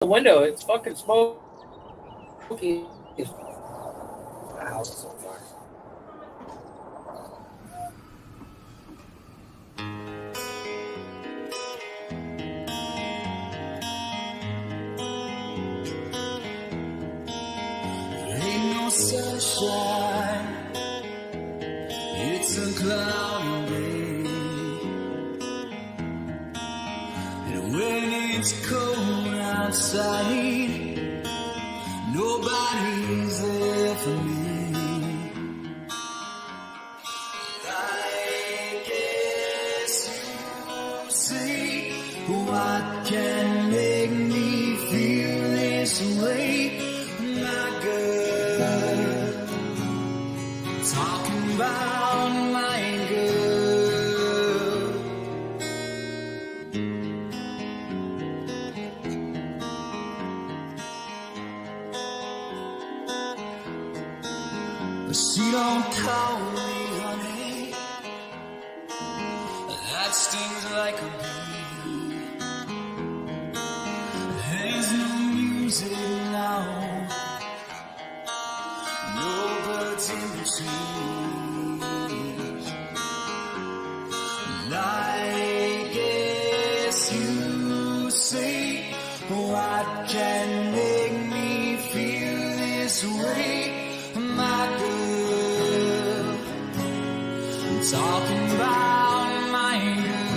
the window. It's fucking smoky. The house is on fire. Ain't no sunshine, it's a cloudy day, and when it's cold outside, nobody's there for me. I guess you see what can make me feel this way. My girl, talking about my girl. But she don't call me honey, that stings like a bee. There's no music now, no birds in the trees. And I guess you say, what can make me feel this way, my girl? I'm talking about my girl,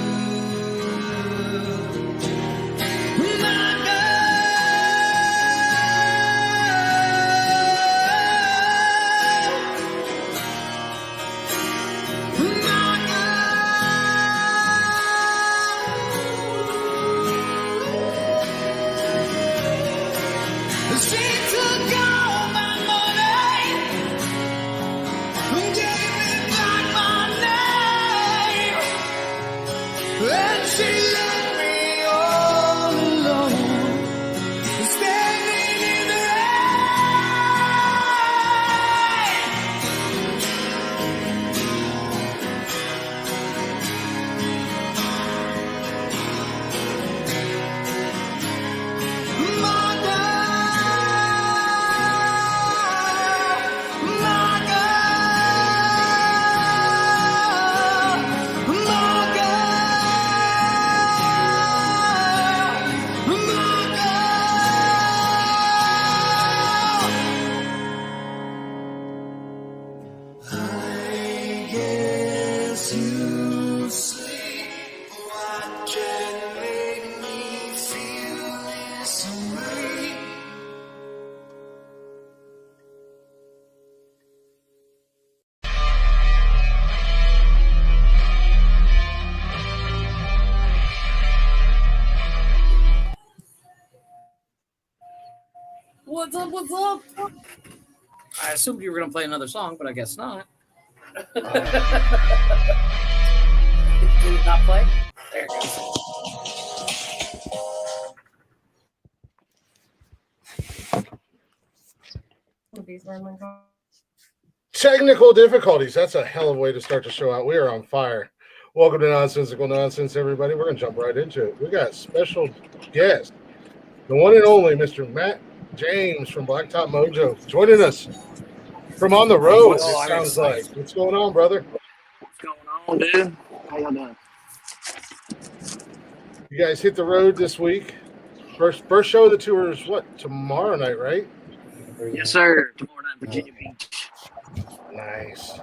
my girl. She took all my money, gave me back my name, and she left me all alone, standing in the rain. My I guess you see what can make me feel this way. What's up? What's up? I assumed you were going to play another song, but I guess not. Did it not play? There it goes. Technical difficulties. That's a hell of a way to start the show out. We are on fire. Welcome to Nonsensical Nonsense, everybody. We're going to jump right into it. We got special guest, the one and only Mr. Matt James from Blacktop Mojo, joining us from on the road. Oh, It sounds like. What's going on, brother? What's going on, dude? How y'all doing? You guys hit the road this week. First show of the tour is what? Tomorrow night, right? Yes, sir. Tomorrow night, Virginia Beach. Nice.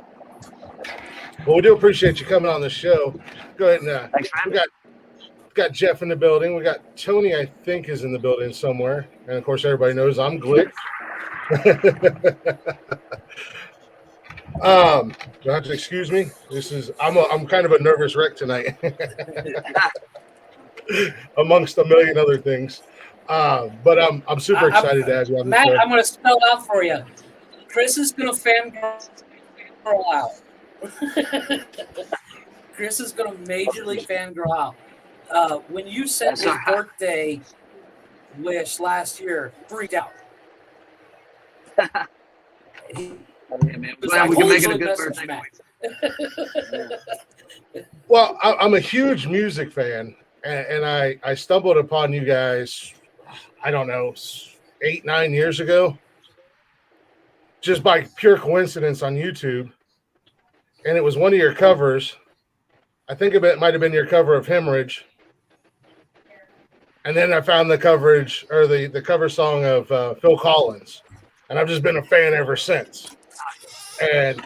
Well, we do appreciate you coming on the show. Go ahead and Thanks for having we got Jeff in the building. We got Tony, I think, is in the building somewhere. And of course, everybody knows I'm Glick. You'll have to excuse me. I'm kind of a nervous wreck tonight, amongst a million other things. But I'm super excited to have you on the Matt, show. I'm going to spell out for you. Chris is going to fangirl out. Chris is going to majorly fangirl out. When you said his birthday wish last year, freaked out. Yeah, man. Glad we can make it a good birthday. Well, I'm a huge music fan, and I stumbled upon you guys I don't know, 8, 9 years ago, just by pure coincidence on YouTube. And it was one of your covers. I think it might have been your cover of Hemorrhage. And then I found the coverage or the cover song of Phil Collins. And I've just been a fan ever since. And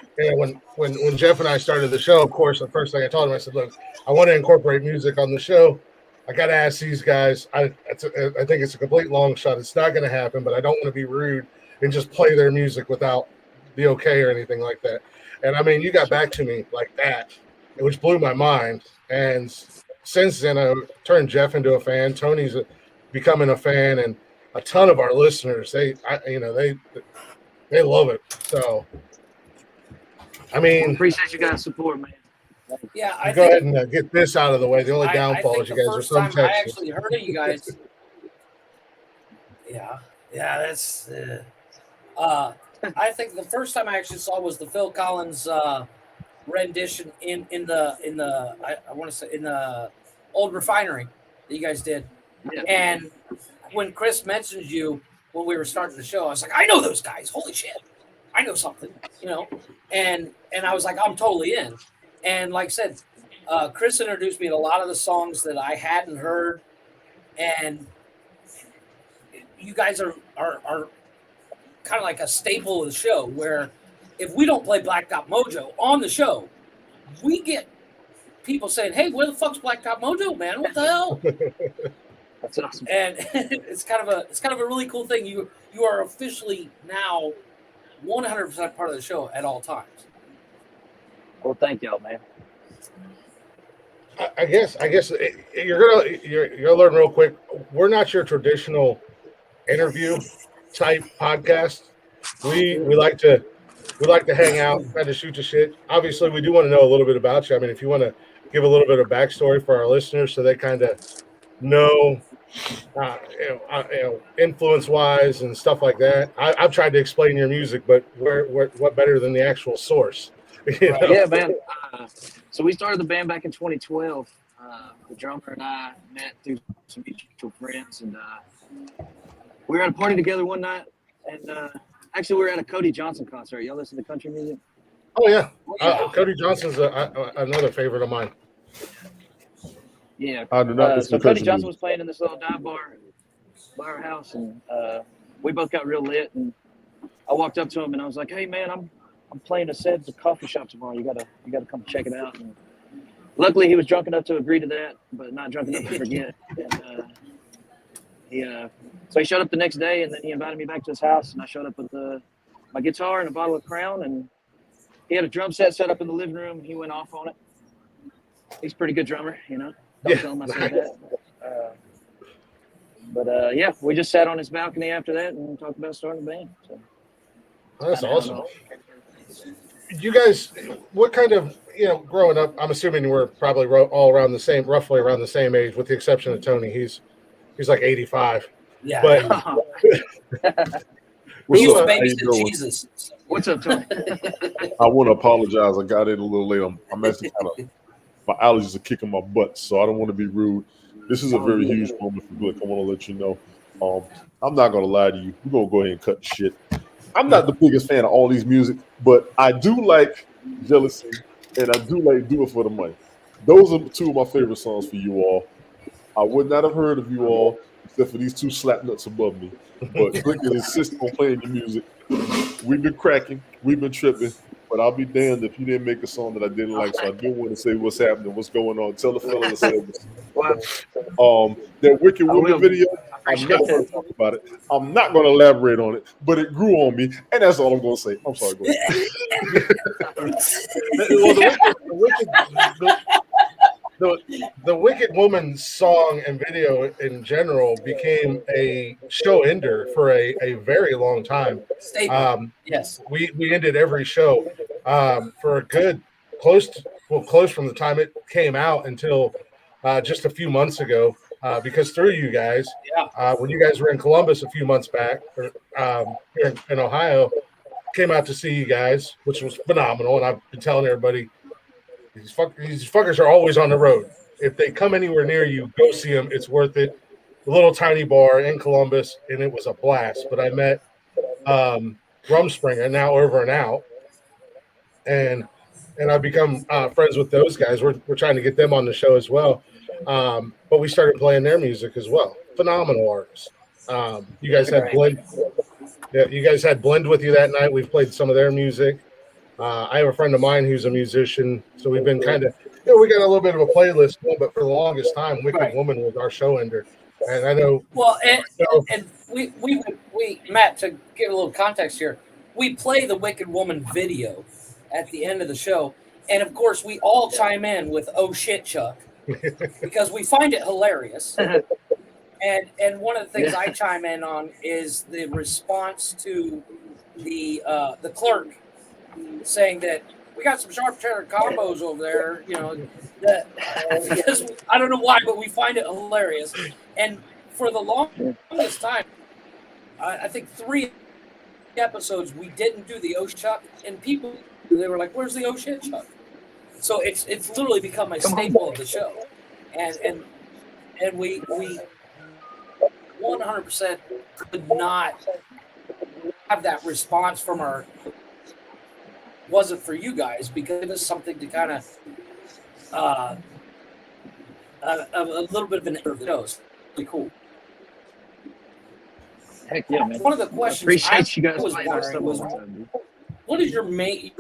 when Jeff and I started the show, of course, the first thing I told him, I said, look, I want to incorporate music on the show. I got to ask these guys. I think it's a complete long shot. It's not going to happen, but I don't want to be rude and just play their music without the okay or anything like that. And I mean, you got back to me like that, which blew my mind. And since then, I turned Jeff into a fan. Tony's becoming a fan, and a ton of our listeners, they love it. So, I mean, appreciate you guys' support, man. Yeah, go ahead and get this out of the way. The only downfall is you guys are so Texas. I actually heard of you guys. Yeah, that's. I think the first time I actually saw was the Phil Collins rendition in the I want to say in the old refinery that you guys did. Yeah. And when Chris mentioned you when we were starting the show, I was like, I know those guys. Holy shit, I know something, And I was like, I'm totally in. And like I said, Chris introduced me to a lot of the songs that I hadn't heard, and you guys are kind of like a staple of the show, where if we don't play Blacktop Mojo on the show, we get people saying, hey, where the fuck's Blacktop Mojo, man? What the hell? That's awesome. And it's kind of a really cool thing. You are officially now 100% part of the show at all times. Well, thank y'all, man. I guess you're gonna learn real quick. We're not your traditional interview type podcast. We like to hang out, kind of shoot the shit. Obviously, we do want to know a little bit about you. I mean, if you want to give a little bit of backstory for our listeners, so they kind of know, influence wise and stuff like that. I've tried to explain your music, but what better than the actual source? Yeah, man. So we started the band back in 2012. The drummer and I met through some mutual friends, and we were at a party together one night. And actually, we were at a Cody Johnson concert. Y'all listen to country music? Oh yeah, Cody Johnson's another favorite of mine. Yeah. I do not so Cody Johnson was playing in this little dive bar by our house, and we both got real lit. And I walked up to him and I was like, "Hey, man, I'm playing a set at the coffee shop tomorrow. You gotta come check it out." And luckily, he was drunk enough to agree to that, but not drunk enough to forget. And so he showed up the next day, and then he invited me back to his house, and I showed up with my guitar and a bottle of Crown, and he had a drum set up in the living room. He went off on it. He's a pretty good drummer, Don't tell him I said that. But yeah, we just sat on his balcony after that and talked about starting a band. So that's awesome. You guys, what kind of, growing up, I'm assuming we're probably all roughly around the same age, with the exception of Tony. He's like 85. Yeah. But he used to babysit Jesus. What's up, Tony? I want to apologize. I got in a little late. I'm actually my allergies are kicking my butt, so I don't want to be rude. This is a very huge moment for Glick. I want to let you know. I'm not going to lie to you. We're going to go ahead and cut the shit. I'm not the biggest fan of all these music, but I do like Jealousy, and I do like Do It For The Money. Those are two of my favorite songs for you all. I would not have heard of you all except for these two slap nuts above me. But Glick insist on playing your music. We've been cracking. We've been tripping. But I'll be damned if you didn't make a song that I didn't like. So I do want to say what's happening, what's going on. Tell the fella to say this. That Wicked Woman video, I'm not going to talk about it. I'm not going to elaborate on it, but it grew on me, and that's all I'm going to say. I'm sorry. Go ahead. The Wicked Woman song and video in general became a show ender for a very long time. Yes. We ended every show for a good close from the time it came out until just a few months ago, because through you guys, when you guys were in Columbus a few months back, here in Ohio, came out to see you guys, which was phenomenal. And I've been telling everybody, these fuckers are always on the road. If they come anywhere near you, go see them. It's worth it. little tiny bar in Columbus, and it was a blast. But I met Rumspringer, now Over and Out, and I've become friends with those guys. We're trying to get them on the show as well. But we started playing their music as well. Phenomenal artists. You guys had Blend. Yeah, you guys had Blend with you that night. We've played some of their music. I have a friend of mine who's a musician, so we've been kind of, we got a little bit of a playlist going, but for the longest time, Wicked Woman was our show ender. And I know. Well, and we Matt, to give a little context here, we play the Wicked Woman video at the end of the show, and of course we all chime in with "Oh shit, Chuck," because we find it hilarious. And one of the things I chime in on is the response to the clerk saying that we got some sharp cheddar combos over there, because I don't know why, but we find it hilarious. And for the longest time, I think 3 episodes we didn't do the "Oh Chuck," and people, they were like, "Where's the "Oh shit, Chuck?" So it's literally become a staple of the show, and we 100% could not have that response from our. Wasn't for you guys, because it was something to kind of a little bit of an dose. Really cool. Heck yeah, man. One of the questions Appreciate you guys was playing our wondering stuff was, all the time, dude. what is your main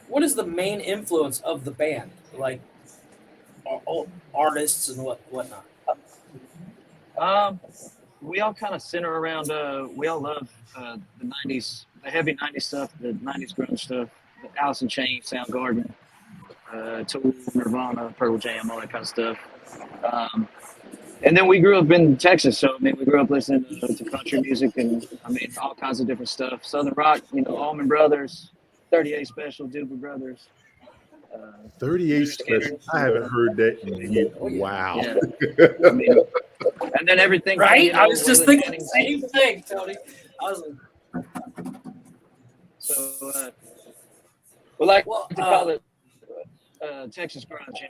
what is the main influence of the band, like artists and whatnot? We all kind of center around. We all love the '90s, the heavy '90s stuff, the '90s grunge stuff, the Alice in Chains, Soundgarden, Tool, Nirvana, Pearl Jam, all that kind of stuff. And then we grew up in Texas, so I mean, we grew up listening to country music and I mean, all kinds of different stuff. Southern rock, Allman Brothers, 38 Special, Doobie Brothers. 38 Special. I haven't heard that in years. Wow. Yeah. I mean, and then everything. Right? I was just thinking the same thing, Tony. I was like, so, to call it Texas grunge,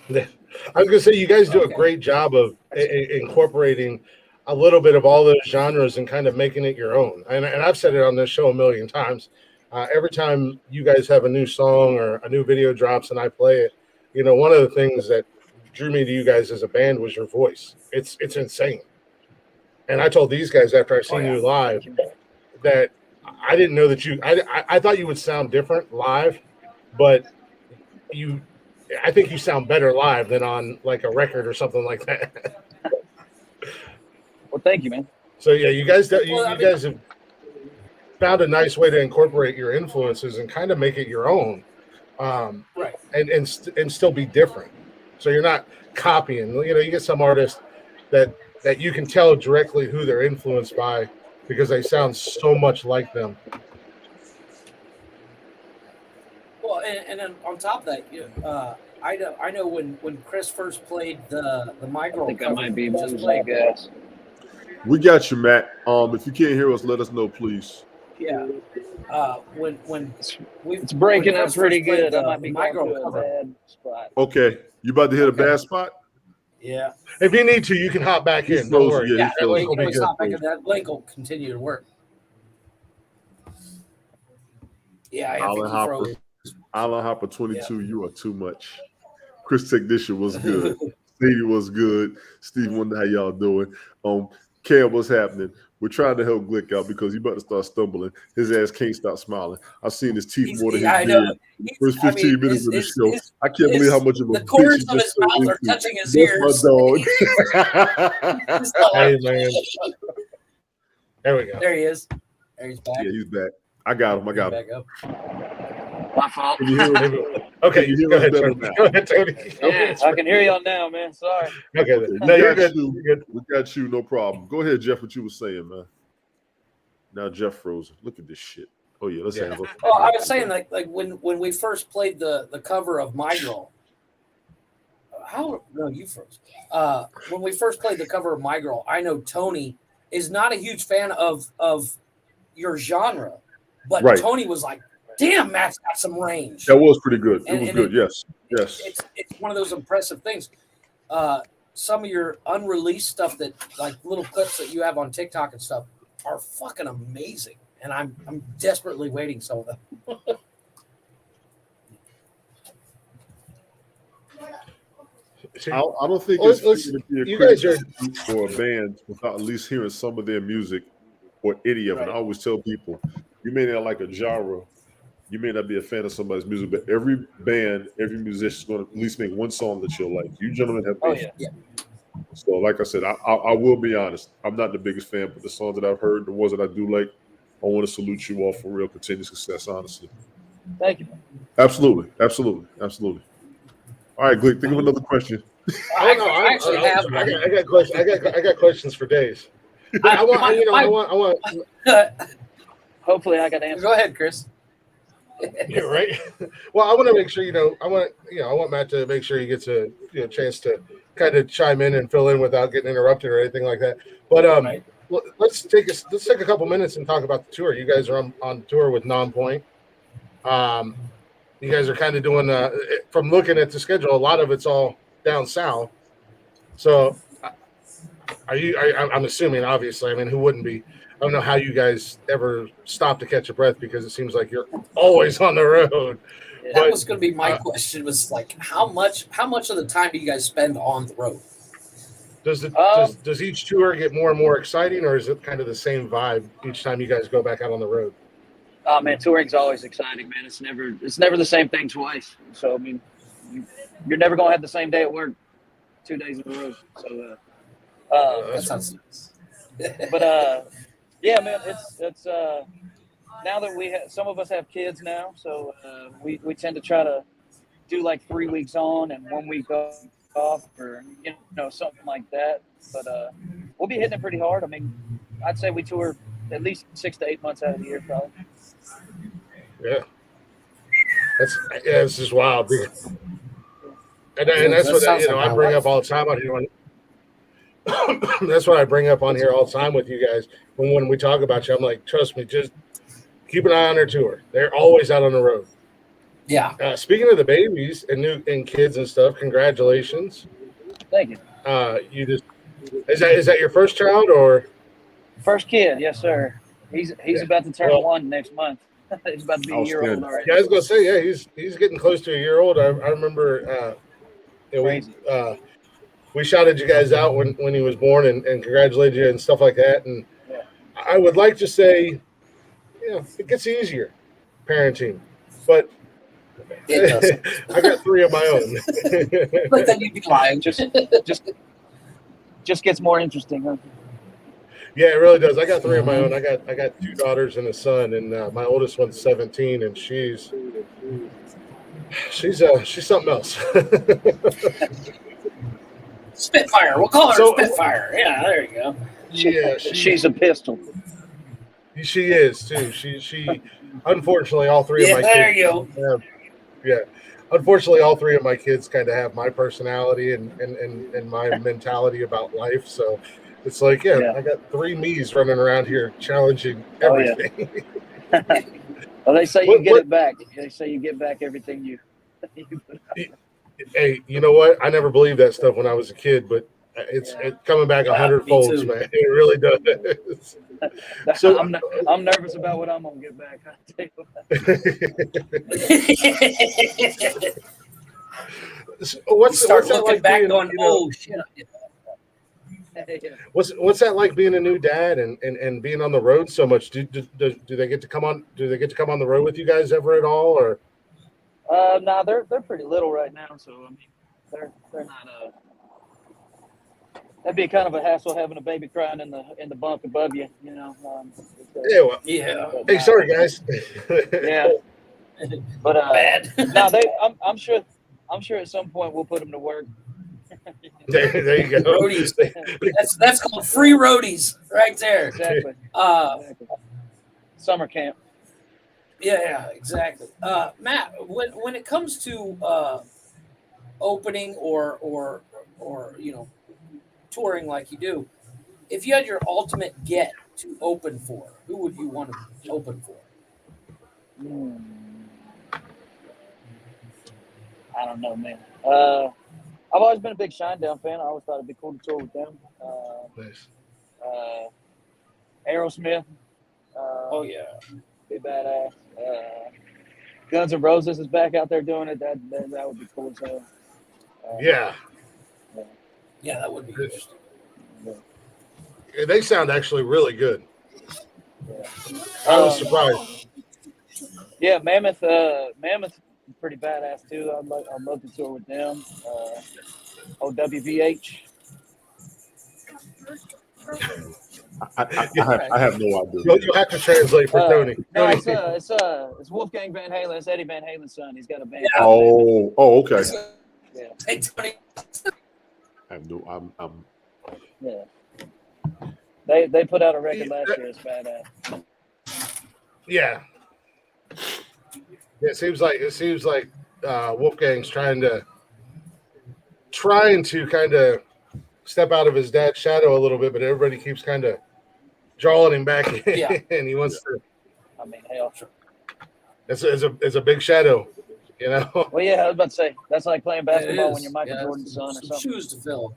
I was going to say, you guys do a great job of incorporating a little bit of all those genres and kind of making it your own. And I've said it on this show a million times. Every time you guys have a new song or a new video drops and I play it, one of the things that drew me to you guys as a band was your voice. It's insane. And I told these guys after I seen you live that I didn't know that I thought you would sound different live, but I think you sound better live than on like a record or something like that. Well, thank you, man. So yeah, you guys have found a nice way to incorporate your influences and kind of make it your own, right? And still be different. So you're not copying. You get some artists that you can tell directly who they're influenced by because they sound so much like them. Well, and then on top of that, I know when Chris first played the My Girl. I think I might be just losing gas. We got you, Matt. If you can't hear us, let us know, please. Yeah. When it's breaking when up pretty good. I the might be My going Girl to a cover. bad spot. Okay, you about to hit a bad spot? Yeah. If you need to, you can hop back in. Don't worry. Yeah, that link will be good. that link will continue to work. Yeah, I think he froze. Alan Hopper 22, you are too much. Chris Technician was good. Stevie was good. Steve, wonder how y'all doing. Cam, what's happening? We're trying to help Glick out because he about to start stumbling. His ass can't stop smiling. I've seen his teeth more than his beard. First 15 minutes of the show. I can't believe how much of a the corners of his mouth are touching his ears. That's my dog. Hey, man. There we go. There he is. There he's back. Yeah, he's back. I got him. Back up. My fault. Okay, you go ahead, Tony. Go ahead, Tony. Yeah, I can hear y'all now, man. Sorry. Okay, no, you're good. We got you, no problem. Go ahead, Jeff. What you were saying, man? Now Jeff frozen. Look at this shit. Oh yeah, let's have it. Oh, I was saying like when we first played the cover of My Girl. You froze. When we first played the cover of My Girl, I know Tony is not a huge fan of your genre, but right. Tony was like, "Damn, Matt's got some range." That was pretty good. It was good. Yes. It's one of those impressive things. some of your unreleased stuff that like little clips that you have on TikTok and stuff are fucking amazing, and I'm desperately waiting some of them. I don't think Let's- it's fair to be a you guys critic for a band without at least hearing some of their music or any of it. Right. I always tell people, you may not like a genre, you may not be a fan of somebody's music, but every band, every musician is going to at least make one song that you'll like. You gentlemen have Oh made. yeah. So, like I said, I will be honest. I'm not the biggest fan, but the songs that I've heard, the ones that I do like, I want to salute you all for real continued success, honestly. Thank you. Absolutely. Absolutely. Absolutely. All right, Glick, think of another question. I actually have one. I got questions. I got questions for days. I want. Hopefully, I got answers. Go ahead, Chris. Yeah, right. Well, I want to make sure I want Matt to make sure he gets a chance to kind of chime in and fill in without getting interrupted or anything like that. But Right. let's take a couple minutes and talk about the tour. You guys are on tour with Non-Point. You guys are kind of doing from looking at the schedule, a lot of it's all down south. So, I'm assuming, obviously. I mean, who wouldn't be? I don't know how you guys ever stop to catch a breath because it seems like you're always on the road. That was going to be my question. Was like, how much of the time do you guys spend on the road? Does each tour get more and more exciting, or is it kind of the same vibe each time you guys go back out on the road? Oh man, touring's always exciting, man. It's never the same thing twice. So I mean, you're never gonna have the same day at work 2 days in a row. So, That sounds nice. but yeah, man, it's now that some of us have kids now, so we tend to try to do like 3 weeks on and 1 week off, or something like that. But we'll be hitting it pretty hard. I mean, I'd say we tour at least 6 to 8 months out of the year, probably. Yeah, it's just wild. And that's what I bring up all the time on here. That's what I bring up on here all the time with you guys. When we talk about you, I'm like, trust me, just keep an eye on their tour. They're always out on the road. Yeah. Speaking of the babies and kids and stuff, congratulations. Thank you. Is that your first child or First kid? Yes, sir. He's about to turn 1 next month. He's about to be a year old already. Yeah, I was gonna say, yeah, he's getting close to a year old. I remember we shouted you guys out when he was born and congratulated you and stuff like that. And I would like to say, it gets easier parenting, but It does. I got 3 of my own. But then you'd be lying. Just gets more interesting, huh? Yeah, it really does. I got 3 of my own. I got 2 daughters and a son, and my oldest one's 17, and she's something else. Spitfire. We'll call her Spitfire. Yeah, there you go. Yeah, She's a pistol. She is too. She unfortunately all 3 of my kids. There you go. Yeah. Unfortunately, all 3 of my kids kind of have my personality and my mentality about life. So it's like, I got 3 me's running around here challenging everything. Oh, yeah. Well, they say you get it back. They say you get back everything you Hey, you know what? I never believed that stuff when I was a kid, but it's coming back 100-fold, man. It really does. So I'm nervous about what I'm gonna get back. I'll tell you what. What's that like back being, going, oh shit. What's that like being a new dad and being on the road so much? Do they get to come on? Do they get to come on the road with you guys ever at all? Or no, they're pretty little right now, so I mean they're not. That'd be kind of a hassle having a baby crying in the bunk above you, yeah. Hey, sorry guys. Yeah, but Bad. no, I'm sure at some point we'll put them to work. There you go. Roadies. That's called free roadies right there. Exactly. Summer camp. Yeah, exactly. Matt, when it comes to opening or touring like you do, if you had your ultimate get to open for, who would you want to open for? I don't know, man. I've always been a big Shinedown fan. I always thought it'd be cool to tour with them. Nice. Aerosmith. Oh yeah. Be badass. Guns N' Roses is back out there doing it. That would be cool as hell. Yeah. Yeah, that would be interesting. They sound actually really good. Yeah. I was surprised. Yeah, Mammoth. Mammoth, pretty badass too. I'd love to tour with them. OWVH. I have no idea. You'll have to translate for Tony. No, Tony. it's Wolfgang Van Halen. It's Eddie Van Halen's son. He's got a band. Oh, okay. Yeah. Hey, Tony. I'm Yeah. They put out a record last year. It's badass. Yeah. It seems like Wolfgang's trying to kind of step out of his dad's shadow a little bit, but everybody keeps kind of drawing him back in, Yeah. and he wants to. I mean, hell. It's a big shadow, you know. Well, yeah, I was about to say that's like playing It basketball is. when you're Michael Yeah, Jordan's son or some something. shoes to fill.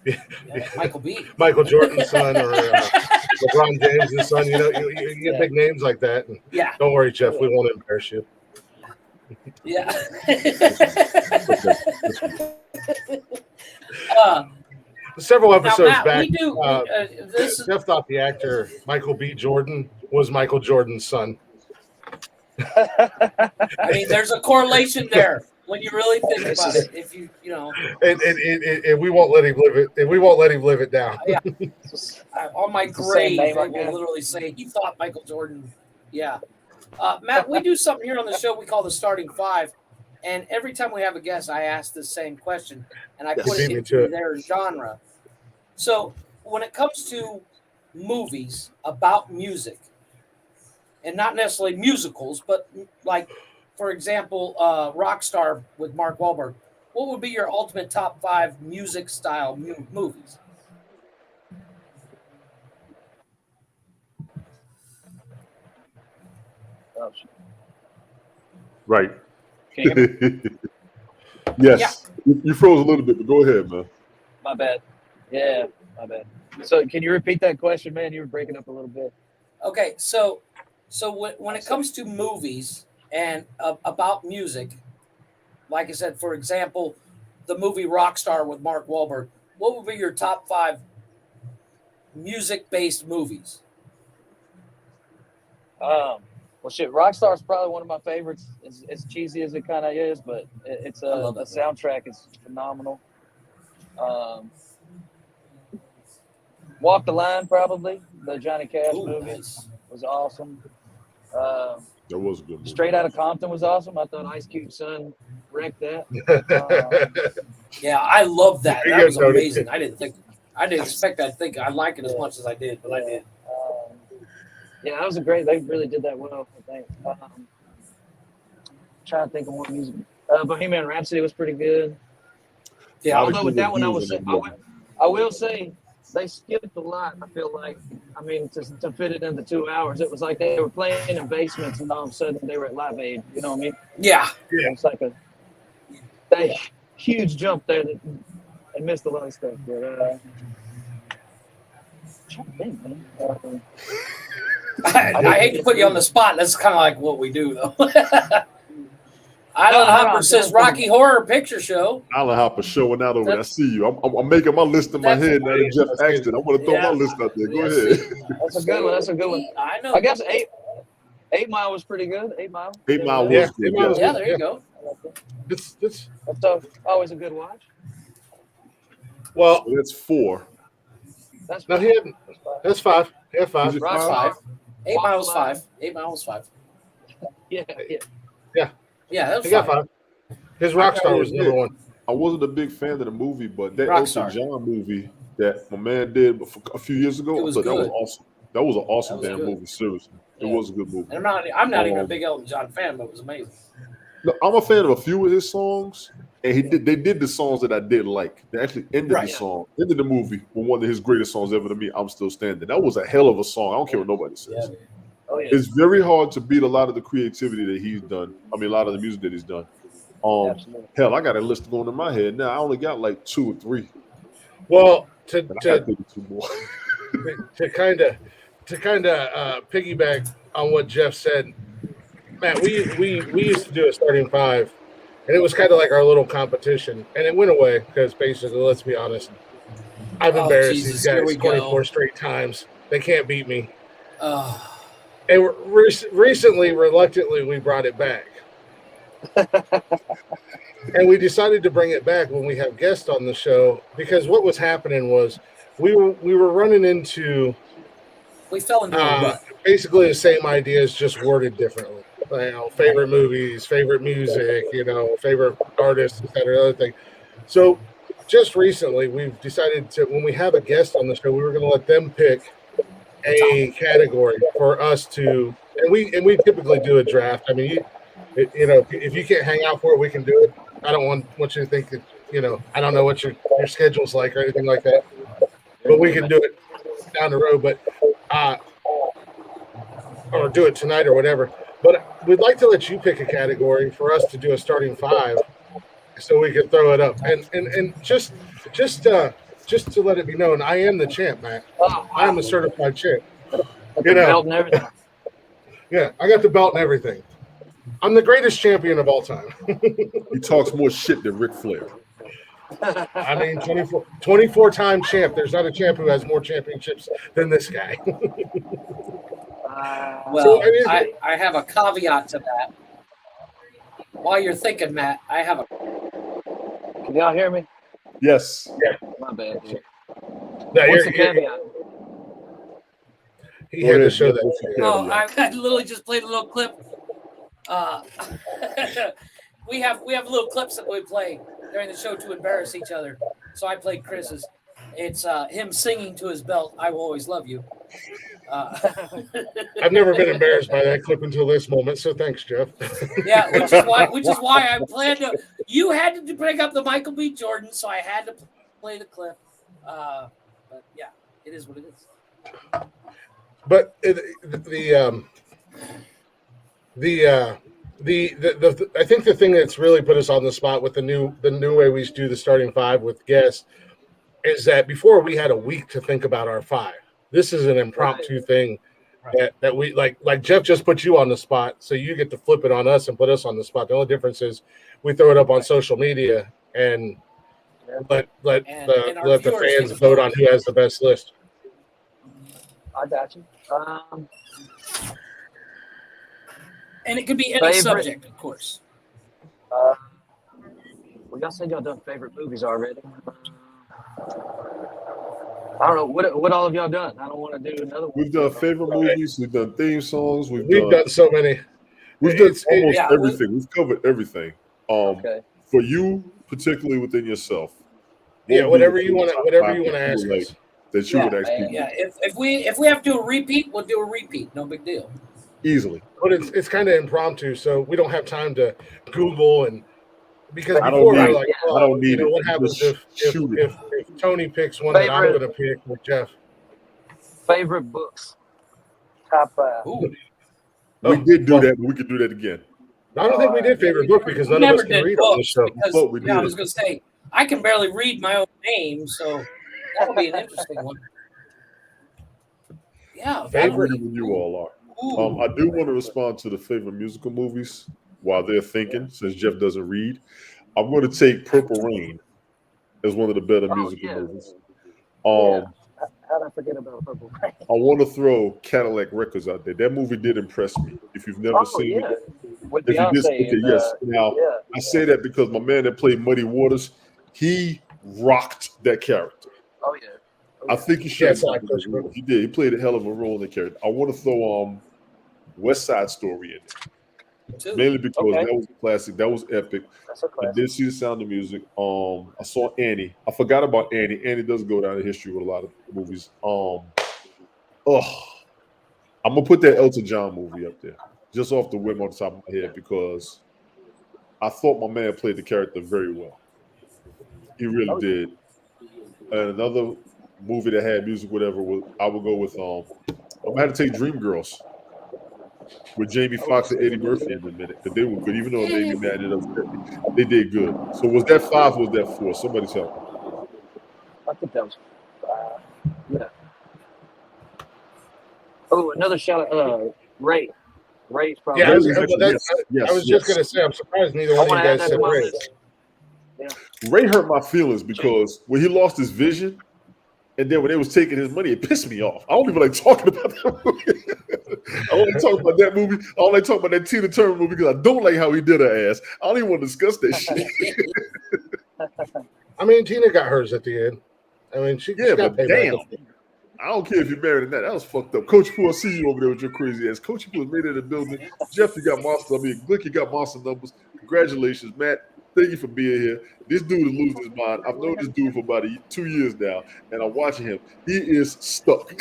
Yeah. Yeah. Michael B. Michael Jordan's son or LeBron James' son. You know, you get big names like that. And Yeah. don't worry, Jeff. We won't embarrass you. Yeah. Several episodes Matt, back, we do. This Jeff thought the actor Michael B. Jordan was Michael Jordan's son. I mean, there's a correlation there when you really think about it. If you know, And we won't let him live it. And we won't let him live it down. on my It's the same grave, name, I I will guess. literally say he thought Michael Jordan. Yeah, Matt, we do something here on the show we call the starting five, and every time we have a guest, I ask the same question, and I Yes. put Beat it me into to it. their genre. So when it comes to movies about music, and not necessarily musicals, but like, for example, Rockstar with Mark Wahlberg, what would be your ultimate top 5 music style movies? right. Can you hear me? Yes. You froze a little bit, but go ahead, man. My bad. Yeah, my bad. So can you repeat that question, man? You were breaking up a little bit. Okay, so when it comes to movies and about music, like I said, for example, the movie Rockstar with Mark Wahlberg, what would be your top 5 music-based movies? Well, shit, Rockstar is probably one of my favorites. As cheesy as it kind of is, but it's I love the that soundtrack is phenomenal. Walk the Line, probably the Johnny Cash Ooh, movie nice. was awesome. That was a good movie. Straight Outta Compton was awesome. I thought Ice Cube's son wrecked that. Yeah, I love that. There That you was go, Tony. amazing. I didn't expect that. I like it as much as I did, but I did. Yeah, that was a great. They really did that well, I think. Trying to think of more music. Bohemian Rhapsody was pretty good. Yeah, Although with that one, I will say they skipped a lot. I feel like, I mean, to fit it into 2 hours, it was like they were playing in basements, and all of a sudden they were at Live Aid. You know what I mean? yeah. It's like a huge jump there that they missed a lot of stuff. But I'm trying to think, man. I hate to put you on the spot. That's kind of like what we do, though. Island Hopper says Rocky Horror Picture Show. Island Hopper showing out over there. I see you. I'm making my list in my That's head now that Jeff asked it. I want to throw Yeah. my list out there. Go Yes. ahead. That's a good one. That's a good one. I know. I guess 8 Mile was pretty good. 8 Mile. 8 Mile Yeah, was good. 8 Mile was Yeah, there you go. This That's always a good watch. well, So that's 4. That's no, he had that's 5. He had 5. Is it Rock's 5? 5. 8 Miles 5. 8 Miles 5. yeah. Yeah, that He was got 5. 5. His Rockstar was number 1. I wasn't a big fan of the movie, but that Rockstar. Elton John movie that my man did a few years ago, It was I thought that was good. awesome. That was an awesome That was damn good. movie. Seriously, Yeah. it was a good movie. And I'm not even a big Elton John fan, but it was amazing. No, I'm a fan of a few of his songs, and they did the songs that I did like. They actually ended Right. ended the movie with one of his greatest songs ever to me. I'm Still Standing. That was a hell of a song. I don't care what nobody says. Yeah. Oh yeah. It's very hard to beat a lot of the creativity that he's done. I mean, a lot of the music that he's done. Absolutely. Hell, I got a list going in my head now. I only got like 2 or 3, Well, to and I got to think of 2 more. to kind of piggyback on what Jeff said, Matt, we used to do a starting 5, and it was kind of like our little competition, and it went away because basically, let's be honest, I've Oh embarrassed these Jesus, here guys we go. 24 straight times. They can't beat me. Oh, And recently, reluctantly, we brought it back. And we decided to bring it back when we have guests on the show because what was happening was we were running into we fell into a rut. basically the same ideas, just worded differently. Favorite movies, favorite music, favorite artists, etc. Other thing. So just recently, we've decided to when we have a guest on the show, we were going to let them pick a category for us to, and we typically do a draft. I mean, if you can't hang out for it, we can do it. I don't want you to think that I don't know what your schedule's like or anything like that, but we can do it down the road. But or do it tonight or whatever. But we'd like to let you pick a category for us to do a starting 5, so we can throw it up. And just to let it be known, I am the champ, Matt. I am a certified champ. Belt and everything. Yeah, I got the belt and everything. I'm the greatest champion of all time. He talks more shit than Ric Flair. I mean, 24-time champ. There's not a champ who has more championships than this guy. Well, I have a caveat to that. While you're thinking, Matt, I have a. Can y'all hear me? Yes. My bad. Dude. No, What's the caveat? He had to show that. Oh, I literally just played a little clip. We have little clips that we play during the show to embarrass each other. So I played Chris's. It's him singing to his belt, "I Will Always Love You." I've never been embarrassed by that clip until this moment, so thanks, Jeff. Yeah, which is why I planned to. You had to bring up the Michael B. Jordan, so I had to play the clip. But yeah, it is what it is. But I think the thing that's really put us on the spot with the new way we do the starting 5 with guests is that before we had a week to think about our 5. This is an impromptu thing that we like Jeff just put you on the spot, so you get to flip it on us and put us on the spot. The only difference is we throw it up on social media and let the fans vote on who has the best list. I got you. And it could be any subject, of course. Well, y'all said y'all done favorite movies already. I don't know what all of y'all done. I don't want to do another one. We've done favorite movies. We've done theme songs. We've done so many. We've done almost everything. We've covered everything. For you, particularly within yourself. Yeah, whatever you want to ask us. That you would actually. Yeah, if we have to do a repeat, we'll do a repeat. No big deal. Easily. But it's kind of impromptu, so we don't have time to Google and because I before don't we're like, I don't need it. What happens if Tony picks one that I'm going to pick with Jeff? Favorite books. Top 5. We did do that, but we could do that again. I don't think we did favorite book because none of us can read on the show. I was going to say, I can barely read my own name, so that'll be an interesting one. Yeah, favorite you all are. I do want to respond to the favorite musical movies while they're thinking, since Jeff doesn't read. I'm going to take Purple Rain as one of the better musical movies. How did I forget about Purple Rain? I want to throw Cadillac Records out there. That movie did impress me. If you've never seen it, with Beyonce. Yes. Now, I say that because my man that played Muddy Waters, he rocked that character. Oh yeah. I think he should. He did. He played a hell of a role in the character. I want to throw West Side Story in it, mainly because that was a classic. That was epic. I did see The Sound of Music. I saw Annie. I forgot about Annie. Annie does go down in history with a lot of movies. I'm gonna put that Elton John movie up there, just off the whim on the top of my head, because I thought my man played the character very well. He really did. And another movie that had music, whatever, I would go with. I'm gonna have to take Dreamgirls. with Jamie Foxx and Eddie Murphy in a minute because they were good, even though it made me mad it upset me. They did good. So was that 5 or was that 4? Somebody tell me. I think that was yeah. Oh, another shout out, Ray. Ray's probably. Yeah, Ray I was was, well, actually, I was just gonna say, I'm surprised neither one of you guys said Ray. Ray hurt my feelings because when he lost his vision, and then when they was taking his money, it pissed me off. I don't even like talking about that movie. I don't like talking about that movie. I don't like talking about that Tina Turner movie because I don't like how he did her ass. I don't even want to discuss that shit. I mean, Tina got hers at the end. I mean, she got but paid damn. back. I don't care if you're married or not. That was fucked up. Coach Poole, I see you over there with your crazy ass. Coach Poole made it in the building. Jeff, you got monster. I mean, Glick, you got monster numbers. Congratulations, Matt. Thank you for being here. This dude is losing his mind. I've known this dude for about 2 years now, and I'm watching him. He is stuck.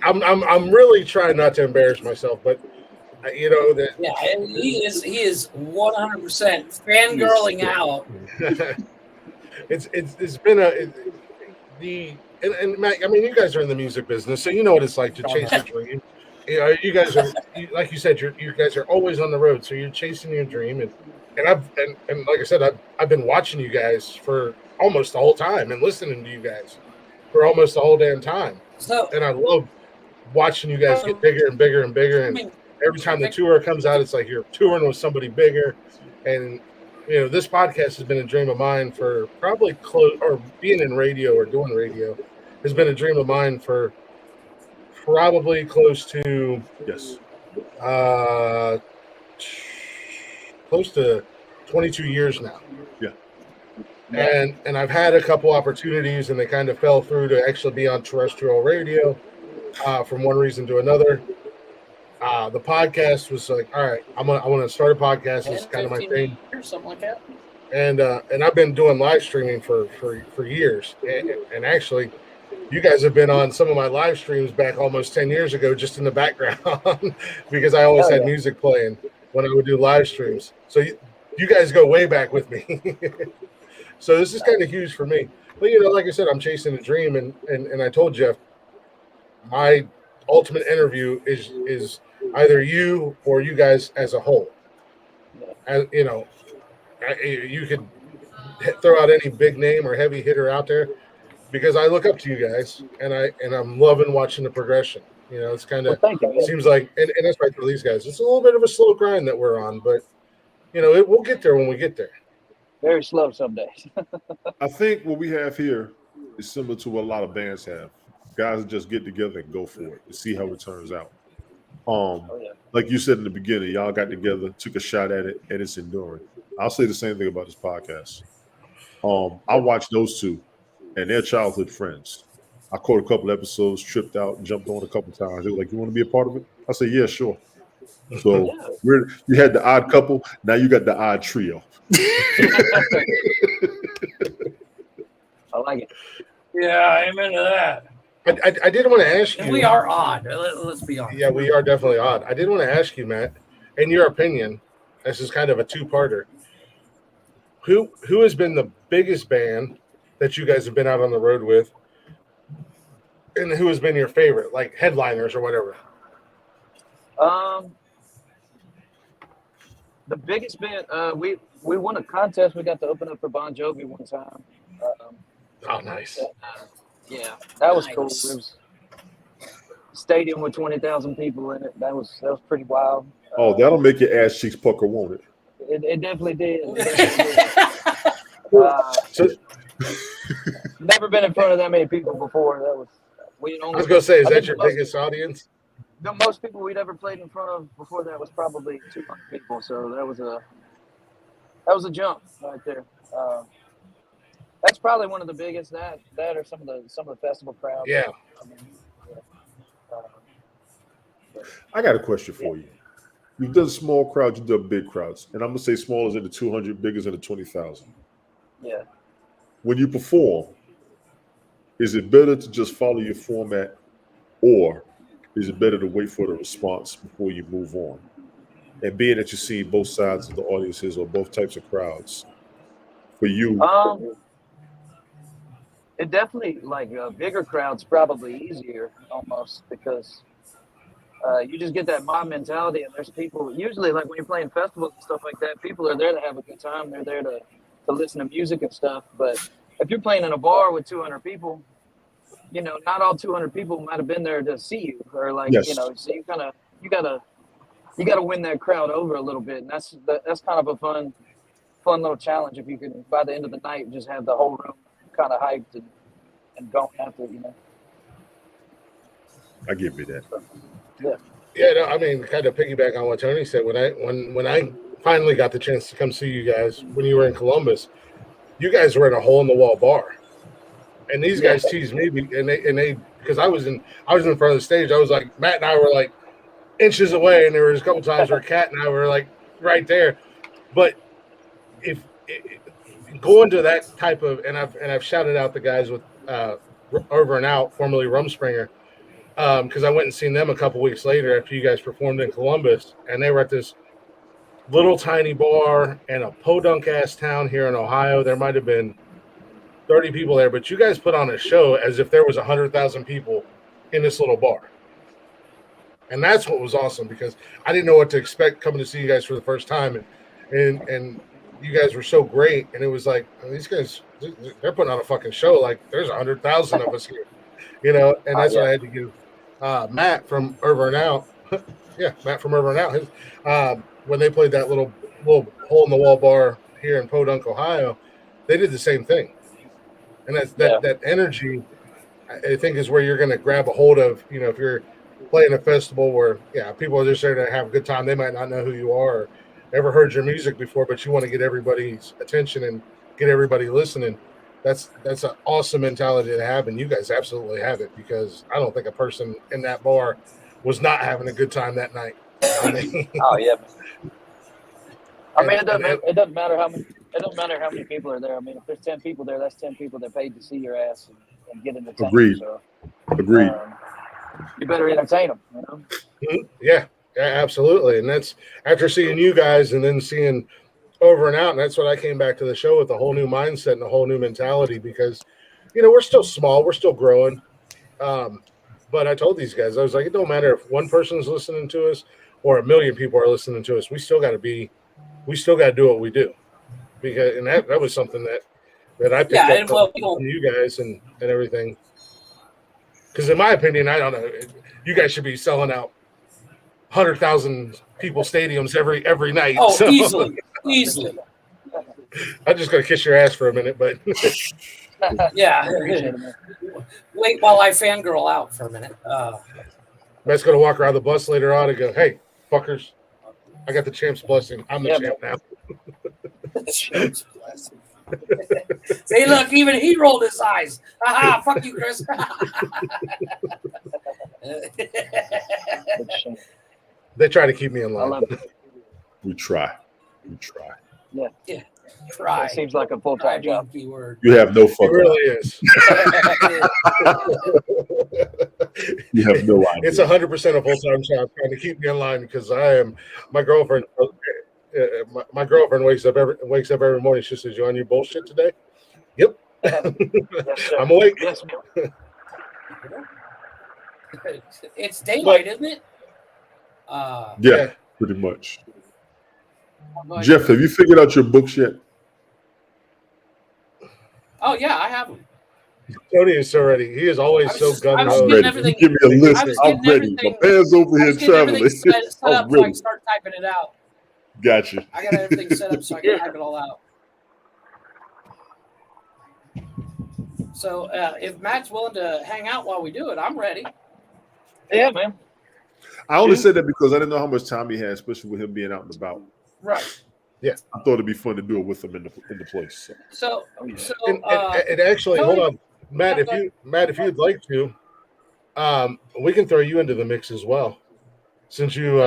I'm really trying not to embarrass myself, but you know that. Yeah, he is 100% fangirling out. It's been and Matt, I mean, you guys are in the music business, so you know what it's like to chase a dream. You know, you guys are, like you said, you guys are always on the road, so you're chasing your dream, and like I said, I've been watching you guys for almost the whole time and listening to you guys for almost the whole damn time. So, and I love watching you guys get bigger and bigger and bigger, and every time the tour comes out, it's like you're touring with somebody bigger, and you know, this podcast has been a dream of mine for probably or being in radio or doing radio has been a dream of mine for probably close to close to 22 years now. Yeah. And I've had a couple opportunities, and they kind of fell through to actually be on terrestrial radio from one reason to another. The podcast was like, all right, I want to start a podcast. It's kind of my thing, or something like that. And I've been doing live streaming for years, and actually, you guys have been on some of my live streams back almost 10 years ago, just in the background, because I always had music playing when I would do live streams. So you guys go way back with me. So this is kind of huge for me. But you know, like I said, I'm chasing a dream, and I told Jeff, my ultimate interview is either you or you guys as a whole. And you know, you could throw out any big name or heavy hitter out there, because I look up to you guys, and I'm loving watching the progression. You know, it's kind of seems like, and that's right for these guys. It's a little bit of a slow grind that we're on, but you know, we'll get there when we get there. Very slow some days. I think what we have here is similar to what a lot of bands have. Guys just get together and go for it and see how it turns out. Like you said in the beginning, y'all got together, took a shot at it, and it's enduring. I'll say the same thing about this podcast. I watched those two, and they're childhood friends. I caught a couple episodes, tripped out, jumped on a couple times. They were like, "You want to be a part of it?" I said, "Yeah, sure." So you had the odd couple. Now you got the odd trio. I like it. Yeah, I'm into that. I did want to ask you. And we are odd. Let's be honest. Yeah, we are definitely odd. I did want to ask you, Matt, in your opinion, this is kind of a two-parter. Who has been the biggest band that you guys have been out on the road with, and who has been your favorite, like headliners or whatever? The biggest band, we won a contest. We got to open up for Bon Jovi one time. Oh, nice. Yeah, that was cool. It was a stadium with 20,000 people in it. That was pretty wild. Oh, that'll make your ass cheeks pucker, won't it? It definitely did. So, never been in front of that many people before. That was I was gonna say, is that your biggest audience? The most people we'd ever played in front of before that was probably 200 people. So that was a jump right there. That's probably one of the biggest. That or some of the festival crowds. Yeah. I got a question for you. You've done small crowds, you've done big crowds, and I'm gonna say small is in the 200, big is in the 20,000. Yeah. When you perform, is it better to just follow your format, or is it better to wait for the response before you move on? And being that you see both sides of the audiences or both types of crowds, for you, it definitely, like bigger crowds probably easier almost, because you just get that mob mentality, and there's people usually like when you're playing festivals and stuff like that. People are there to have a good time. They're there to listen to music and stuff. But if you're playing in a bar with 200 people, you know, not all 200 people might have been there to see you, or like Yes. you know, so you gotta win that crowd over a little bit, and that's kind of a fun little challenge if you can by the end of the night just have the whole room kind of hyped and going after it, you know. I give you that. Yeah, no, I mean, kind of piggyback on what Tony said. When I finally got the chance to come see you guys when you were in Columbus, you guys were in a hole in the wall bar, and these guys teased me, and they because I was in front of the stage. I was like, Matt and I were like inches away, and there was a couple times where Kat and I were like right there. But if going to that type of, and I've shouted out the guys with Over and Out, formerly Rumspringer. Because I went and seen them a couple weeks later after you guys performed in Columbus, and they were at this little tiny bar in a podunk ass town here in Ohio. There might have been 30 people there, but you guys put on a show as if there was 100,000 people in this little bar. And that's what was awesome, because I didn't know what to expect coming to see you guys for the first time, and you guys were so great, and it was like, these guys, they're putting on a fucking show. Like there's 100,000 of us here, you know. And that's what I had to give Matt from Over and Out. Yeah, Matt from Over and Out. When they played that little hole in the wall bar here in Podunk, Ohio, they did the same thing. And that energy, I think, is where you're going to grab a hold of. You know, if you're playing a festival where people are just there to have a good time, they might not know who you are or ever heard your music before, but you want to get everybody's attention and get everybody listening. That's an awesome mentality to have, and you guys absolutely have it, because I don't think a person in that bar was not having a good time that night. I mean, Oh yeah. I mean, it doesn't matter how many people are there. I mean, if there's 10 people there, that's 10 people that paid to see your ass and get in the tank. Agreed. So, Agreed. You better entertain them, you know? Yeah, absolutely. And that's after seeing you guys and then seeing Over and Out, and that's what I came back to the show with, a whole new mindset and a whole new mentality, because, you know, we're still small, we're still growing. But I told these guys, I was like, it don't matter if one person's listening to us or a million people are listening to us. We still got to do what we do, because, and that was something that I picked up from you guys and everything. Because in my opinion, I don't know, you guys should be selling out 100,000 people stadiums every night. Oh, so. Easily. I'm just gonna kiss your ass for a minute, but yeah. Wait while I fangirl out for a minute. Matt's gonna walk around the bus later on and go, "Hey, fuckers, I got the champ's blessing. I'm the champ now." Champ's blessing. See, look, even he rolled his eyes. Aha, fuck you, Chris. They try to keep me in line. I love it. We try. Yeah. Try. It seems like a full-time job. Keyword. You have no fuck. It really is. You have no idea. It's 100% a full-time job trying to keep me in line, because I am. My girlfriend wakes up every morning. She says, "You on your bullshit today?" Yep. Yes, I'm awake. Yes, It's daylight, isn't it? Yeah, pretty much. But, Jeff, have you figured out your books yet? Oh yeah, I have them. Tony is so ready. He is always so gun I was ho. getting everything. Give me a list. I'm ready. My man's over here traveling. Set up so I can start typing it out. Gotcha. I got everything set up so I can type it all out. So if Matt's willing to hang out while we do it, I'm ready. Yeah, man. I only said that because I didn't know how much time he had, especially with him being out and about. Right. Yeah. I thought it'd be fun to do it with him in the place. So and actually, Tony, hold on, Matt. If you'd like to, we can throw you into the mix as well, since you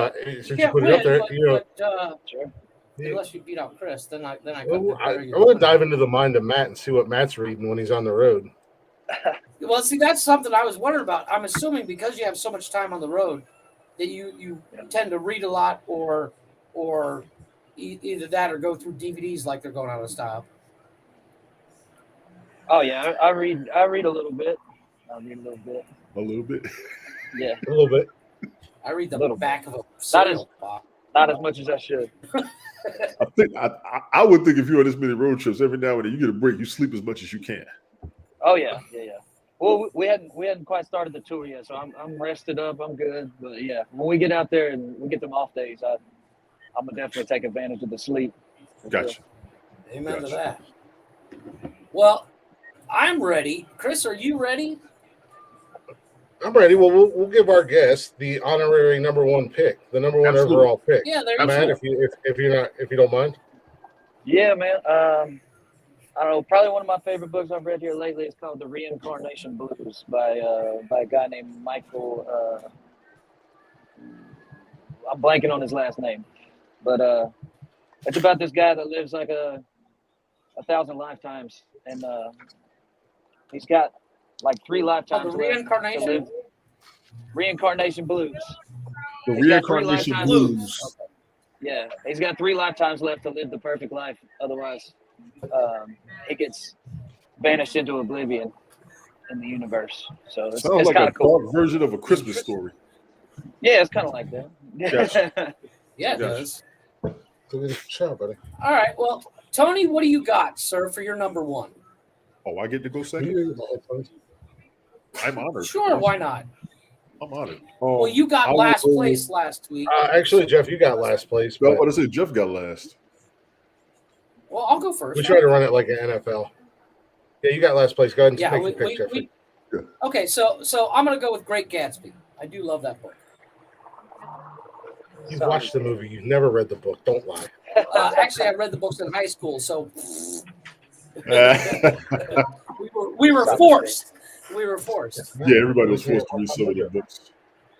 put it up there. But, sure. Unless you beat out Chris, then I want to dive into the mind of Matt and see what Matt's reading when he's on the road. Well, see, that's something I was wondering about. I'm assuming because you have so much time on the road that you tend to read a lot, or either that or go through DVDs like they're going out of style. Oh yeah, I read a little bit. A little bit. Yeah. A little bit. I read the Little back of a Not cereal box. Not as much as I should. I think I would think if you're on this many road trips, every now and then you get a break, you sleep as much as you can. Oh yeah. Well, we hadn't quite started the tour yet, so I'm rested up. I'm good. But yeah, when we get out there and we get them off days, I'm gonna definitely take advantage of the sleep. Gotcha. Amen to Gotcha. that. Well, I'm ready. Chris, are you ready? I'm ready. Well, we'll give our guest the honorary number one pick, the number one Absolutely. overall pick. Yeah, there you Matt, go. if you don't mind. Yeah, man. I don't know. Probably one of my favorite books I've read here lately is called The Reincarnation Blues by a guy named Michael. I'm blanking on his last name, but it's about this guy that lives like a 1,000 lifetimes, and he's got like 3 lifetimes the left reincarnation? to live. Reincarnation Blues. The He's got 3 Reincarnation lifetimes. Blues. Yeah, he's got 3 lifetimes left to live the perfect life. Otherwise, he gets banished into oblivion in the univerce. So it's Sounds like kind a of cool. dark version of A Christmas Story. Yeah, it's kind of like that. Gotcha. Yeah, it Gotcha. does. Good job, buddy. All right. Well, Tony, what do you got, sir, for your number one? Oh, I get to go second? I'm honored. Sure, why not? I'm honored. Well, you got I last will- place last week. Actually, Jeff, you got last place. I But want to say Jeff got last. Well, I'll go first. we try to run it like an NFL. Yeah, you got last place. Go ahead and Yeah, make your pick, Jeffrey. okay. So I'm gonna go with Great Gatsby. I do love that book. You've watched the movie. You've never read the book. Don't lie. Actually, I read the books in high school, so Yeah, we were forced. We were forced. everybody was forced to read some of the books.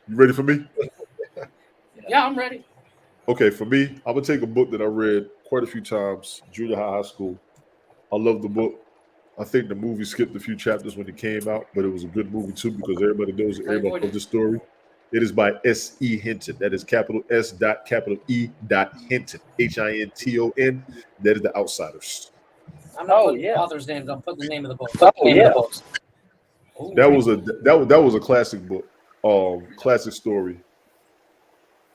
You ready for me? Yeah, I'm ready. Okay, for me, I'm gonna take a book that I read quite a few times, junior high school. I love the book. I think the movie skipped a few chapters when it came out, but it was a good movie too because everybody knows the story. It is by S.E. Hinton. That is capital S dot capital E dot Hinton. Hinton. That is The Outsiders. I'm not Oh, putting yeah. the author's names. I'm putting the name of the book. Oh, Name of yeah. the books. Ooh, That was a classic book. Classic story.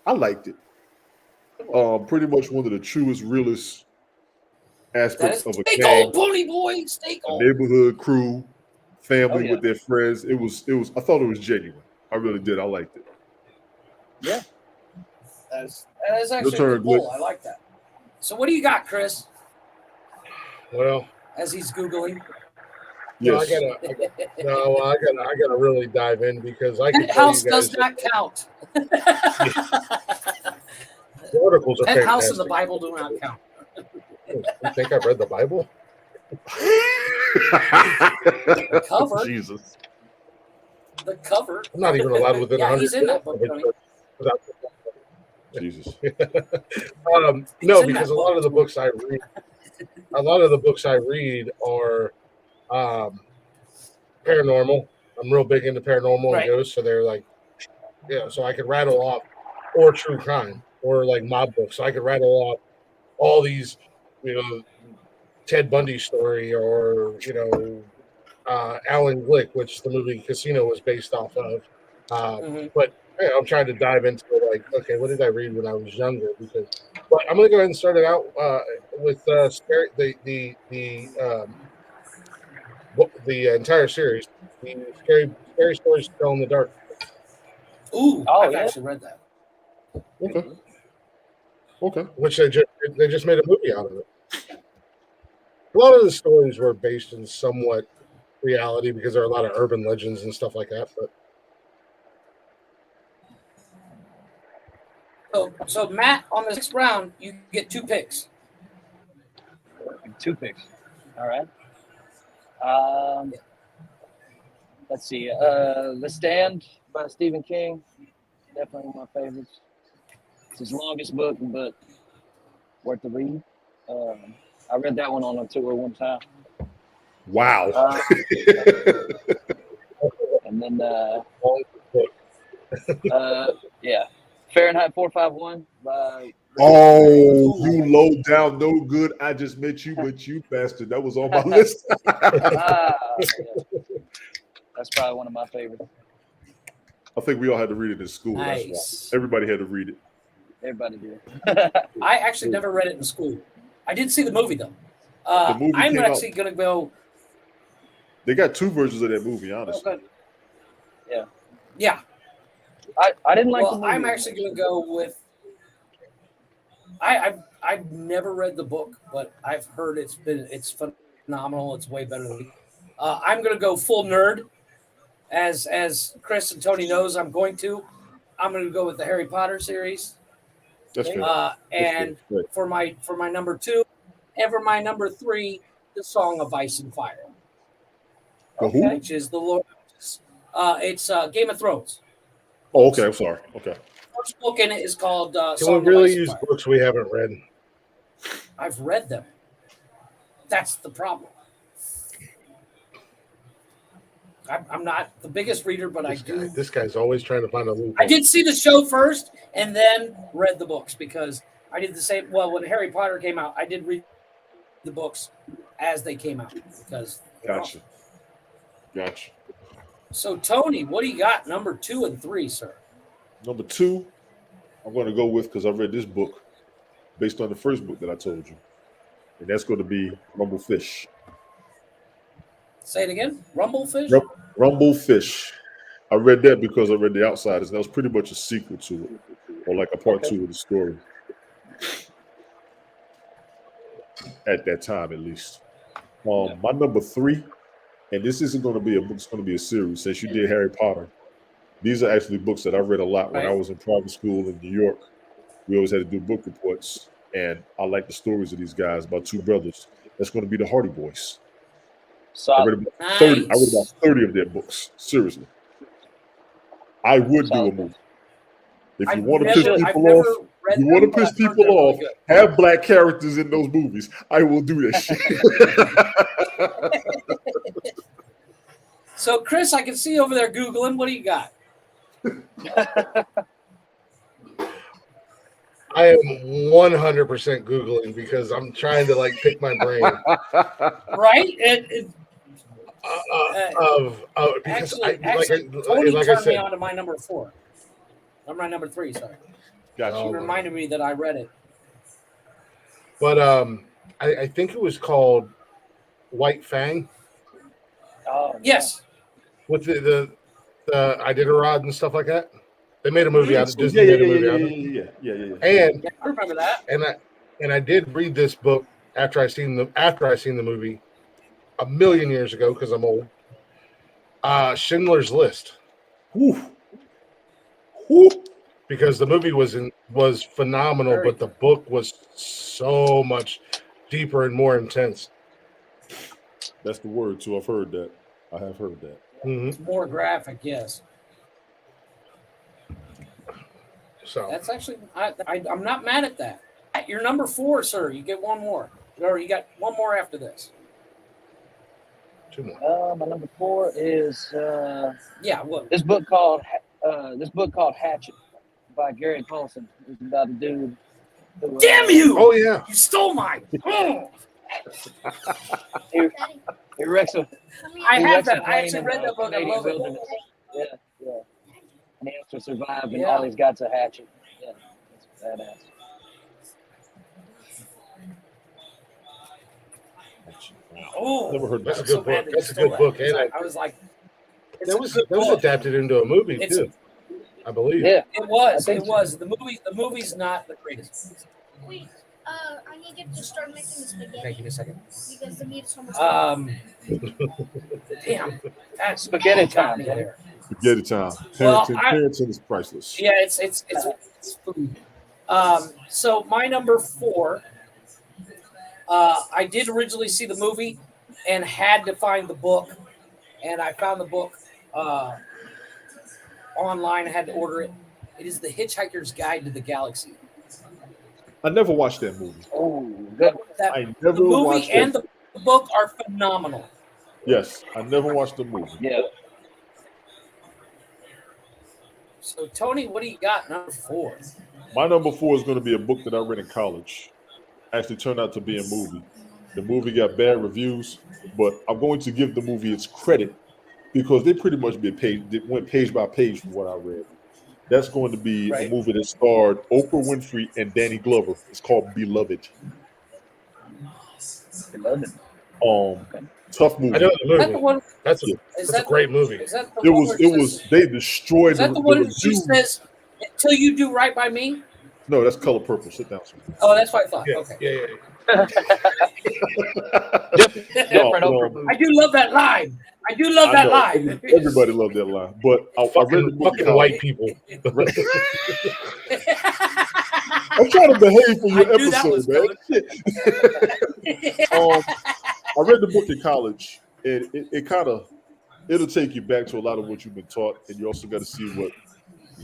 I liked it. Pretty much one of the truest, realest that aspects is of a stay gang, gold, pony boy. Stay a gold. neighborhood crew, family Oh, yeah. with their friends. It was. I thought it was genuine. I really did. I liked it. That is actually a turn, good pull. Blake. I like that. So what do you got, Chris? Well, As he's googling, no, Yes. I gotta really dive in because I can tell Penthouse you guys does not count. the articles are Penthouse and fantastic. the Bible do not count. You think I've read the Bible? The cover. Jesus. The cover. I'm not even allowed within Yeah, 100 he's in that book, of it Tony. without- Jesus. No, in because that a lot book. of the books I read are paranormal. I'm real big into paranormal Right. and ghosts, so they're like, so I could rattle off or true crime or like mob books. So I could rattle off all these, Ted Bundy story or Alan Glick, which the movie Casino was based off of. Mhm. But I'm trying to dive into like, okay, what did I read when I was younger? But I'm going to go ahead and start it out with scary, the entire series, the scary stories to tell in the dark. Ooh, Oh, I've yeah. actually read that. Okay. Which they just made a movie out of it. A lot of the stories were based in somewhat reality because there are a lot of urban legends and stuff like that. But So Matt, on the 6th round, you get 2 picks. 2 picks. All right. Let's see. The Stand by Stephen King. Definitely one of my favorites. It's his longest book, but worth the read. I read that one on a tour one time. Wow. And then, Fahrenheit 451 by. Oh, you low down, no good. I just met you, but you bastard. That was on my list. Yeah. That's probably one of my favorites. I think we all had to read it in school. That's Nice. why everybody had to read it. Everybody did. I actually never read it in school. I did see the movie though. The movie I'm came actually going to go. They got two versions of that movie, honestly. Yeah. I didn't like the Well, movie. I'm actually going to go with. I've never read the book, but I've heard it's phenomenal. It's way better than. I'm going to go full nerd, as Chris and Tony knows. I'm going to go with the Harry Potter series. That's fair. And Right. for my number 2, and for my number 3, the Song of Ice and Fire, The who? which is the Lord. It's Game of Thrones. Oh, okay. I'm sorry. Okay. First book in it is called Can Song we really of Ice use and Fire. books we haven't read? I've read them. That's the problem. I'm not the biggest reader, but This guy's always trying to find a loophole. I did see the show first and then read the books because I did the same. Well, when Harry Potter came out, I did read the books as they came out because. Gotcha. So Tony, what do you got? Number 2 and 3, sir. Number 2, I'm going to go with because I read this book based on the first book that I told you, and that's going to be Rumblefish. Say it again. Rumblefish. Rumblefish. I read that because I read The Outsiders. That was pretty much a sequel to it, or like a part 2 of the story. At that time, at least. My number 3, and this isn't going to be a book; it's going to be a series. Since you did Harry Potter, these are actually books that I read a lot when I was in private school in New York. We always had to do book reports, and I like the stories of these guys about 2 brothers. That's going to be the Hardy Boys. I read about 30. I read about 30 of their books. Seriously, I would do a movie. If you want to piss people off, have black characters in those movies. I will do that shit. So, Chris, I can see over there Googling. What do you got? I am 100% Googling because I'm trying to pick my brain. Right? Because Tony like I turned me said, on to my number 4. I'm my number 3, sorry. Gotcha. He reminded me that I read it. but I think it was called White Fang Yes. with the Iditarod and stuff like that. They made a movie out of Disney. Made a movie out of it. Yeah. And I remember that. and I did read this book after I seen the movie a million years ago because I'm old. Schindler's List. Whew. Because the movie was phenomenal, but the book was so much deeper and more intense. That's the word too. I've heard that. I have heard that. Mm-hmm. It's more graphic, yes. So That's actually, I'm not mad at that. You're number 4, sir. You get one more. Or you got one more after this. 2 more. My number 4 is Yeah, what? this book called Hatchet by Gary Paulson. It's about a dude. Who, Damn you! Oh yeah. You stole mine. Oh. He wrecks a. I he have wrecks a that. I plane actually in read the that book. I Canadian love it. wilderness. Yeah. And he has to survive, and Yeah. all he's got's a hatchet. Yeah, it's badass. Oh, Never heard That's a that. good book. That's a good book. And I was like, it's that a was good that was book. adapted into a movie It's- too, I believe. Yeah. It was. I think It was. The movie's not the greatest. Wait, I need you to start making the spaghetti. Okay, give me a second. Because the meat is so much. Damn, that's Spaghetti got time, me man. there. Spaghetti time. Well, Parenting is priceless. Yeah, it's food. So my number 4, I did originally see the movie and had to find the book, and I found the book online. I had to order it. It is The Hitchhiker's Guide to the Galaxy. I never watched that movie. Oh, good. I never The movie watched and that. the book are phenomenal. Yes, I never watched the movie. Yeah. So Tony, what do you got? Number 4. My number 4 is going to be a book that I read in college. Actually turned out to be a movie. The movie got bad reviews, but I'm going to give the movie its credit because they pretty much went page by page from what I read. That's going to be a movie that starred Oprah Winfrey and Danny Glover. It's called Beloved. Tough movie. I know the movie. Is that the one? That's a great movie. Is that the It one was they destroyed. Is that the one she says, "Until you do right by me"? No, that's Color Purple. Sit down. Oh, that's what I thought. Yeah, Okay. yeah. I do love that line. I do love that line. Everybody loved that line. But I read the book. Fucking white people. I'm trying to behave for your episode, man. I read the book in college, and it'll take you back to a lot of what you've been taught, and you also got to see what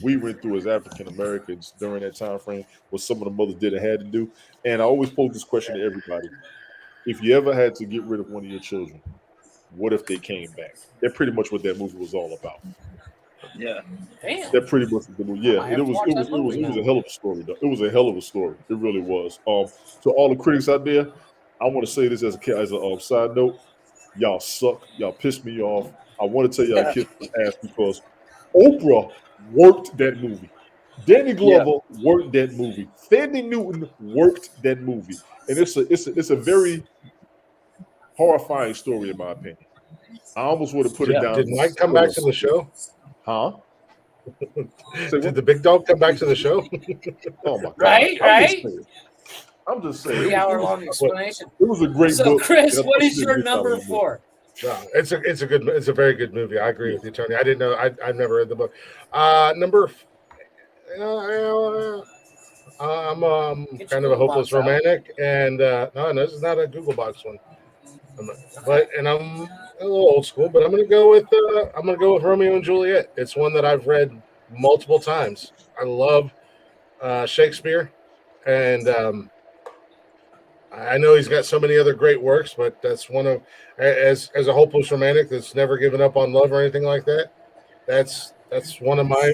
we went through as African Americans during that time frame, what some of the mothers did and had to do. And I always pose this question to everybody: if you ever had to get rid of one of your children, what if they came back? That's pretty much what that movie was all about. Yeah. Damn. That pretty much the movie. Yeah, and it was a hell of a story, though. It was a hell of a story. It really was. To all the critics out there, I want to say this as a side note: y'all suck. Y'all pissed me off. I want to tell y'all kiss my ass because Oprah worked that movie. Danny Glover worked that movie. Fannie Newton worked that movie, and it's a very horrifying story in my opinion. I almost would have put it down. Did Mike come back to the show? Huh? Did the big dog come back to the show? Oh my god! Right. I'm just saying. 3-hour-long explanation. It was a great book. So, Chris, what is your number 4? No, it's a very good movie. I agree with you, Tony. I didn't know. I've never read the book. I'm kind of a hopeless romantic, and no, this is not a Google Box one. I'm a little old school, but I'm gonna go with Romeo and Juliet. It's one that I've read multiple times. I love Shakespeare, and I know he's got so many other great works, but that's one of as a hopeless romantic that's never given up on love or anything like that. That's one of my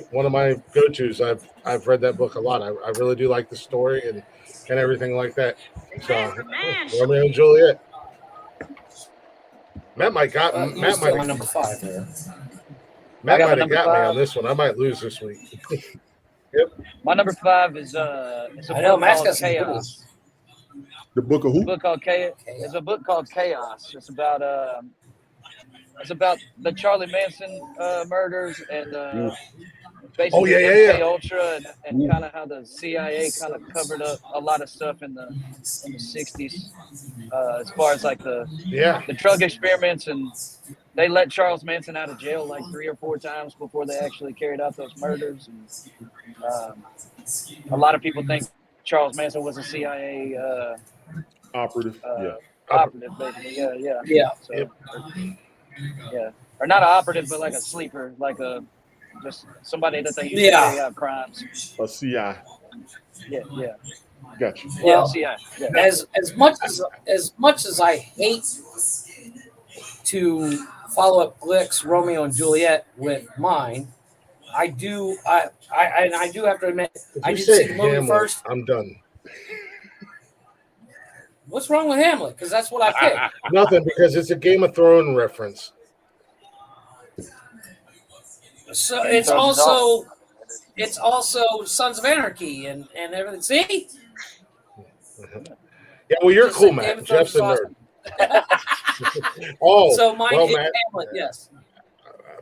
go-tos. I've read that book a lot. I really do like the story and everything like that. So Romeo and Juliet. Matt might have number 5 there. Matt might have got me on this one. I might lose this week. Yep. My number 5 is it's a book called Chaos. The book of who? It's a book called Chaos. It's about the Charlie Manson murders and basically MK Ultra and kind of how the CIA kind of covered up a lot of stuff in the 60s as far as like the drug experiments, and they let Charles Manson out of jail like 3 or 4 times before they actually carried out those murders. And a lot of people think Charles Manson was a CIA operative. Operative, basically. Yeah. So, yeah, or not an operative, but like a sleeper, like a just somebody that they use to carry out crimes. A CI. Yeah. Gotcha. Well, CI. Yeah. As much as I hate to follow up Glick's Romeo and Juliet with mine, I do have to admit I did see the movie Hamlet, first. I'm done. What's wrong with Hamlet? Because that's what I picked. Nothing, because it's a Game of Thrones reference. So it's also Sons of Anarchy and everything. See? Yeah, well, you're Just cool, like Matt. Jeff's a nerd. So mine is Matt, Hamlet. Yes.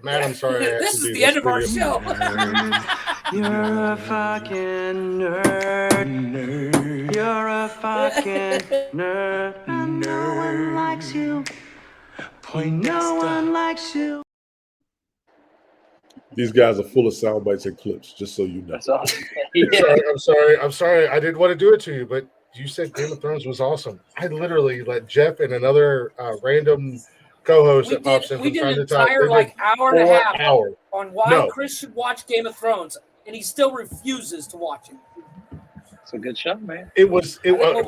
Matt, I'm sorry. This is the end of our show. You're a fucking nerd. You're a fucking nerd. No one likes you. No one likes you. These guys are full of sound bites and clips, just so you know. That's awesome. I'm sorry. I didn't want to do it to you, but you said Game of Thrones was awesome. I literally let Jeff and another random co-host that pops in from time to time. We did an entire hour and a half hour on why Chris should watch Game of Thrones, and he still refuses to watch it. It's a good show, man. It was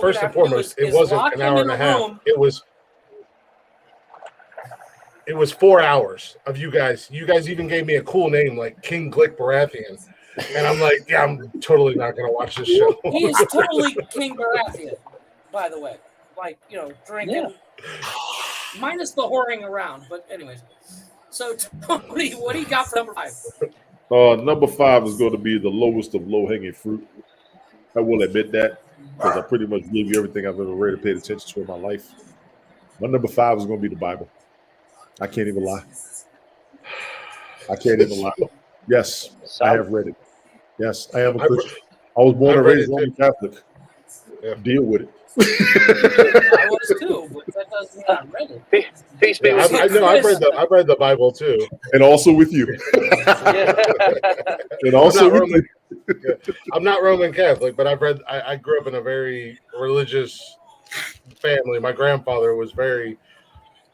first and foremost. It wasn't an hour and a half. It was 4 hours of you guys. You guys even gave me a cool name like King Glick Baratheon. And I'm like, yeah, I'm totally not going to watch this show. He is totally King Baratheon, by the way. Like, drinking. Yeah. Minus the whoring around. But anyways. So Tony, what do you got for number 5? Number 5 is going to be the lowest of low-hanging fruit. I will admit that because I pretty much gave you everything I've ever read or paid attention to in my life. My number 5 is going to be the Bible. I can't even lie. I can't even lie. Yes, I have read it. Yes, I am a Christian. I was born and raised Roman Catholic. Yeah. Deal with it. I was too, but that doesn't mean I read it. Peace be with you. I know. I've read the Bible too, And also with you. And also with you. I'm not Roman Catholic, but I've read. I grew up in a very religious family. My grandfather was very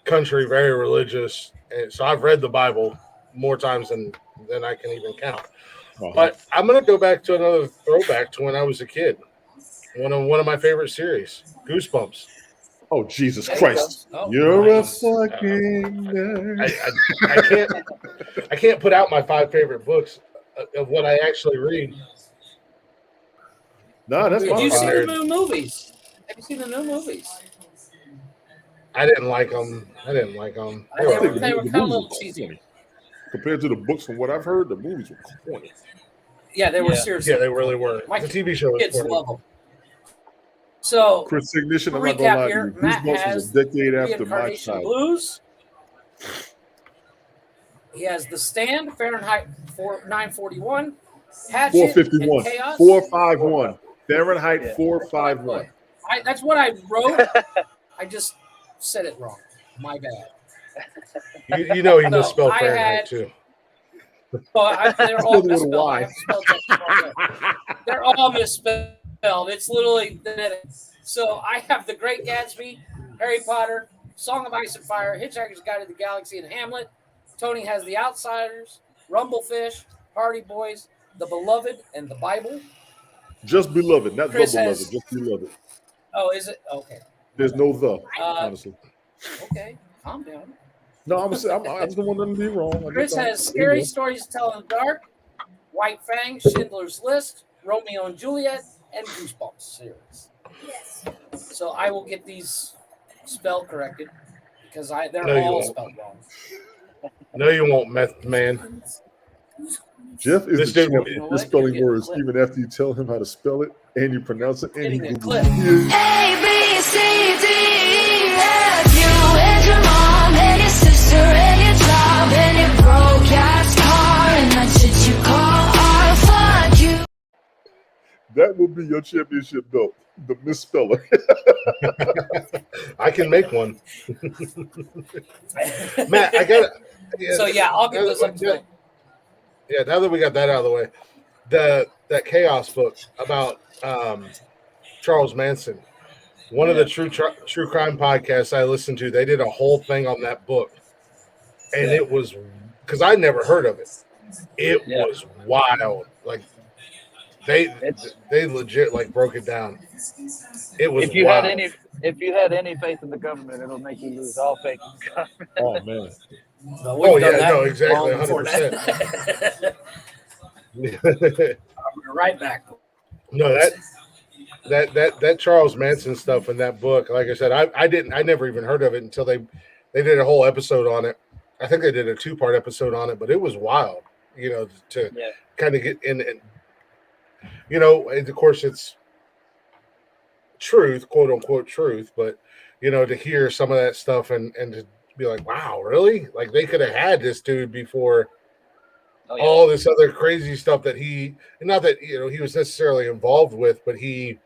country, very religious, and so I've read the Bible more times than I can even count. But I'm going to go back to another throwback to when I was a kid. One of my favorite series, Goosebumps. Oh, Jesus Christ! Oh, You're nice. a fucking nerd. I can't put out my 5 favorite books of what I actually read. No, that's Have my you seen the 5. new movies? Have you seen the new movies? I didn't like them. They were kind of a little cheesy. Compared to the books, from what I've heard, the movies were corny. Yeah, they were Yeah. seriously. Yeah, they really were. My The TV show was kids corny. love them. So, Chris Ignition, I'm recap not gonna lie to here, you. Matt Goosebumps has was a decade after my Reincarnation child. Blues. He has The Stand, Fahrenheit 941, Hatchet, 451, and Chaos. 451, Fahrenheit 451. That's what I wrote. I just said it wrong. My bad. You know he No, misspelled I Fahrenheit had- too. They're all With a misspelled. Y. I have to spell check them all. They're all misspelled. It's literally so I have The Great Gatsby, Harry Potter, Song of Ice and Fire, Hitchhiker's Guide to the Galaxy, and Hamlet. Tony has The Outsiders, Rumblefish, Hardy Boys, The Beloved, and the Bible. Just Beloved, not Chris The Beloved, has- just Beloved. Oh, is it? Okay. There's no the, honestly. Okay. Calm down. No, I just don't want them to be wrong. Chris has Scary Stories to Tell in the Dark, White Fang, Schindler's List, Romeo and Juliet, and Goosebumps series. Yes. So I will get these spelled corrected because they're No, you all won't. spelled wrong. No, you won't, meth man. Jeff is This the dude- champion You know for what? spelling You're words, getting even after you tell him how to spell it and you pronounce it and he Getting a Googles clip. it. A, B, C, D, E, F, you and your mom and your sister and your job and your broke ass car and that shit you call art. Fuck you. That will be your championship belt, the misspeller. I can make one. Matt, I got it. So yeah, I'll get those up to Yeah, now that we got that out of the way, that Chaos book about Charles Manson, one of the true crime podcasts I listened to, they did a whole thing on that book, and it was because I never heard of it. It was wild. Like they legit like broke it down. It was If you wild. had any faith in the government, it'll make you lose all faith in the government. Oh, man. No, we've Oh done yeah, that no, exactly, long before 100%. that. We're right back. No, that Charles Manson stuff in that book, like I said, I never even heard of it until they did a whole episode on it. I think they did a 2-part episode on it, but it was wild, to kind of get in, and of course it's truth, quote unquote truth, but to hear some of that stuff and to be like, wow, really? Like they could have had this dude before all this other crazy stuff that not that he was necessarily involved with, but he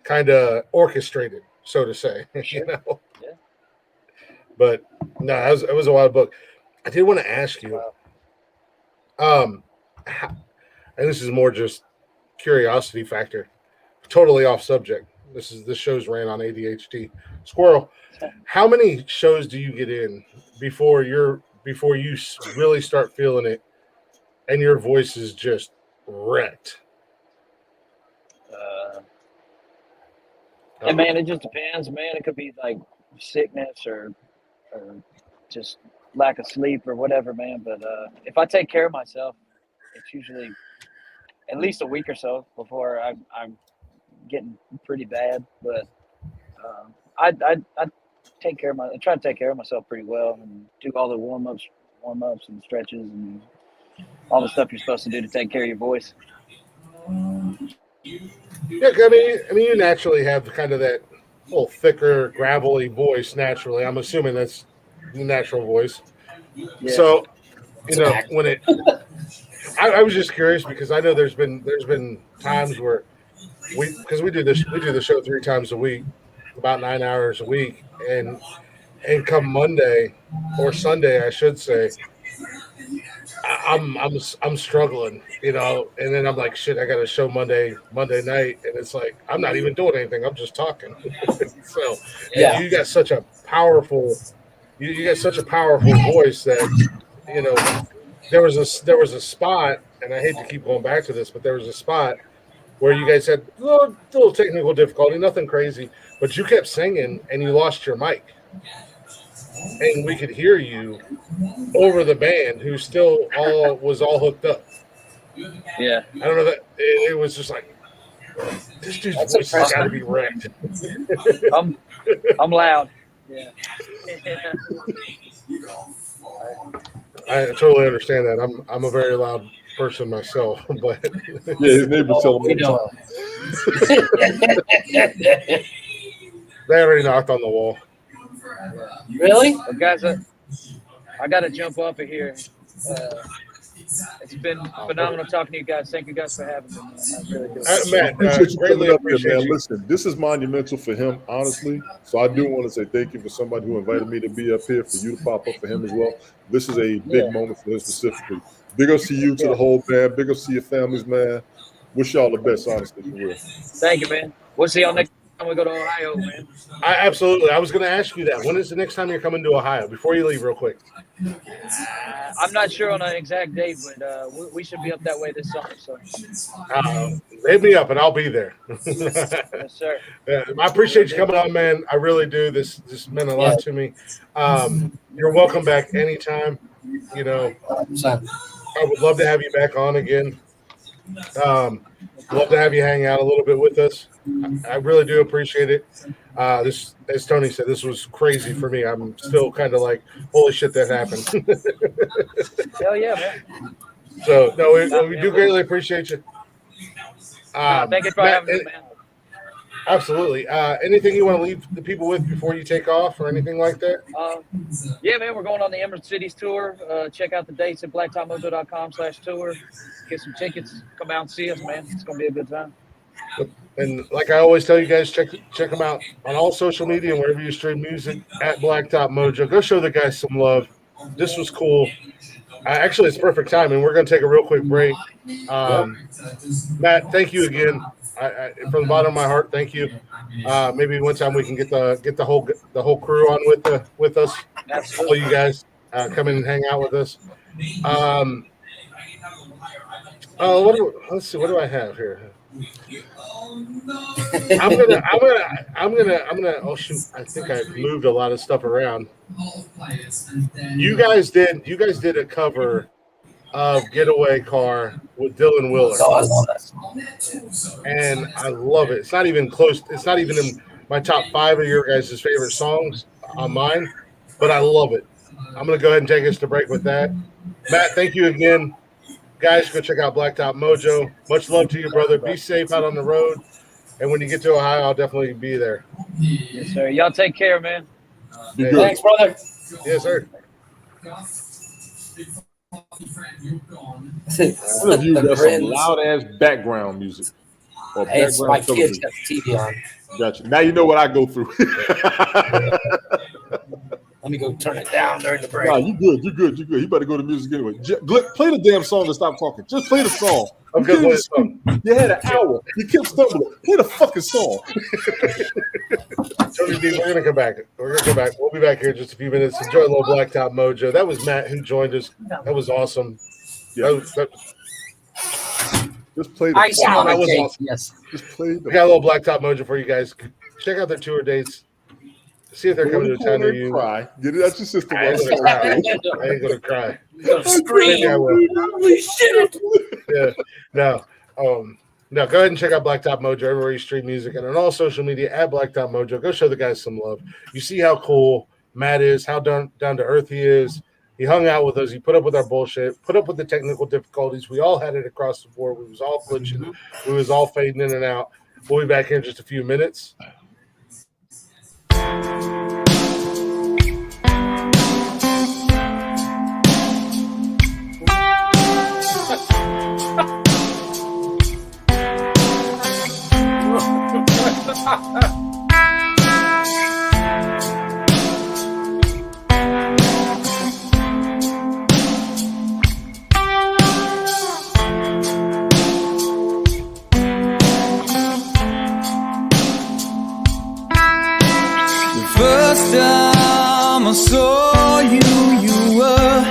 kind of orchestrated, so to say. Yeah. But no, it was a wild book. I did want to ask you, and this is more just curiosity factor, totally off subject. This show's ran on ADHD. Squirrel, how many shows do you get in before you really start feeling it and your voice is just wrecked? And man, it just depends, man. It could be like sickness or just lack of sleep or whatever, man. But if I take care of myself, it's usually at least a week or so before I'm getting pretty bad. But I take care of I try to take care of myself pretty well and do all the warm ups warm ups and stretches and all the stuff you're supposed to do to take care of your voice. Yeah, I mean, you naturally have kind of that little thicker, gravelly voice. Naturally, I'm assuming that's the natural voice. Yeah. So, It's an act. when I was just curious because I know there's been times where because we do the show 3 times a week, about 9 hours a week, and come Monday or Sunday, I should say, I'm struggling, and then I'm like, shit, I got a show Monday night, and it's like I'm not even doing anything, I'm just talking. So, Yeah. and you got such a powerful voice that there was a spot, and I hate to keep going back to this, but there was a spot where you guys had a little technical difficulty, nothing crazy, but you kept singing and you lost your mic, and we could hear you over the band who still was all hooked up. Yeah. I don't know that it was just like this dude's That's voice has impressive. got to be wrecked. I'm loud. Yeah. I totally understand that. I'm a very loud person myself, but Yeah, his neighbors tell him We all know. the time. they already knocked on the wall. Really? Well, guys, I got to jump off of here. It's been phenomenal talking to you guys. Thank you guys for having me, man. I really do. Matt, Appreciate you greatly coming up here, appreciate man. you. Listen, this is monumental for him, honestly. So I do want to say thank you for somebody who invited me to be up here, for you to pop up for him as well. This is a big moment for him specifically. Big up to you, to the whole band. Big up to your families, man. Wish y'all the best, honestly, for real. Thank you, man. We'll see y'all next time we go to Ohio, man. Absolutely. I was going to ask you that. When is the next time you're coming to Ohio? Before you leave, real quick. I'm not sure on an exact date, but we should be up that way this summer. So, Hit me up and I'll be there. yes, sir. I appreciate you coming on, man. I really do. This meant a lot to me. You're welcome back anytime. So, I would love to have you back on again. Love to have you hang out a little bit with us. I really do appreciate it. This, as Tony said, this was crazy for me. I'm still kind of like, holy shit, that happened. Hell yeah, man. So, no, we do greatly appreciate you. Thank you for Matt, having me, man. Absolutely. Anything you want to leave the people with before you take off or anything like that? Yeah, man, we're going on the Emerald Cities tour. Check out the dates at blacktopmojo.com/tour. Get some tickets. Come out and see us, man. It's going to be a good time. And like I always tell you guys, check them out on all social media and wherever you stream music at Blacktop Mojo. Go show the guys some love. This was cool. Actually, it's perfect timing. We're going to take a real quick break. Matt, thank you again. From the bottom of my heart, thank you. Maybe one time we can get the whole crew on with us. All you guys come in and hang out with us. Let's see. What do I have here? I'm gonna. Oh shoot! I think I moved a lot of stuff around. You guys did a cover of Getaway Car with Dylan Willer. Oh, I love that. And I love it. It's not even close. It's not even in my top 5 of your guys' favorite songs on mine, but I love it. I'm going to go ahead and take us to break with that. Matt, thank you again. Guys, go check out Blacktop Mojo. Much love to you, brother. Be safe out on the road. And when you get to Ohio, I'll definitely be there. Yes, sir. Y'all take care, man. Be good. Thanks, brother. Yes, sir. Some of you got some loud ass background music. Or Hey, it's my background kids television. got the TV on. Gotcha. Now you know what I go through. Let me go turn it down during the break. Nah, you good. You better go to music anyway. Play the damn song and stop talking. Just play the song. I'm going to play the song. You had an hour. You kept stumbling. Play the fucking song. Tony D, we're going to come back. We'll be back here in just a few minutes. Enjoy a little Blacktop Mojo. That was Matt who joined us. That was awesome. Yeah. Just play the I saw that the was cake. awesome. Yes. Just play the We got a little Blacktop Mojo for you guys. Check out their tour dates. See if they're coming to a town near you. Cry. Get it out your system. I ain't gonna cry. I ain't gonna cry. Gonna scream. Maybe I will. Holy shit. Yeah. No. No, go ahead and check out Blacktop Mojo everywhere you stream music and on all social media at Blacktop Mojo. Go show the guys some love. You see how cool Matt is, how down to earth he is. He hung out with us. He put up with our bullshit, put up with the technical difficulties. We all had it across the board. We was all glitching. We was all fading in and out. We'll be back here in just a few minutes. First time I saw you, you were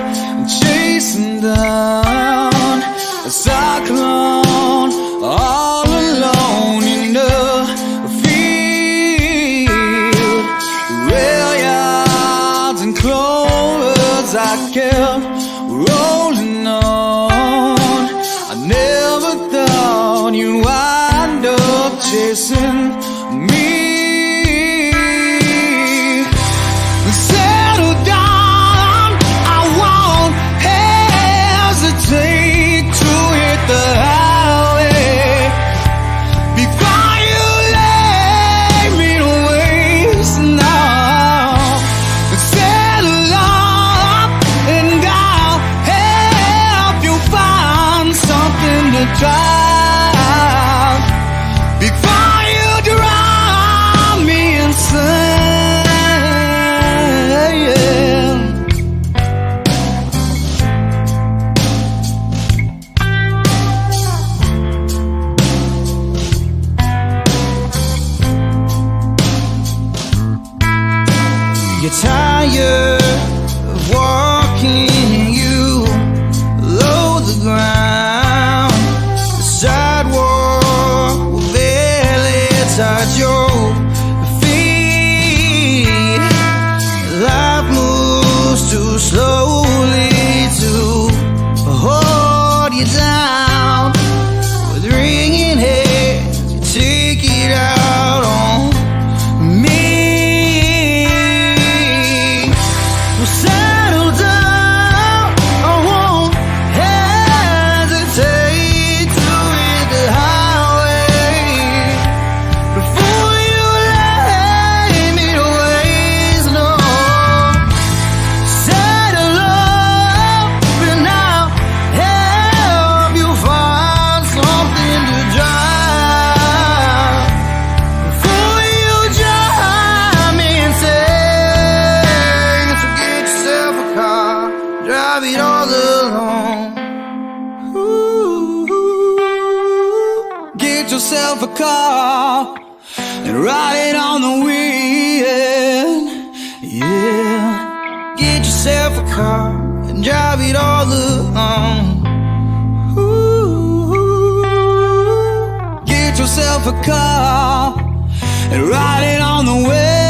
chasing down a cyclone, all alone in the field. Rail yards and clovers, I kept rolling on. I never thought you'd wind up chasing me. Settle down, I won't hesitate to hit the highway before you lay me to waste now. Settle up and I'll help you find something to drive before you drive me insane. You're tired of walking, you load the ground. The sidewalk will barely touch your feet. Life moves too slowly to hold you down. With ringing heads, you take it out on me. Settle down, I won't hesitate to hit the highway before you lay me to waste. No, settle up and I'll help you find something to drive before you drive me insane. So get yourself a car, drive it all alone. Ooh, get yourself a car and ride it on the wind. Yeah, get yourself a car and drive it all alone. Ooh, get yourself a car and ride it on the wind.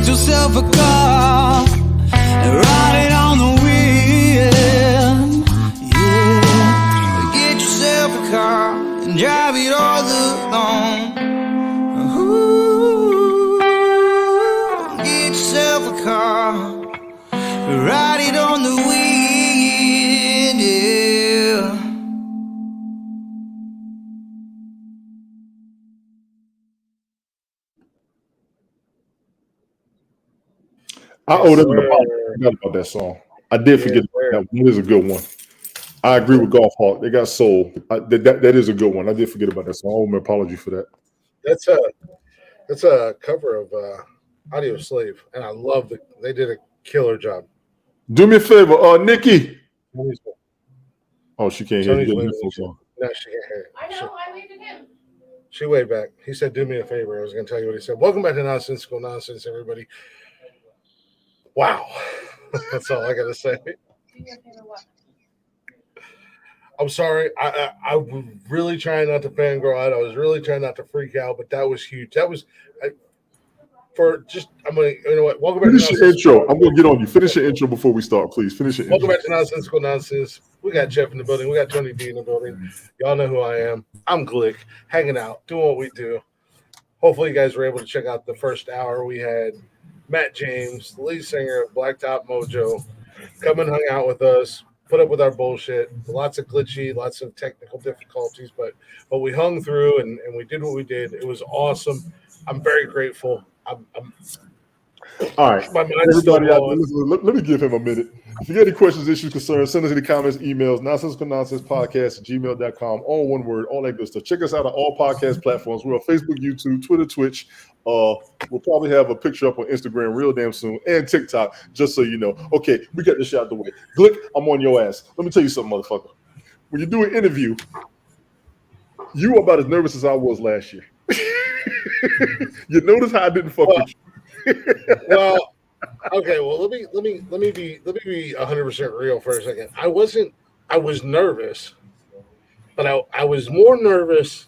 Yourself a car and ride it on the wind. Yeah, get yourself a car and drive it all alone. Ooh, get yourself a car, ride it on the wind. Yeah. I Yes, owe them an apology. sir. I forgot about that song. I did Yes, forget sir. that one. Is a good one. I agree with Golf Hawk. They got soul. That is a good one. I did forget about that song. I owe them an apology for that. That's a cover of Audio Slave, and I love they did a killer job. Do me a favor, Nikki. Tony's, Oh, she can't hear Tony's you. waving You at you. song. No, she can't hear. I know, I waved at him. She waved back. He said, "Do me a favor." I was going to tell you what he said. Welcome back to Nonsensical Nonsense, everybody. Wow, that's all I got to say. Do me a favor, what? I'm sorry. I was really trying not to fangirl out. I was really trying not to freak out, but that was huge. That was I'm gonna, you know what? Welcome back Finish to your intro. I'm gonna get on you. Finish your intro before we start, please. Finish your Welcome intro. back to Nonsensical Nonsense. We got Jeff in the building. We got Tony D in the building. Y'all know who I am. I'm Glick, hanging out, doing what we do. Hopefully, you guys were able to check out the first hour. We had Matt James, the lead singer of Blacktop Mojo, come and hung out with us, put up with our bullshit. Lots of glitchy, lots of technical difficulties, but we hung through and we did what we did. It was awesome. I'm very grateful. I'm All right. my mind's still Everybody out there, blowing. listen, let me give him a minute. If you got any questions, issues, concerns, send us any comments, emails, nonsensicalnonsenspodcast@gmail.com, all one word, all that good stuff. Check us out on all podcast platforms. We're on Facebook, YouTube, Twitter, Twitch. We'll probably have a picture up on Instagram real damn soon and TikTok, just so you know. Okay, we got this shit out the way. Glick, I'm on your ass. Let me tell you something, motherfucker. When you do an interview, you are about as nervous as I was last year. You notice how I didn't fuck with you. Well, okay. Well, let me be 100% real for a second. I was nervous, but I was more nervous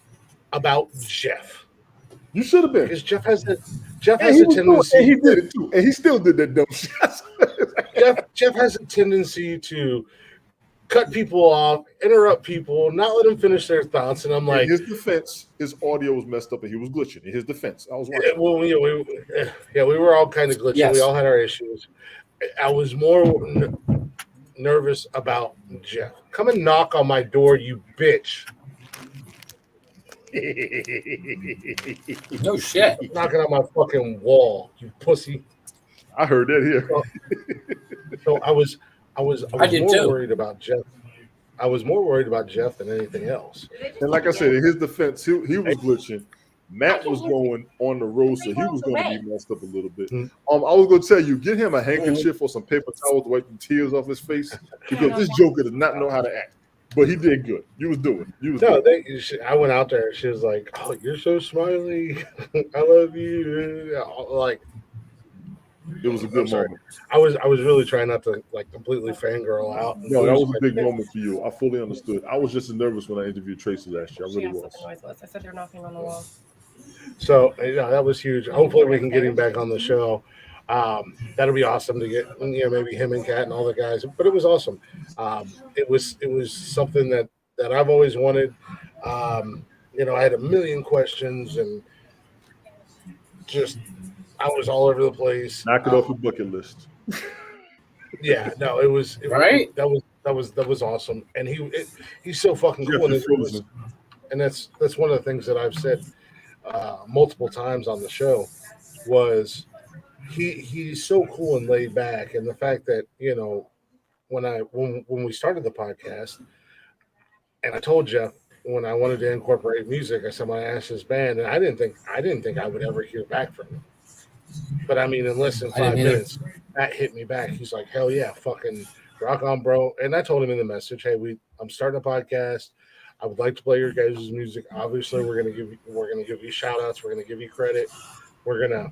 about Jeff You should have been. because Jeff has a And he tendency. did it too. And he still did that dumb shit. Jeff has a tendency to cut people off, interrupt people, not let them finish their thoughts, and I'm In like, his defense, his audio was messed up and he was glitching. In his defense, I was watching. well, we were all kind of glitchy. Yes. We all had our issues. I was more nervous about Jeff. Come and knock on my door, you bitch. No shit. Knocking on my fucking wall, you pussy. I heard that here. So I was I did more too. worried about Jeff. I was more worried about Jeff than anything else. And like I said, in his defense, he was glitching. Matt was going on the road, so he was going to be messed up a little bit. Mhm. I was going to tell you, get him a handkerchief or some paper towels to wipe the tears off his face because this Joker does not know how to act. But he did good. You was doing. No, I went out there and she was like, "Oh, you're so smiley. I love you." Like, it was a good moment. I was really trying not to like completely fangirl out. No, that was a big moment for you. I fully understood. I was just as nervous when I interviewed Tracy last year. I really was. I said they're knocking on the wall. So that was huge. Hopefully we can get him back on the show. That'll be awesome to get maybe him and Kat and all the guys. But it was awesome. It was something that I've always wanted. I had a million questions and just I was all over the place. Knock it off your bucket list. Yeah, no, it was Right? That was awesome. And he's so fucking cool. And that's one of the things that I've said multiple times on the show was he's so cool and laid back, and the fact that when we started the podcast, and I told Jeff when I wanted to incorporate music, I said when I asked his band, and I didn't think I would ever hear back from him, but I mean in less than 5 minutes, Matt hit me back. He's like, "Hell yeah, fucking rock on, bro!" And I told him in the message, "Hey, I'm starting a podcast. I would like to play your guys' music. Obviously, we're gonna give you shout outs. We're gonna give you credit. We're gonna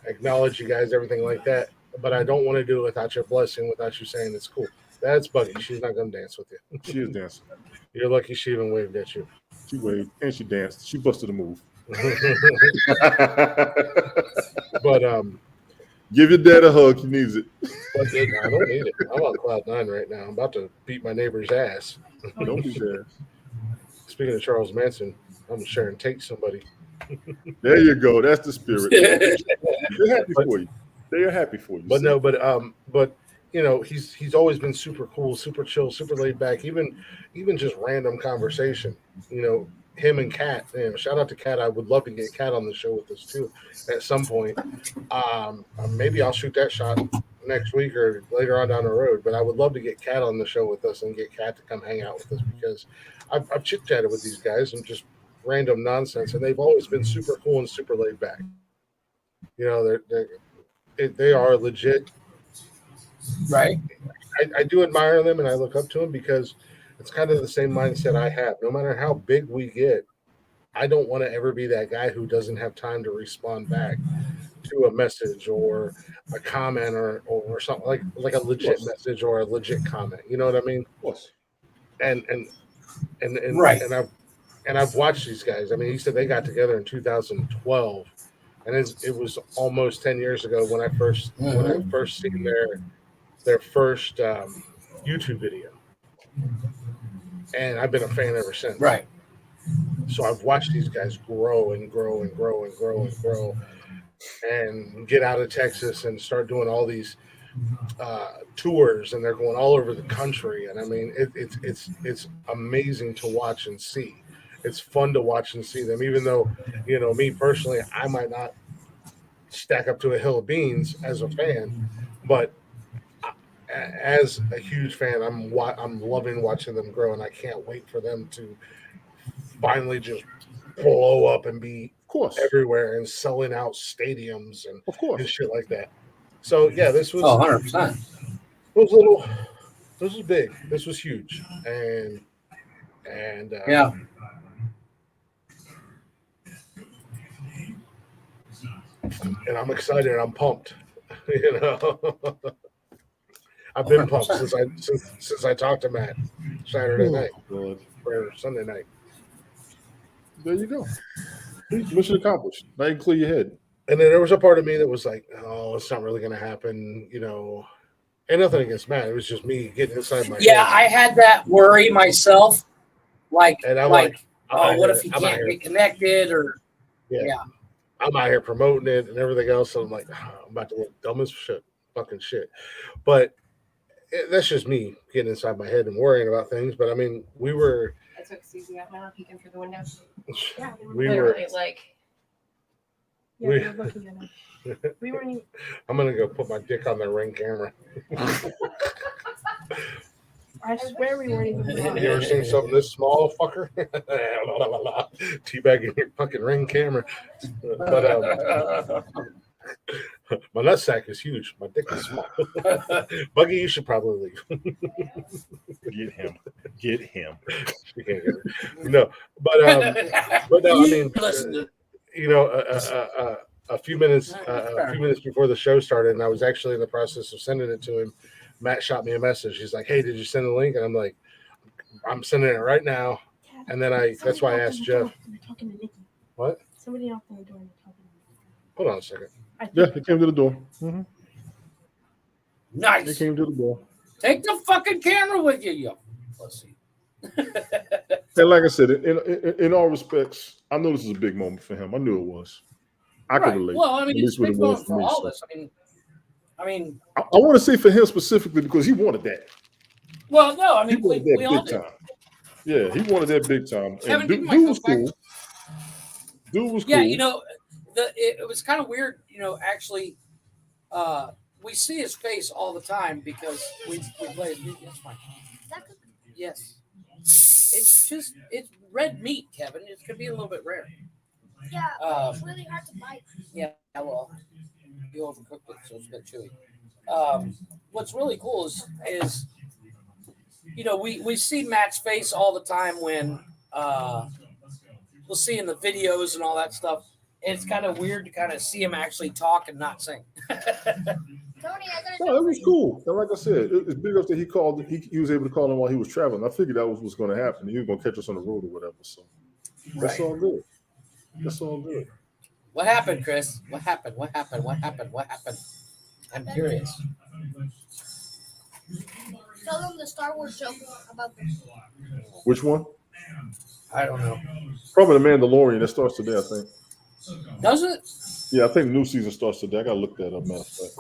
acknowledge you guys, everything like that. But I don't want to do it without your blessing, without you saying it's cool." That's Buggy. She's not gonna dance with you. She is dancing. You're lucky she even waved at you. She waved and she danced. She busted a move. But give your dad a hug. He needs it. I don't need it. I'm on cloud 9 right now. I'm about to beat my neighbor's ass. Don't be there. Speaking of Charles Manson, I'm sharing take somebody. There you go. That's the spirit. They're happy for you. They are happy for you. But no, but he's always been super cool, super chill, super laid back. Even just random conversation. him and Kat. Shout out to Kat. I would love to get Kat on the show with us too at some point. Maybe I'll shoot that shot next week or later on down the road. But I would love to get Kat on the show with us and get Kat to come hang out with us because I've chit chatted with these guys and just random nonsense, and they've always been super cool and super laid back. They are legit. Right. I do admire them and I look up to them because it's kind of the same mindset I have. No matter how big we get, I don't want to ever be that guy who doesn't have time to respond back to a message or a comment or something like a legit message or a legit comment. You know what I mean? Of course. And Right. and I've watched these guys. I mean, he said they got together in 2012, and it was almost 10 years ago when I first seen their first YouTube video, and I've been a fan ever since. Right. So I've watched these guys grow and grow and grow and grow and grow, and get out of Texas and start doing all these tours, and they're going all over the country. And I mean, it's amazing to watch and see. It's fun to watch and see them, even though, me personally, I might not stack up to a hill of beans as a fan, but as a huge fan, I'm loving watching them grow, and I can't wait for them to finally just blow up and be everywhere and selling out stadiums and shit like that. So yeah, this was 100%. This was big. This was huge, and yeah. And I'm excited. I'm pumped. I've been pumped since I talked to Matt Saturday night or Sunday night. There you go. Mission accomplished. Now you can clear your head. And then there was a part of me that was like, "Oh, it's not really going to happen," And nothing against Matt. It was just me getting inside my head. I had that worry myself. Like, and I'm what here, if he can't get connected or I'm out here promoting it and everything else. So I'm like, I'm about to look dumb as fucking shit. But that's just me getting inside my head and worrying about things. But I mean, I took Susie out now, peeking through the window. Yeah, we literally were we were looking at him. We weren't even. I'm gonna go put my dick on the Ring camera. I swear we weren't even. You ever seen something this small, fucker? Teabagging your fucking Ring camera. But my nutsack is huge. My dick is small. Buggy, you should probably leave. Get him. No, but no, I mean, a few minutes before the show started, and I was actually in the process of sending it to him. Matt shot me a message. He's like, "Hey, did you send the link?" And I'm like, "I'm sending it right now." And then that's why I asked Jeff. Talking to Nikki. What? Somebody out the door. Hold on a second. Yeah, they came to the door. Mm-hmm. Nice. They came to the door. Take the fucking camera with you, yo. Let's see. And like I said, in all respects, I know this is a big moment for him. I knew it was. I could relate. Well, I mean, it's a big moment for all of us. I mean, I want to say for him specifically because he wanted that. Well, no, I mean, we all big did. time. Yeah, he wanted that big time. Kevin, and dude was cool. Dude was cool. Yeah, it was kind of weird. Actually, we see his face all the time because we play his music. That's fine. Yes. It's red meat, Kevin. It could be a little bit rare. Yeah, it's really hard to bite. Yeah, well, you overcooked it, so it's a bit chewy. What's really cool is we see Matt's face all the time when we'll see in the videos and all that stuff. And it's kind of weird to kind of see him actually talk and not sing. No, it was cool. And like I said, it's big enough that he called. He was able to call him while he was traveling. I figured that was what's going to happen. He was going to catch us on the road or whatever. So that's all good. That's all good. What happened, Chris? What happened? I'm curious. Tell them the Star Wars joke about this. Which one? I don't know. Probably the Mandalorian. That starts today, I think. Does it? Yeah, I think the new season starts today. I got to look that up, matter of fact.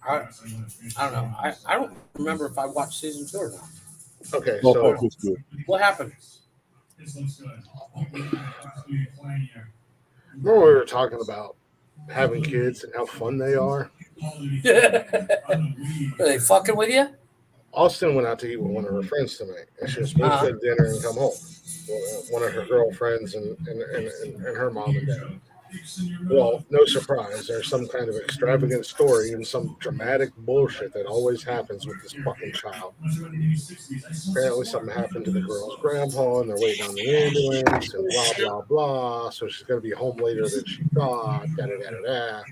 I don't know. I don't remember if I watched season 2 or not. Okay, No, so it's good. What happened? Remember we were talking about having kids and how fun they are? Are they fucking with you? Austin went out to eat with one of her friends tonight, and she was supposed to go to dinner and come home. One of her girlfriends and her mom and dad. Well, no surprise. There's some kind of extravagant story and some dramatic bullshit that always happens with this fucking child. Apparently, something happened to the girl's grandpa, and they're waiting on the ambulance, and blah blah blah. So she's gonna be home later than she thought. Da da da da da.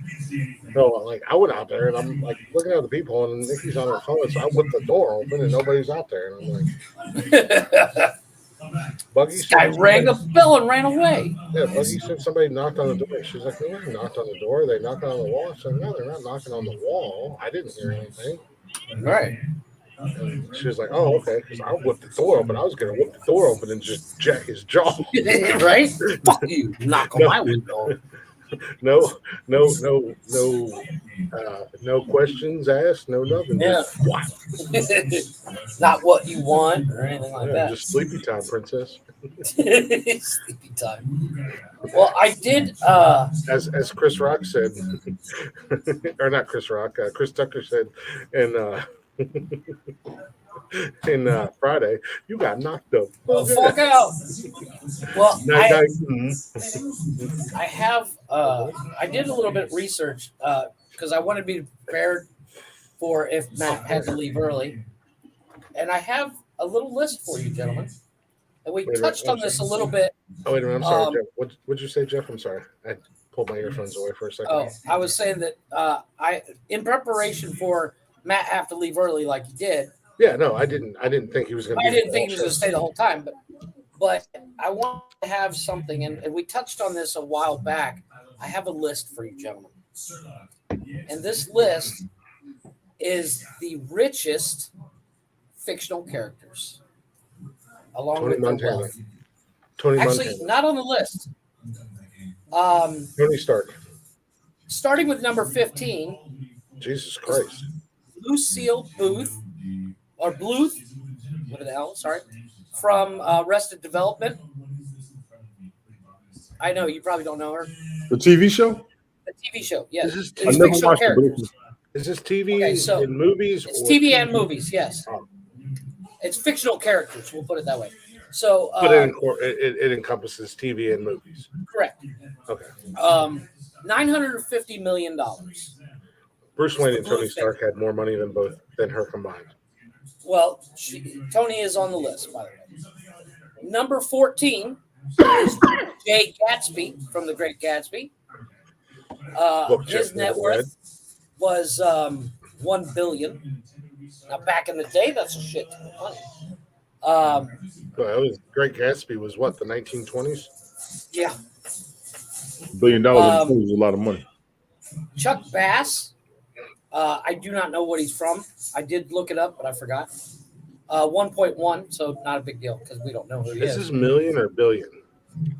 So, like, I went out there and I'm like looking at the people, and Nikki's on her phone, so I whipped the door open, and nobody's out there, and I'm like. Buggy This guy rang the bell and ran away. Yeah, Buggy said somebody knocked on the door. She's like, no one knocked on the door. They knocked on the wall. I said, no, they're not knocking on the wall. I didn't hear anything. Right. And she was like, oh, okay. Because I whipped the door open. I was going to whip the door open and just jack his jaw. Right? Fuck you. Knock on my window. No questions asked. No nothing. Yeah. Not what you want or anything like that. Just sleepy time, princess. Sleepy time. Well, I did. As Chris Rock said, or not Chris Rock, Chris Tucker said, in Friday, you got knocked the fuck out. Well, I have. I did a little bit of research because I wanted to be prepared for if Matt had to leave early, and I have a little list for you, gentlemen. And we touched on this a little bit. Oh, wait a minute. I'm sorry, Jeff. What'd you say, Jeff? I'm sorry. I pulled my earphones away for a second. Oh, I was saying that in preparation for Matt have to leave early, like he did. Yeah, no, I didn't think he was going to. I didn't think he was going to stay the whole time, but I want to have something, and we touched on this a while back. I have a list for you, gentlemen, and this list is the richest fictional characters, along Tony with their Montana. wealth. Tony Actually, Montana. not on the list. Tony Stark. Starting with number 15. Jesus Christ. Lucille Bluth, or Bluth, with an L, sorry, from Arrested Development. I know, you probably don't know her. The TV show? The TV show, yes. Is It's fictional characters. Is this TV Okay, in movies? It's TV and movies, yes. Oh. It's fictional characters, we'll put it that way. So, But it encompasses TV and movies. Correct. Okay. $950 million. Bruce Wayne and Tony Stark had more money than her combined. Well, Tony is on the list, by the way. Number 14 is Jay Gatsby from The Great Gatsby. His net worth was $1 billion. Now, back in the day, that's a shit ton of money. Well, it was Great Gatsby was what, the 1920s? Yeah. $1 billion is a lot of money. Chuck Bass. I do not know what he's from. I did look it up, but I forgot. 1.1, so not a big deal because we don't know who he is. Is this million or billion?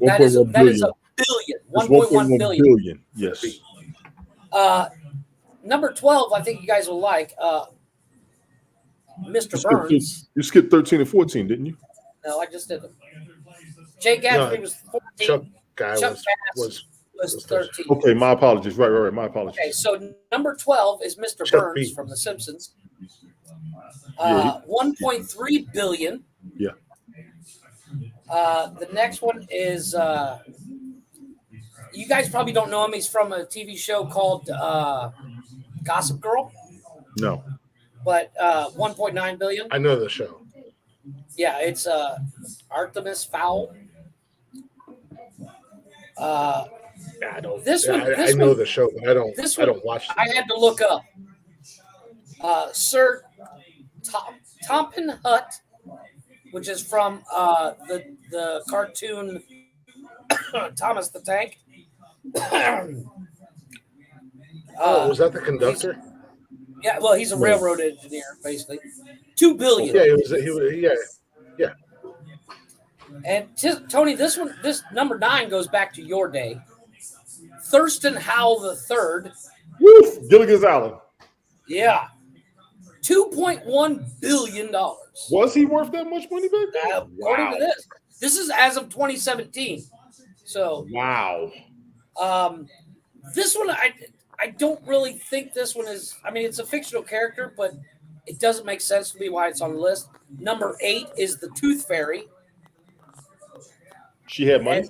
That is a billion. 1.1 billion. Yes. Number 12, I think you guys will like. Mr. Burns. You skipped 13 and 14, didn't you? No, I just did them. Jay Gatsby was 14. Chuck Bass was 13. Okay, my apologies. Right. My apologies. Okay, so number 12 is Mr. Chuck Burns B. from The Simpsons. 1.3 billion. Yeah. The next one is you guys probably don't know him. He's from a TV show called Gossip Girl. No. But 1.9 billion. I know the show. Yeah, it's Artemis Fowl. I know the show, but I don't watch it. I had to look up. Sir Tompin Hutt, which is from the cartoon Thomas the Tank. Was that the conductor? Yeah, well, he's a railroad engineer, basically. $2 billion. Yeah, he was. Yeah. And Tony, this number 9 goes back to your day. Thurston Howell III. Woof! Gilligan's Island. Yeah. $2.1 billion. Was he worth that much money back then? According to this. This is as of 2017. So Wow. this one, I don't really think this one is. I mean, it's a fictional character, but it doesn't make sense to me why it's on the list. Number 8 is the Tooth Fairy. She had money. And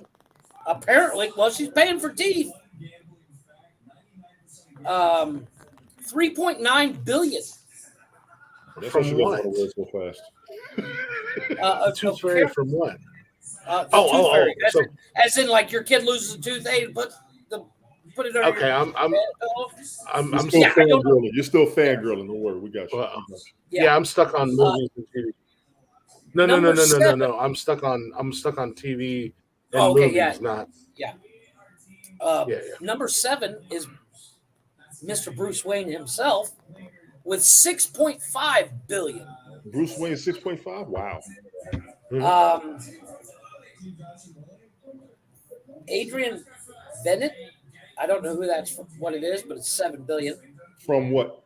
apparently, well, she's paying for teeth. 3.9 billion. That's From why she doesn't what? want to work so fast. Tooth Fairy from what? The Tooth Fairy. So, As in, like your kid loses a tooth, hey, put it under okay, your I'm You're still yeah, I don't know. fangirling. You're still fangirling. Don't worry, we got you. Well, We got you. yeah, I'm stuck on movies and TV. No. Number 7. I'm stuck on TV and Oh, okay, movies, yeah. not. Yeah. Yeah. Number 7 is Mr. Bruce Wayne himself with 6.5 billion. Bruce Wayne 6.5. Wow. Adrian Bennett. I don't know what it is, but it's 7 billion. From what?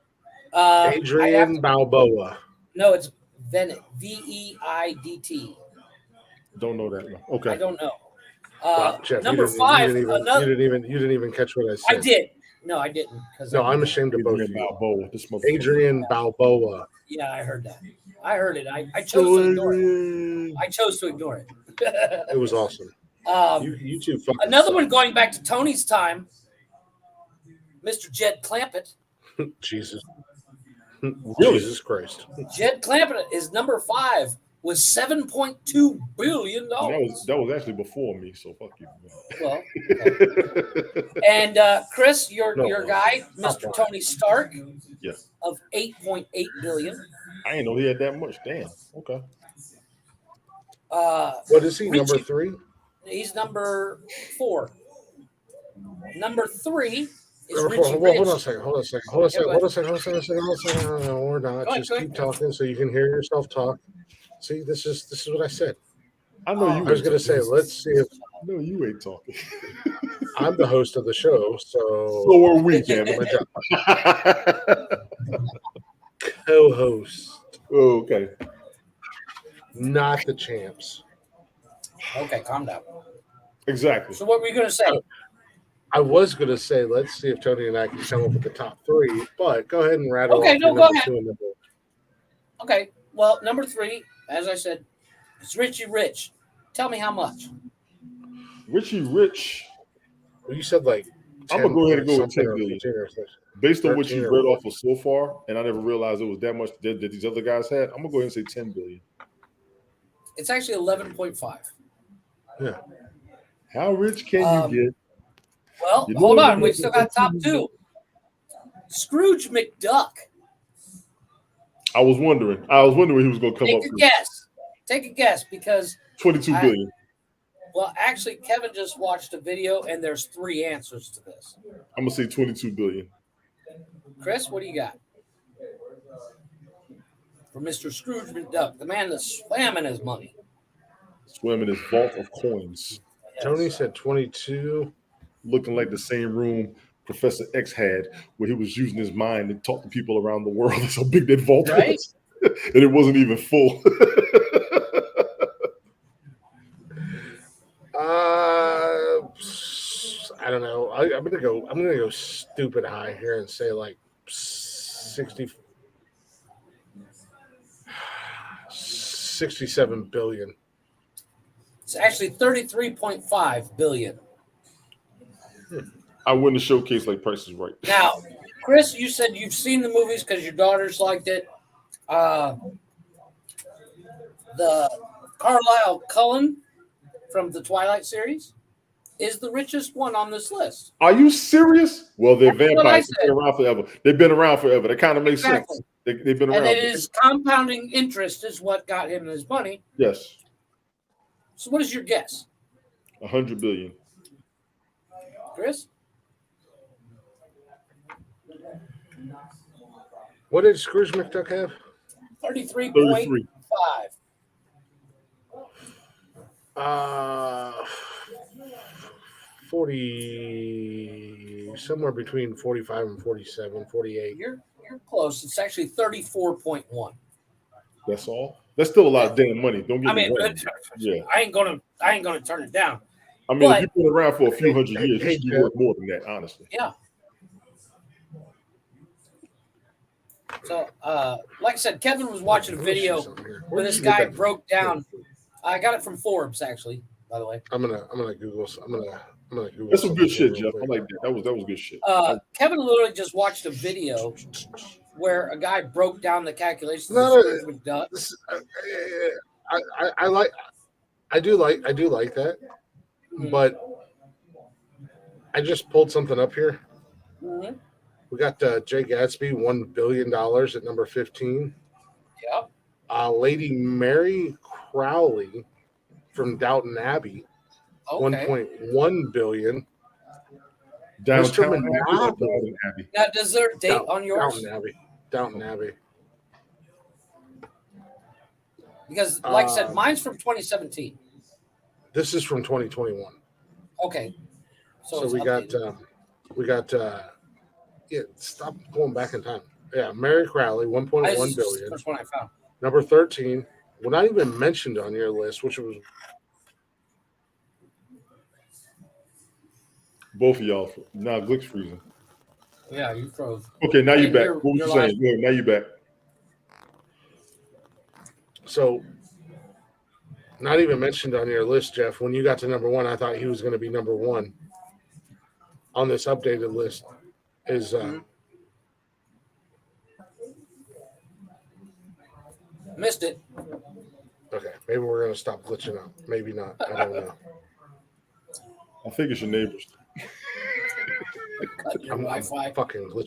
Adrian Balboa. No, it's Bennett. VEIDT. Don't know that. No. Okay. I don't know. Wow, Jeff, Number you 5. you didn't even catch what I said. I did. No, I didn't. No, I'm ashamed of both of Adrian you. Balboa. This motherfucker. Adrian Balboa. Yeah, I heard that. I heard it. I chose to ignore it. I chose to ignore it. It was awesome. You two fucking Another suck. one going back to Tony's time. Mr. Jed Clampett. Jesus. Really? Jesus Christ. Jed Clampett is number 5 with $7.2 billion. That was actually before me, so fuck you. Well, and Chris, your guy, Mr. Tony Stark, Yeah. of 8.8 billion. I didn't know he had that much. Damn. Okay. What is he? Number Richie- 3? He's number 4. Number 3 is Number Richie 4. Hold on a Rich. second. No, we're not. Go ahead, Just go keep ahead. talking so you can hear yourself talk. See, this is what I said. I know you. I was going to say, let's see if No, you ain't talking. I'm the host of the show. So So are we, damn my it. job. Co-host, Okay. not the champs. Okay, calm down. Exactly. So what were you going to say? I was going to say, let's see if Tony and I can come up with the top 3, but go ahead and rattle Okay, off no, your go number ahead. 2 and number. Okay, well, number 3, as I said, is Richie Rich. Tell me how much. Richie Rich. Well, you said like 10 I'm gonna go ahead and go with something 10 or billion. 15 or something. Based on what 13 you or read what? off of so far, and I never realized it was that much that these other guys had, I'm gonna go ahead and say 10 billion. It's actually 11.5. Yeah. How rich can you get? Well, You know hold what? on. We still got top 2. Scrooge McDuck. I was wondering when he was gonna come Take up a with guess. Take a guess because, 22 billion. well, actually, Kevin just watched a video and there's 3 answers to this. I'm gonna say 22 billion. Chris, what do you got? For Mr. Scrooge McDuck, the man that swam in his money. Swim in his vault of coins, Tony said 22. looking like the same room Professor X had, where he was using his mind to talk to people around the world. That's how big that vault Right? was, and it wasn't even full. I don't know. I'm gonna go stupid high here and say like 67 billion. It's actually 33.5 billion. I wouldn't have showcased like Price is Right. Now, Chris, you said you've seen the movies because your daughters liked it. The Carlisle Cullen from the Twilight series is the richest one on this list. Are you serious? Well, they're That's what I vampires. They've been around forever. They've been around forever. That kind of makes Exactly. sense. They've been And around. it is compounding interest is what got him his money. Yes, So what is your guess, 100 billion. Chris? What did Scrooge McDuck have? 33.5. 40, somewhere between 45 and 47, 48. You're close. It's actually 34.1. That's all. That's still a lot of damn money. Don't get I me mean, wrong. Yeah. I ain't gonna turn it down. I mean, But- if you've been around for a few hundred years, hey, you should be worth more than that, honestly. Yeah. So, like I said, Kevin was watching a video where this guy broke down. I got it from Forbes, actually. By the way, I'm gonna Google. I'm gonna Google. That's some good shit, real Jeff. quick. I like that. That was good shit. Kevin literally just watched a video where a guy broke down the calculations No, of Scrooge McDuck. I do like that, but I just pulled something up here. Mm-hmm. We got Jay Gatsby, $1 billion at number 15. Yep. Lady Mary Crowley from Downton Abbey, Okay. 1.1 billion. Downtown Mr. Monopoly. Abbey. Now, does there a date on yours? Downton Abbey. Because, like I said, mine's from 2017. This is from 2021. Okay. So it's we updated. got yeah, stop going back in time. Yeah, Mary Crowley, 1.1 This is billion. the first one I found. Number 13, well, not even mentioned on your list, which was Both of y'all. Now Glick's freezing. Yeah, you froze. Okay, now you're back. You're- What was you're you saying? Yeah, now you're back. so not even mentioned on your list, Jeff. When you got to number 1, I thought he was going to be number 1 on this updated list. Is Missed it. okay? Maybe we're going to stop glitching out. Maybe not. I don't know. I think it's your neighbors. Cut your I'm Wi-Fi. fucking glitching.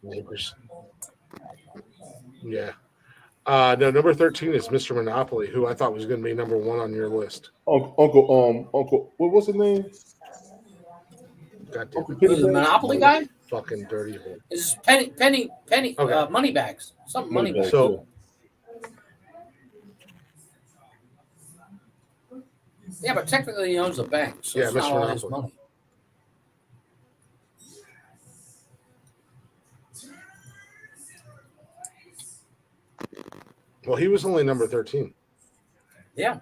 Neighbors. Yeah. No, number 13 is Mr. Monopoly, who I thought was going to be number 1 on your list. Uncle, what was his name? God damn Uncle it. Who's the Monopoly guy? Fucking dirty hole. Is Penny, Okay. money bags. Something money bags. So Yeah, but technically he owns the bank, so Yeah, it's not Mr. all his Monopoly. money. well, he was only number 13. Yeah.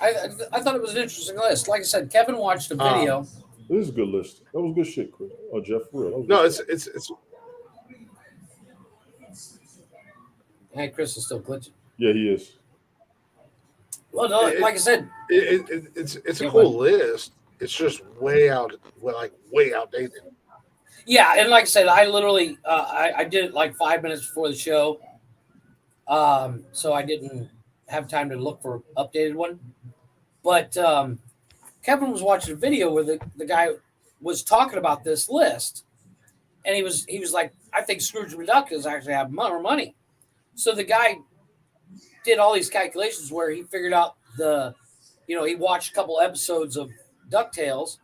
I thought it was an interesting list. Like I said, Kevin watched a video. This is a good list. That was good shit, Chris. Oh, Jeff, for real. No, it's Hey, Chris is still glitching. Yeah, he is. Well, no, like I said, it's a Yeah, cool list. It's just way outdated. yeah, and like I said, I literally I did it like 5 minutes before the show, so I didn't have time to look for an updated one. But Kevin was watching a video where the guy was talking about this list, and he was like, I think Scrooge McDuck is actually have more money. So the guy did all these calculations where he figured out he watched a couple episodes of DuckTales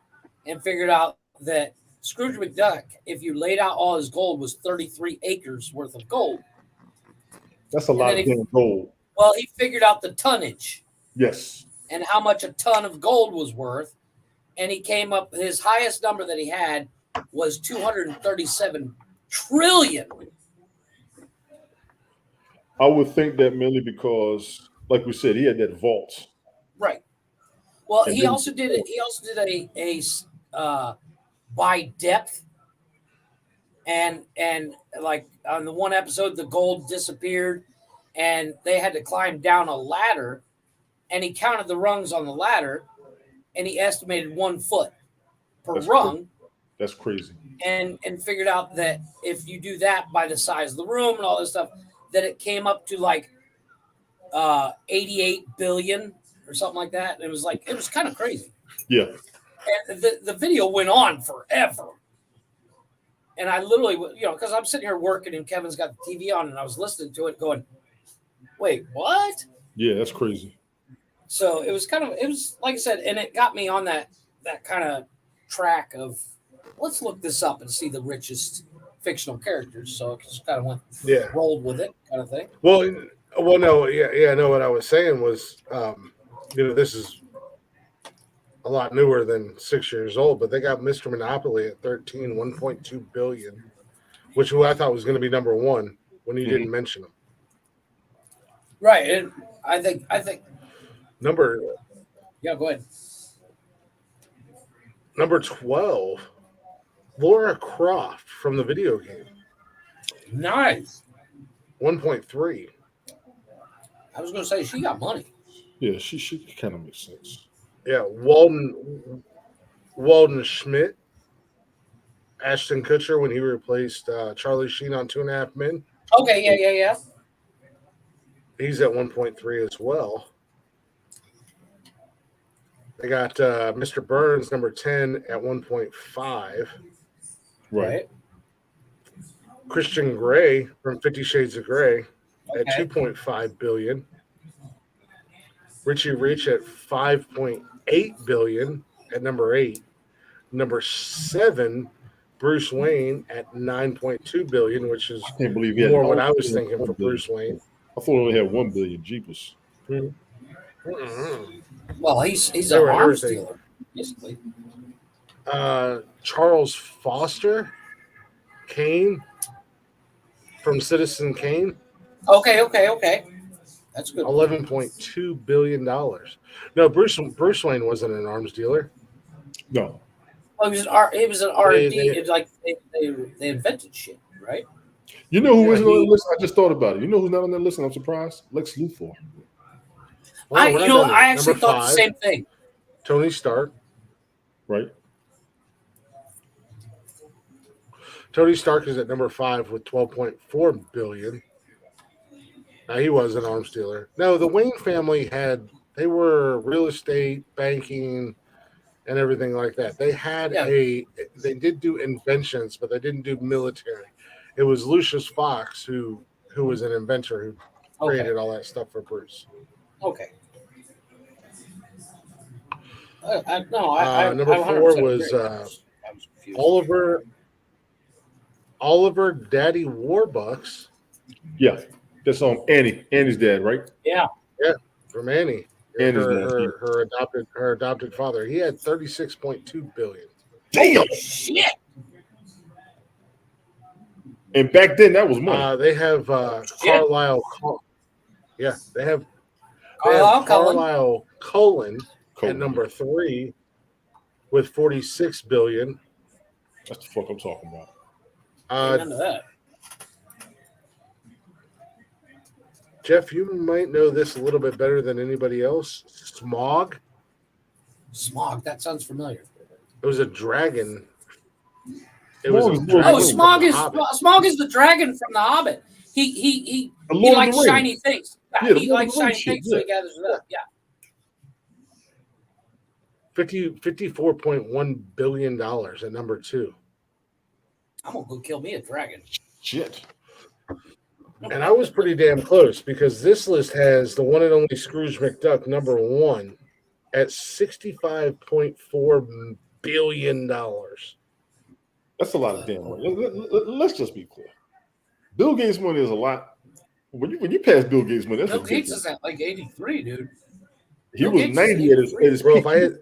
and figured out that Scrooge McDuck, if you laid out all his gold, was 33 acres worth of gold. That's a lot of damn gold. Well, he figured out the tonnage Yes. and how much a ton of gold was worth. And he came up, his highest number that he had was 237 trillion. I would think that mainly because, like we said, he had that vault. Right. Well, And he then- also did it. He also did a by depth, and like on the one episode, the gold disappeared, and they had to climb down a ladder, and he counted the rungs on the ladder, and he estimated 1 foot per That's rung, That's crazy. and figured out that if you do that by the size of the room and all this stuff, that it came up to like 88 billion or something like that. And it was kind of crazy. Yeah. And the video went on forever. And I literally, because I'm sitting here working and Kevin's got the TV on and I was listening to it going, wait, what? Yeah, that's crazy. So it was like I said, and it got me on that kind of track of let's look this up and see the richest fictional characters. So it just kind of rolled with it kind of thing. Well, no, yeah. No, what I was saying was, this is a lot newer than 6 years old, but they got Mr. Monopoly at 13, 1.2 billion, which who I thought was going to be number one when you didn't mention him. Right, and I think Number go ahead. number 12, Laura Croft from the video game, Nice. 1.3. I was going to say she got money. Yeah, she kind of makes sense. Yeah, Walden Schmidt, Ashton Kutcher when he replaced Charlie Sheen on 2.5 Men. Okay, yeah. He's at 1.3 as well. They got Mr. Burns, number 10, at 1.5. Right. Christian Grey from 50 Shades of Grey at Okay. 2.5 billion. Richie Rich at 5.8 billion at number 8. Number 7, Bruce Wayne at 9.2 billion, which is I can't believe he had more what I was thinking for 1 billion. Bruce Wayne. I thought he only had 1 billion. Jeepers. Well, he's They an were arms everything. dealer, basically. Charles Foster Kane from Citizen Kane, Okay. That's good. $11.2 billion. No, Bruce Wayne wasn't an arms dealer. No. Well, he was an R&D. They- It's like they invented shit, right? You know who Yeah, isn't on the list? I just thought about it. You know who's not on that list, and I'm surprised? Lex Luthor. Well, we're not done yet. I actually Number thought 5, the same thing. Tony Stark. Right? Tony Stark is at number 5 with 12.4 billion. Now he was an arms dealer. No, the Wayne family they were real estate, banking, and everything like that. They had they did do inventions, but they didn't do military. It was Lucius Fox who was an inventor who created all that stuff for Bruce. Okay. Number 100% 4 was agree. I was confused. Oliver Daddy Warbucks. Yeah. That's Annie's dad, right? Yeah. From Annie. Annie's Her adopted father. He had 36.2 billion. Damn. Shit. And back then, that was money. They have Carlisle. They have Cullen. Carlisle Cullen at number 3 with 46 billion. That's the fuck I'm talking about. None of that. Jeff, you might know this a little bit better than anybody else. Smog. That sounds familiar. It was a dragon. Smog is the dragon from the Hobbit. He likes shiny things. Yeah, he likes shiny things, so he gathers it up. Yeah. $54.1 billion at number 2. I'm gonna go kill me a dragon. Shit. And I was pretty damn close because this list has the one and only Scrooge McDuck number 1 at $65.4 billion. That's a lot of damn money. Let's just be clear. Bill Gates' money is a lot. When you pass Bill Gates' money, that's Bill ridiculous. Gates is at like 83, dude. He Bill was Gates 90 is at his Bro, peak. if I hit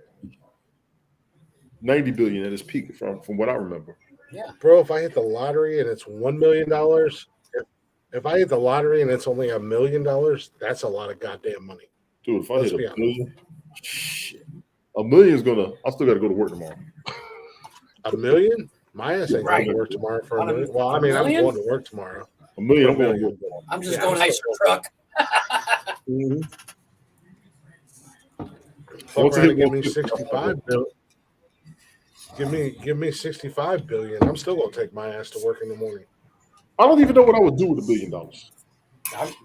90 billion at his peak from what I remember. if I hit the lottery and it's $1 million, if I hit the lottery and it's only $1 million, that's a lot of goddamn money. Dude, if I Let's hit be $1 million, shit. $1 million is gonna. I still got to go to work tomorrow. $1 million? My ass ain't going Right. to work tomorrow for $1 On a- million. Well, I $1 mean, I'm million? going to work tomorrow. $1 million, I'm For $1 going to million. work. I'm just Yeah, going I'm nice still- truck. Fuck Once around it and hit give me 150, 65 billion. Give me 65 billion. I'm still gonna take my ass to work in the morning. I don't even know what I would do with $1 billion.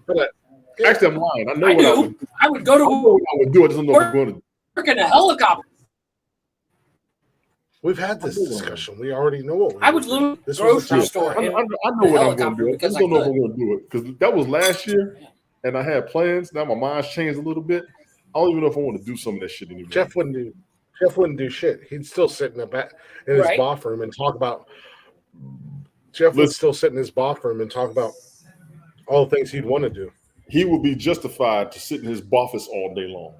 But Actually, I'm lying. I know I what I do. would. I would go I know to what I would do. I just don't know what I'm going to do. work in a helicopter. we've had this discussion. We already know what we I would do. lose This the was a grocery top store. I in know what I'm the going to helicopter do. I because just I don't know if could. I'm going to do it because that was last year, and I had plans. Now my mind's changed a little bit. I don't even know if I want to do some of that shit anymore. Jeff wouldn't do shit. He'd still sit in his Right. boff room and talk about. Jeff would still sit in his boff room and talk about all the things he'd want to do. He would be justified to sit in his office all day long.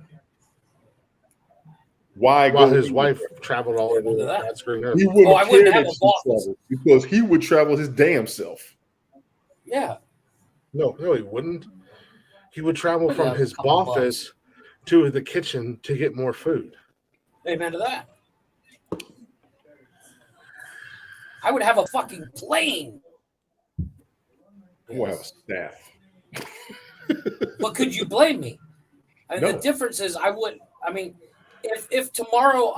Why While go his anywhere? wife traveled all over the flat screen. He wouldn't I care wouldn't that have a she boss. traveled because he would travel his damn self. Yeah. No, he wouldn't. He would travel from Yeah, his a couple office to the kitchen to get more food. Amen to that. I would have a fucking plane. We'll have a staff. But could you blame me? I mean, No. the difference is if tomorrow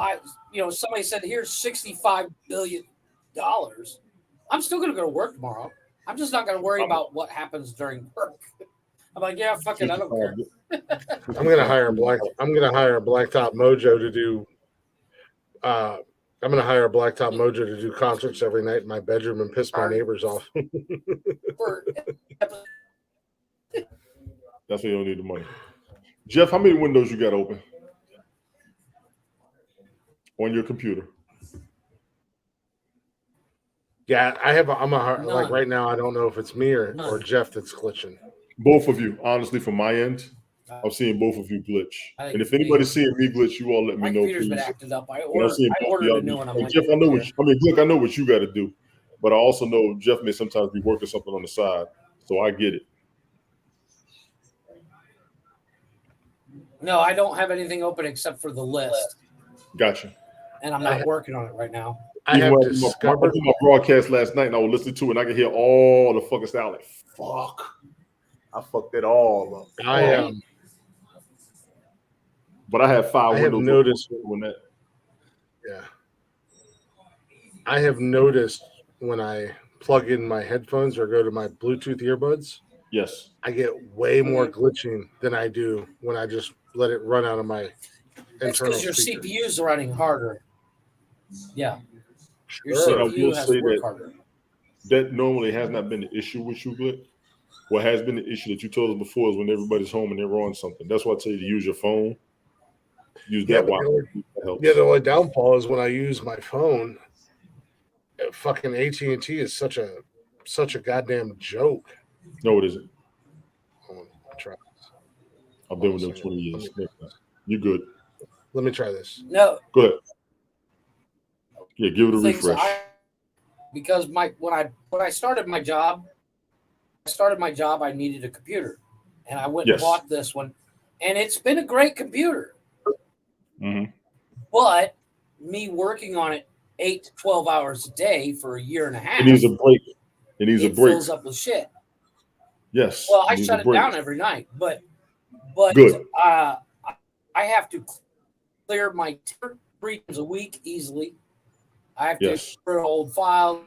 somebody said here's $65 billion, I'm still gonna go to work tomorrow. I'm just not gonna worry about what happens during work. I'm like, yeah, fuck it, I don't care. I'm gonna hire Blacktop Mojo to do. I'm gonna hire Blacktop Mojo to do concerts every night in my bedroom and piss my neighbors off. That's why you don't need the money. Jeff, how many windows you got open on your computer? Yeah, I have. Like None. right now, I don't know if it's me or None. Jeff that's glitching. Both of you, honestly, from my end, I'm seeing both of you glitch. I think And if it's me. anybody's seeing me glitch, you all let me My know, computer's please. been acted up. I When I'm seeing both of ordered y'all, a new one. I'm like, waiting Jeff, I know here. Look, I know what you got to do, but I also know Jeff may sometimes be working something on the side, so I get it. No, I don't have anything open except for the list, Gotcha. and I'm not working on it right now. I have I discovered. did my broadcast last night, and I was listening to it, and I could hear all the fucking sound. Like, fuck, I fucked it all up. But I have 5 I have windows. noticed when that. Yeah, I have noticed when I plug in my headphones or go to my Bluetooth earbuds. Yes, I get way more glitching than I do when I just let it run out of my It's internal because your speaker. CPU is running harder. Yeah, your Sure. I will CPU has say to work that- harder. that normally has not been the issue with you, Glick. What has been the issue that you told us before is when everybody's home and they're on something. That's why I tell you to use your phone. Use Yeah, that but Wi-Fi. That helps. the only downfall is when I use my phone. Fucking AT&T is such a goddamn joke. No, it isn't. Hold on, try. I've been with them 20 years. You good? Let me try this. No, Go ahead. Yeah, give it a things refresh. because when I started my job, I needed a computer, and I went and Yes. bought this one, and it's been a great computer. Mhm. But me working on it 8 to 12 hours a day for a year and a half, It needs a break. It needs a it break. fills up with shit. Yes. Well, I needs shut a it break. down every night, but Good. I have to clear my 3 times a week easily. I have to Yes. clear old files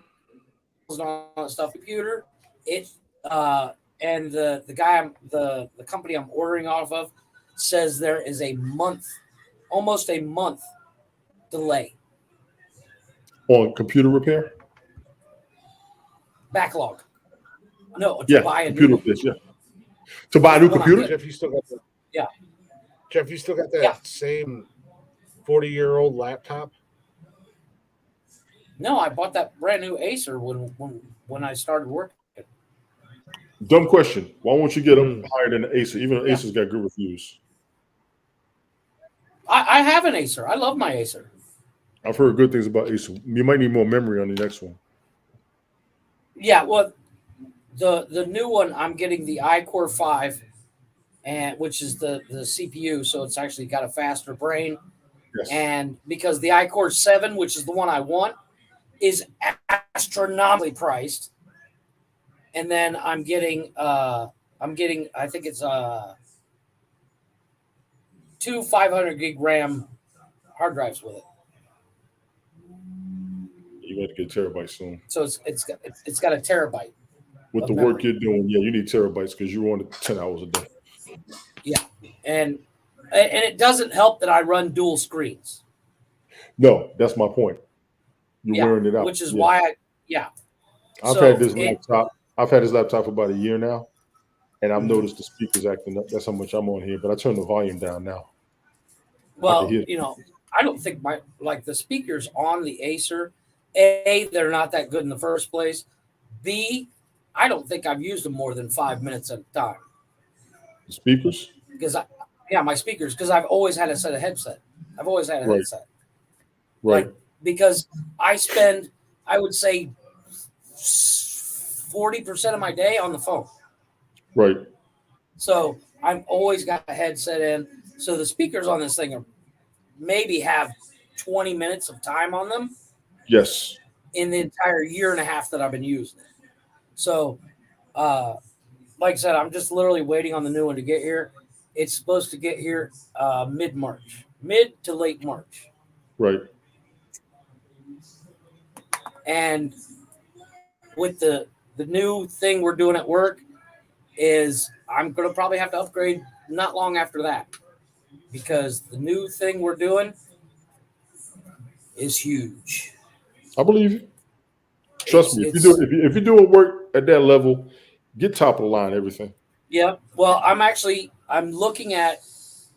and all that stuff. Computer, and the guy the company I'm ordering off of says there is almost a month delay On computer repair? backlog. No, to Yeah. buy a Computer new one. repair. Yeah. To buy a new Well, I'm computer? good. Jeff, you still got that? Yeah. Jeff, you still got that Yeah. same 40-year-old laptop? No, I bought that brand new Acer when I started working. Dumb question. Why won't you get them Mm. higher than the Acer? Even though Yeah. Acer's got good reviews. I have an Acer. I love my Acer. I've heard good things about Acer. You might need more memory on the next one. Yeah, well, the new one I'm getting the iCore 5, and which is the CPU, so it's actually got a faster brain. Yes. And because the iCore 7, which is the one I want, is astronomically priced, and then I'm getting I think it's 2 500 gig RAM hard drives with it. You got to get terabytes soon. So it's got a terabyte. With of the memory. work you're doing, yeah, you need terabytes because you're on it 10 hours a day. Yeah, and it doesn't help that I run dual screens. No, that's my point. You're wearing it out. Which is Yeah. why I've had this laptop. I've had this laptop for about a year now, and I've noticed the speakers acting up. That's how much I'm on here. But I turn the volume down now. Well, hear it. I don't think the speakers on the Acer, A, they're not that good in the first place. B, I don't think I've used them more than 5 minutes at a time. The speakers? My speakers, because I've always had a set of headset. I've always had a Right. headset. Right. Because I spend, I would say, 40% of my day on the phone. Right. So I've always got a headset in. So the speakers on this thing are maybe have 20 minutes of time on them Yes. in the entire year and a half that I've been using it. So, like I said, I'm just literally waiting on the new one to get here. It's supposed to get here mid-March, mid to late March. Right. And with the new thing we're doing at work is I'm going to probably have to upgrade not long after that, because the new thing we're doing is huge. I believe you. Trust me. If you're doing work at that level, get top of the line everything. Yeah. Well, I'm looking at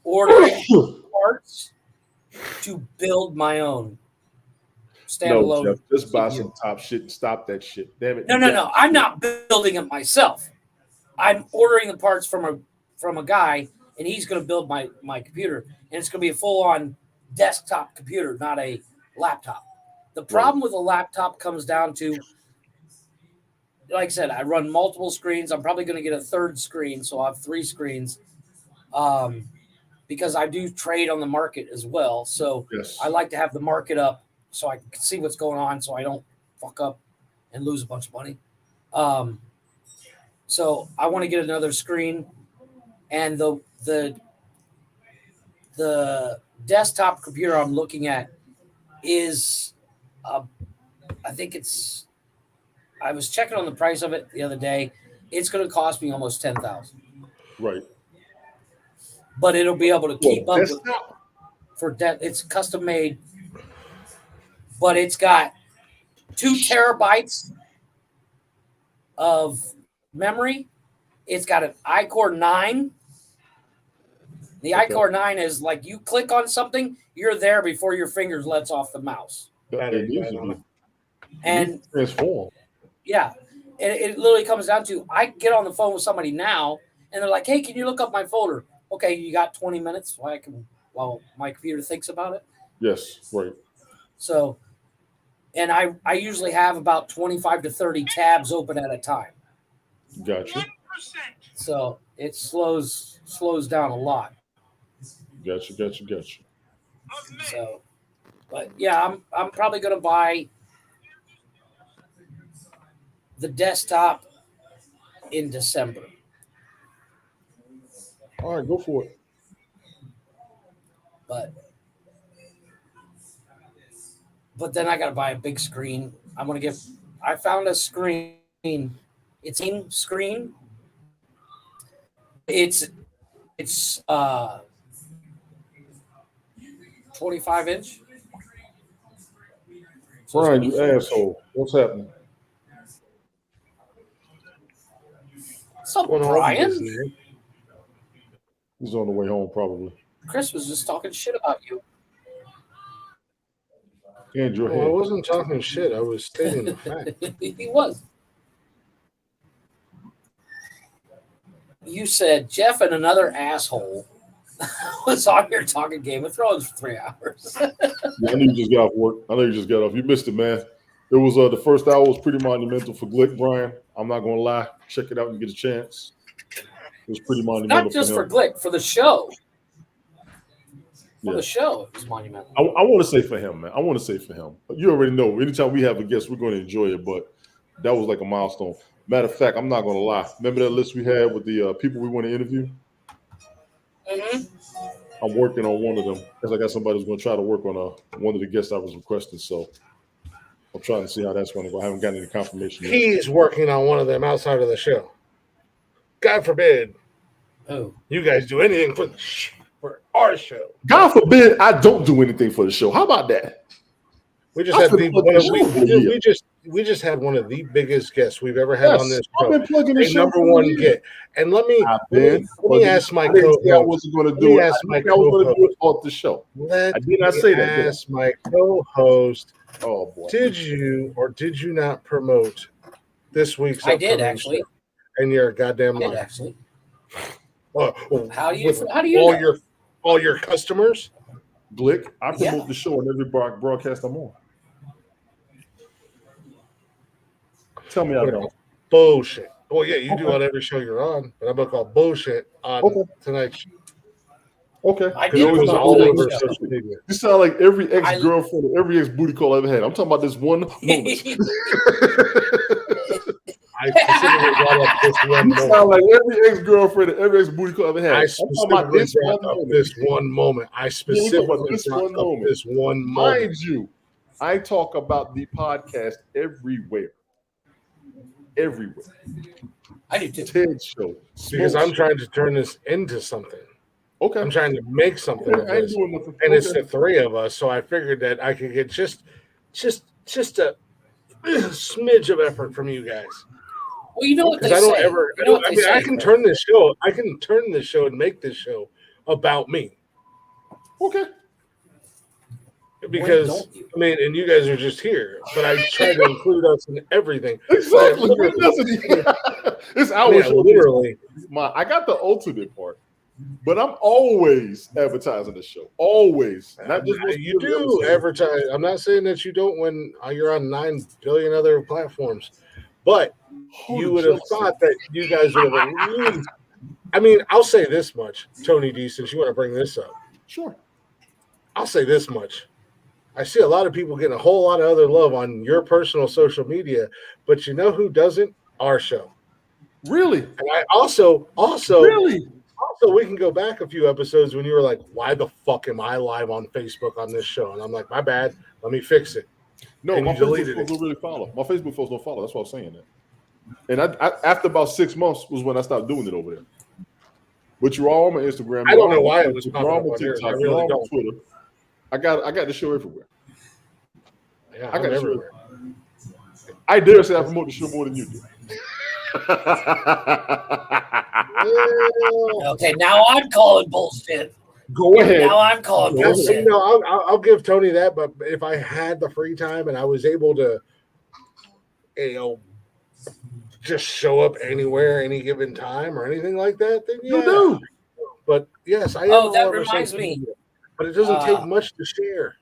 ordering parts to build my own standalone. No, Jeff, just buy some top shit and stop that shit. Damn it. No. I'm not building it myself. I'm ordering the parts from a guy, and he's going to build my computer, and it's going to be a full-on desktop computer, not a laptop. The problem with a laptop comes down to, like I said, I run multiple screens. I'm probably going to get a third screen, so I'll have 3 screens, because I do trade on the market as well. So Yes. I like to have the market up so I can see what's going on, so I don't fuck up and lose a bunch of money. So I want to get another screen, and the desktop computer I'm looking at is, I think I was checking on the price of it the other day. It's going to cost me almost $10,000. Right. But it'll be able to keep up with desktop? it's custom made, but it's got 2 terabytes of memory. It's got an iCore 9. The iCore 9 is like you click on something, you're there before your fingers lets off the mouse. And transform. Yeah. And it literally comes down to, I get on the phone with somebody now and they're like, hey, can you look up my folder? Okay, you got 20 minutes while my computer thinks about it. Yes, right. So, and I usually have about 25 to 30 tabs open at a time. Gotcha. So it slows down a lot. Gotcha. So, but yeah, I'm probably going to buy the desktop in December. All right, go for it. But then I got to buy a big screen. I found a screen. It's in screen. It's 25 inch. So Brian, you asshole. What's happening? What's up, Brian? He's on the way home, probably. Chris was just talking shit about you. Andrew, I wasn't talking shit. I was stating the fact. He was. You said Jeff and another asshole was on here talking Game of Thrones for 3 hours. Yeah, I knew you just got off work. You missed it, man. It was the first hour was pretty monumental for Glick, Brian. I'm not gonna lie. Check it out when you get a chance. It was pretty monumental. Not just for Glick, for the show. The show, it was monumental. I want to say for him, man. You already know. Anytime we have a guest, we're going to enjoy it. But that was like a milestone. Matter of fact, I'm not going to lie. Remember that list we had with the people we want to interview? Mm-hmm. I'm working on one of them because I got somebody who's going to try to work on one of the guests I was requesting. So I'm trying to see how that's going to go. I haven't gotten any confirmation yet. He's working on one of them outside of the show. God forbid. Oh, you guys do anything for our show. God forbid I don't do anything for the show. How about that? We just had we just had one of the biggest guests we've ever had on this show. I've been plugging this show number one get. And let me ask my co-host. I wasn't going to do it. I was going to do it off the show. I did not say that. Ask my co-host. Oh boy! Did you or did you not promote this week's? I did actually. Show? And you're a goddamn liar. Actually. How do you know? All your customers? Glick, I promote Yeah. the show on every broadcast I'm on. Tell me I What don't. about bullshit? Well, yeah, you do Okay. on every show you're on, but I'm gonna call bullshit on Okay. tonight's show. Okay. I Because did it was promote all tonight's over show. social media. You sound like every ex-girlfriend or every ex-booty call I ever had. I'm talking about this one moment. I specifically brought up this one You sound moment. like every ex-girlfriend or every ex-booty call I ever had. I I'm talking about specifically this brought one up moment. this one moment. I Yeah, we're talking specifically about this brought one up moment. this one moment. Mind you, I talk about the podcast everywhere. Everywhere. I do too. TED show. Because Smoke I'm show. trying to turn this into something. Okay. I'm trying to make something of I ain't this. doing nothing. And it's Okay. the three of us, so I figured that I could get just a smidge of effort from you guys. Well, you know what they Because I don't say. ever. You know what I they mean, I say, can Chris. turn this show. I can turn this show and make this show about me. Okay. Because don't you? I mean, and you guys are just here, but I try to include us in everything. Exactly. But It's our yeah, show. literally. I got the ultimate part, but I'm always advertising the show. Always. Not just once You every do episode. advertise. I'm not saying that you don't when you're on 9 billion other platforms, but you would have thought that you guys would have at least. I mean, I'll say this much, Tony D, since you want to bring this up. Sure. I'll say this much. I see a lot of people getting a whole lot of other love on your personal social media, but you know who doesn't? Our show. Really? And I also, Really? we can go back a few episodes when you were like, why the fuck am I live on Facebook on this show? And I'm like, my bad. Let me fix it. No, And my you Facebook deleted folks it. don't really follow. My Facebook folks don't follow. That's why I'm saying that. And I after about 6 months was when I stopped doing it over there. But you're all on my Instagram. I don't know why it was You're popping all up on on yours. TikTok. I You're really all on don't. Twitter. I got the show everywhere. Yeah, I got I'm the show everywhere. I dare say I promote the show more than you do. Okay, now I'm calling bullshit. Go ahead. Now I'm calling Go ahead. bullshit. You know, I'll give Tony that, but if I had the free time and I was able to, you know, just show up anywhere, any given time, or anything like that, then yeah. You do. But yes, I am. Oh, that all over reminds social me. media, but it doesn't take much to share.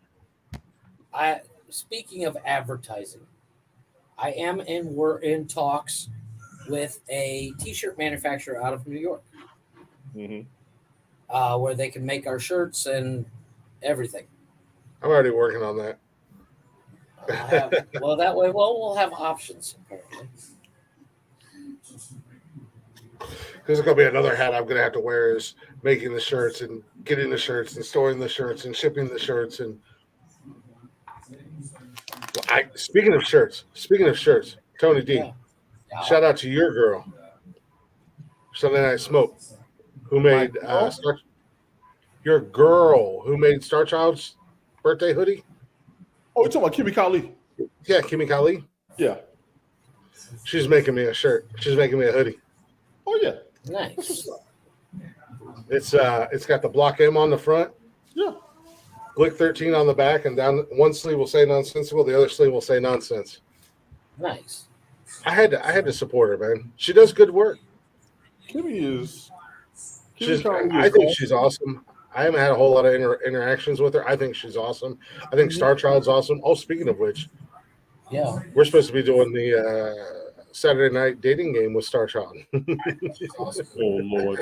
Speaking of advertising, I am we're in talks with a T-shirt manufacturer out of New York, where they can make our shirts and everything. I'm already working on that. Well, that way, we'll have options apparently. There's gonna be another hat I'm gonna have to wear is making the shirts and getting the shirts and storing the shirts and shipping the shirts and. Speaking of shirts, Tony D, Yeah. shout out to your girl, Sunday Night Smoke, who made your girl who made Star Child's birthday hoodie. Oh, you're talking about Kimmy Kali? Yeah, Kimmy Kali. Yeah. She's making me a shirt. She's making me a hoodie. Oh yeah. Nice. It's got the block M on the front. Yeah. Glick 13 on the back, and down one sleeve will say Nonsensical, the other sleeve will say Nonsense. Nice. I had to support her, man. She does good work. Kimmy I think she's awesome. I haven't had a whole lot of interactions with her. I think she's awesome. I think Star Child's awesome. Oh, speaking of which, yeah, we're supposed to be doing the Saturday night dating game with Star Child. Awesome. Oh Lord.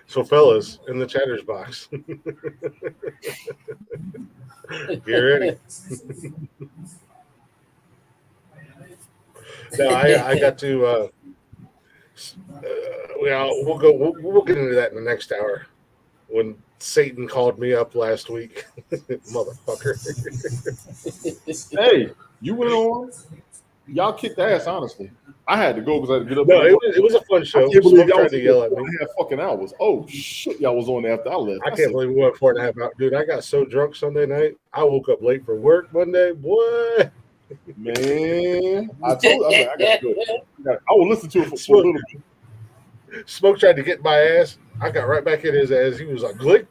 So, fellas, in the chatters box, get ready. No, I got to. We'll get into that in the next hour. When Satan called me up last week, motherfucker. Hey, you went on. Y'all kicked ass, honestly. I had to go because I had to get up. No, it was a fun show. I can't believe y'all tried to yell at me. 4.5 fucking hours. Oh shit, y'all was on after I left. I can't believe we went 4.5 hours. Dude, I got so drunk Sunday night. I woke up late for work Monday. Boy. Man, I told you, I got to go. I will listen to it for a little bit. Smoke tried to get my ass. I got right back in his ass. He was like, Glick,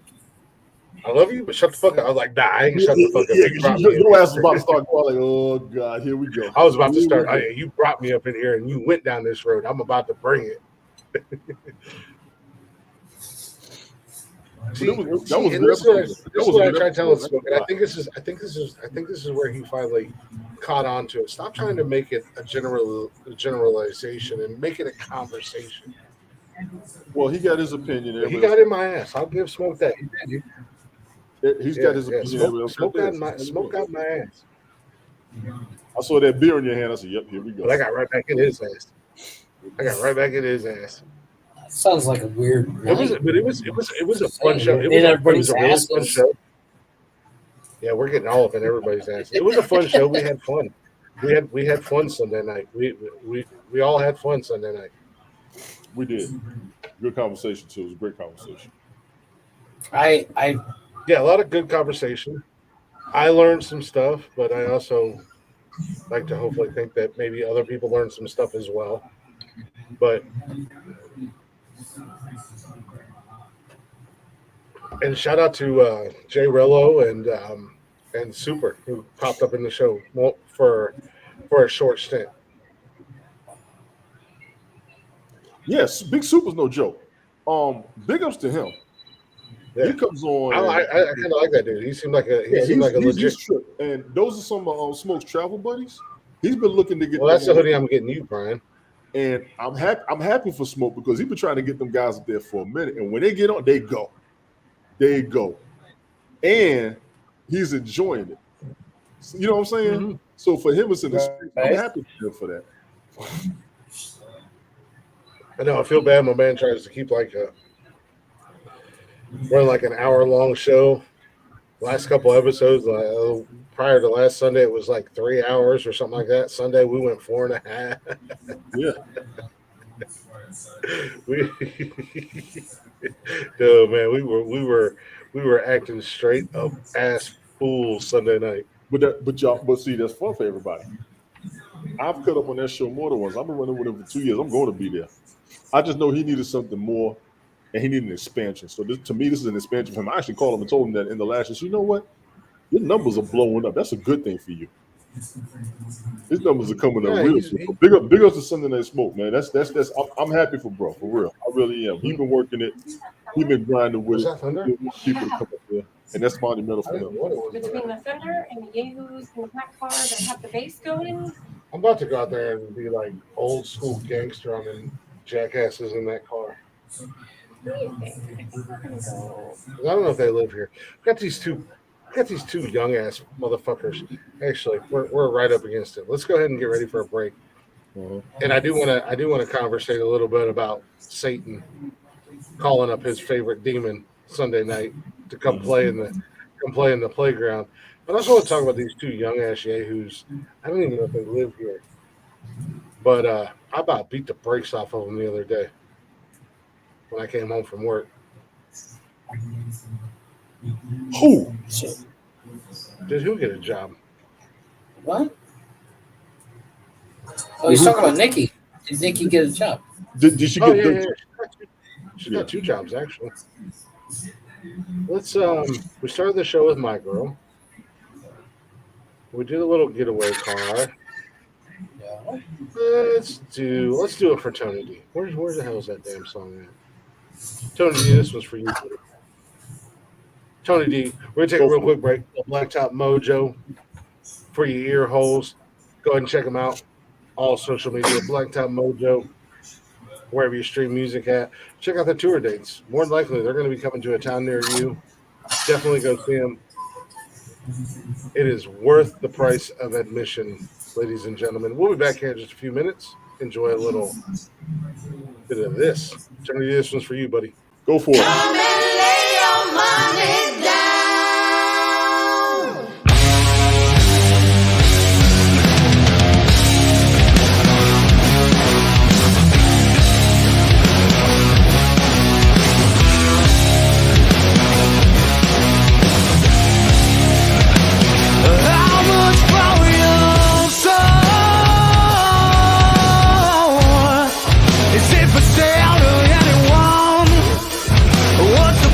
I love you, but shut the fuck up. I was like, nah, I ain't shut the fuck up. Your ass was about to start going like, oh God, here we go. I was about to start. You brought me up in here and you went down this road. I'm about to bring it. See, That was and good this is what I, episode. this is what I tried telling Smoke, and I think this is where he finally caught on to it. Stop trying to make it a generalization and make it a conversation. Well, he got his opinion. He got in my ass. I'll give Smoke that. He's got his opinion. Smoke got my ass. I saw that beer in your hand. I said, "Yep, here we go." But I got right back in his ass. Sounds like a weird. It was a fun show. It was a really fun show. Yeah, we're getting all up in everybody's ass. It was a fun show. We had fun. We had fun Sunday night. We all had fun Sunday night. We did. Good conversation too. It was a great conversation. Yeah, a lot of good conversation. I learned some stuff, but I also like to hopefully think that maybe other people learned some stuff as well. But and shout out to Jay Rello and Super, who popped up in the show for a short stint. Yes, Big Super's no joke. Big ups to him. Yeah. He comes on. I kind of like that dude. He seemed like a legit. He's trip. And those are some of Smoke's travel buddies. He's been looking to get. Well, that's the hoodie I'm getting you, Brian. And I'm happy for Smoke because he's been trying to get them guys up there for a minute. And when they get on, they go. And he's enjoying it. You know what I'm saying? Mm-hmm. So for him, it's in the street. I'm happy for that. I know. I feel bad. My man tries to keep run like an hour-long show. Last couple episodes, prior to last Sunday, it was like 3 hours or something like that. Sunday, we went 4.5. Yeah. No, man, we were acting straight up ass fools Sunday night. But see, that's fun for everybody. I've cut up on that show more than once. I've been running with him for 2 years. I'm going to be there. I just know he needed something more, and he needed an expansion. So to me, this is an expansion for him. I actually called him and told him that in the last year. So you know what? Your numbers are blowing up. That's a good thing for you. His numbers are coming up real soon. Big up to Sunday Night Smoke, man. That's. I'm happy for bro, for real. I really am. He's been working it. He's been grinding with it. People to come up there, and that's monumental for him. Between the Thunder and the Yahoos and the Black Car that have the bass going. I'm about to go out there and be like old school gangster on and jackasses in that car. What do you think? I think we're gonna go. I don't know if they live here. Got these two young ass motherfuckers. Actually, we're right up against it. Let's go ahead and get ready for a break. And I do want to conversate a little bit about Satan calling up his favorite demon Sunday night to come play in the playground. But I also want to talk about these two young ass yahoos. I don't even know if they live here. But I about beat the brakes off of them the other day when I came home from work. Who? Did who get a job? What? Oh, he's talking about Nikki. Did Nikki get a job? Did she get? Yeah. She got 2 jobs actually. Let's we started the show with my girl. We did a little getaway car. Yeah. Let's do a fraternity. Where the hell is that damn song at? Tony D, this one's for you. Tony D, we're gonna take a real quick break. Blacktop Mojo for your ear holes. Go ahead and check them out. All social media, Blacktop Mojo, wherever you stream music at. Check out the tour dates. More than likely, they're going to be coming to a town near you. Definitely go see them. It is worth the price of admission, ladies and gentlemen. We'll be back here in just a few minutes. Enjoy a little bit of this. Tony, this one's for you, buddy. Go for it. Come and lay your money down. How much for your soul? Is it for sale to anyone? What's the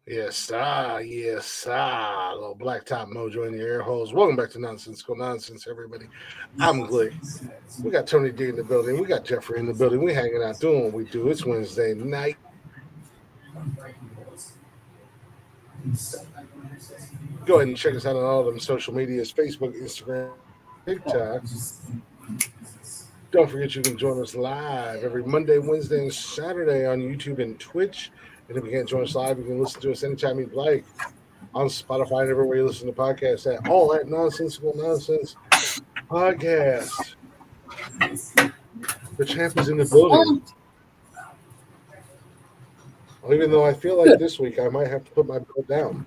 Yes, yes, little Blacktop Mojo in your ear holes. Welcome back to Nonsensical Nonsense, everybody. I'm Glick. We got Tony D in the building. We got Jeffrey in the building. We hanging out doing what we do. It's Wednesday night. Go ahead and check us out on all of them social medias: Facebook, Instagram, TikTok. Don't forget you can join us live every Monday, Wednesday, and Saturday on YouTube and Twitch. And if you can't join us live, you can listen to us anytime you'd like on Spotify and everywhere you listen to podcasts at all at Nonsensical Nonsense Podcast. The champ is in the building. Even though I feel like this week I might have to put my belt down.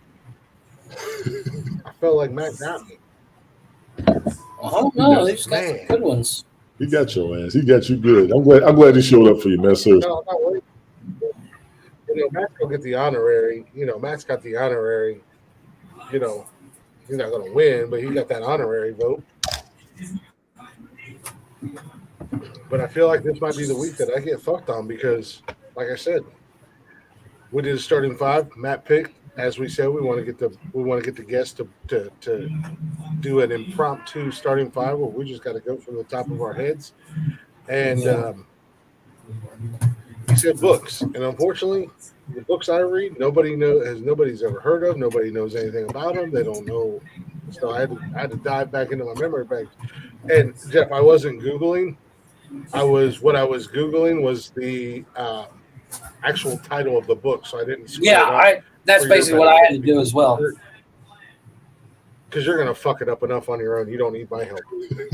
I felt like Matt got me. Oh no, they've got some good ones. He got your ass. He got you good. I'm glad he showed up for you, man. Seriously. No, not worried. Matt's gonna get the honorary. Matt's got the honorary. He's not gonna win, but he got that honorary vote. But I feel like this might be the week that I get fucked on because, like I said, we did a starting five. Matt picked, as we said, we want to get the guests to do an impromptu starting five where we just got to go from the top of our heads. And he said books, and unfortunately, the books I read, nobody's ever heard of. Nobody knows anything about them. They don't know. So I had to dive back into my memory bank. And Jeff, I wasn't Googling. What I was Googling was the actual title of the book, so I didn't. That's basically what I had to do as well. Because you're gonna fuck it up enough on your own. You don't need my help.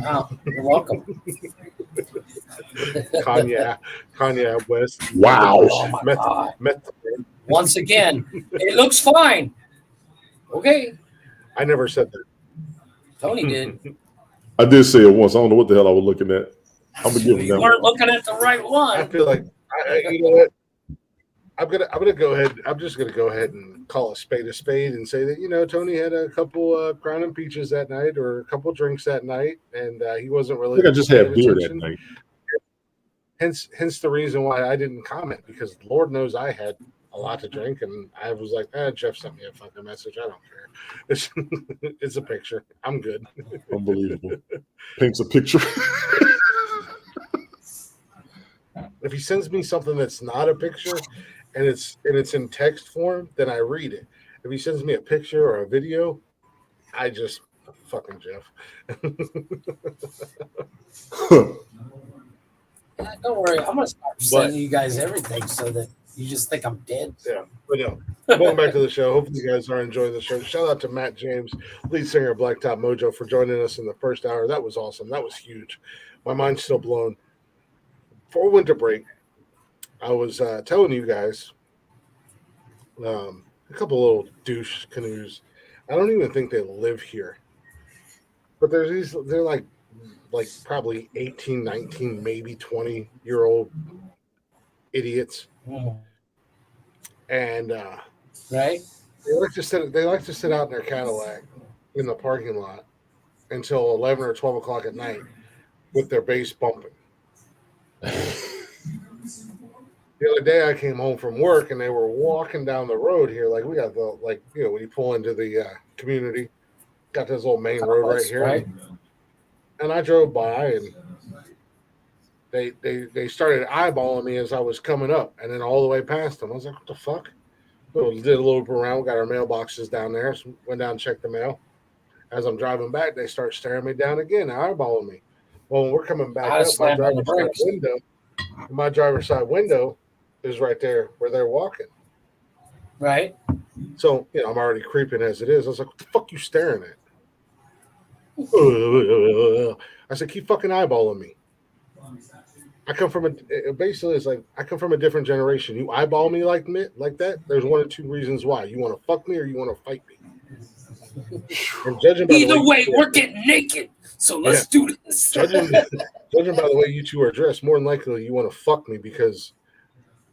Oh, you're welcome. Kanye West. Wow. Oh my God. Once again, it looks fine. Okay. I never said that. Tony did. I did say it once. I don't know what the hell I was looking at. I'm gonna give him You that. weren't looking at the right one. I feel like you know what? I'm gonna go ahead. I'm just gonna go ahead and call a spade and say that Tony had a couple Crown and Peaches that night, or a couple drinks that night, and he wasn't really. I think I just had beer that night. Hence the reason why I didn't comment, because Lord knows I had a lot to drink, and I was like, Jeff sent me a fucking message. I don't care. It's a picture. I'm good. Unbelievable. Paints a picture. If he sends me something that's not a picture and it's in text form, then I read it. If he sends me a picture or a video, I just fucking Jeff. Don't worry, I'm gonna start sending you guys everything so that you just think I'm dead. Yeah, but no. Going back to the show. Hopefully you guys are enjoying the show. Shout out to Matt James, lead singer of Blacktop Mojo, for joining us in the first hour. That was awesome. That was huge. My mind's still blown. Before winter break, I was telling you guys a couple little douche canoes. I don't even think they live here, but there's these. They're like probably 18, 19, maybe 20-year-old idiots, and right. They like to sit out in their Cadillac in the parking lot until 11 or 12 o'clock at night with their bass bumping. The other day I came home from work and they were walking down the road here. Like we got when you pull into the community, got this old main road right here. Right. And I drove by and they started eyeballing me as I was coming up, and then all the way past them. I was like, what the fuck? So did a little around, got our mailboxes down there, so went down and checked the mail. As I'm driving back, they start staring me down again, eyeballing me. Well, when we're coming back up, my driver's side window is right there where they're walking. Right. So, I'm already creeping as it is. I was like, what the fuck you staring at? I said, keep fucking eyeballing me. I come from I come from a different generation. You eyeball me like that, there's one or two reasons why. You want to fuck me or you want to fight me. And Either way, we're getting naked. So let's do this. Judging by the way you two are dressed, more than likely you want to fuck me, because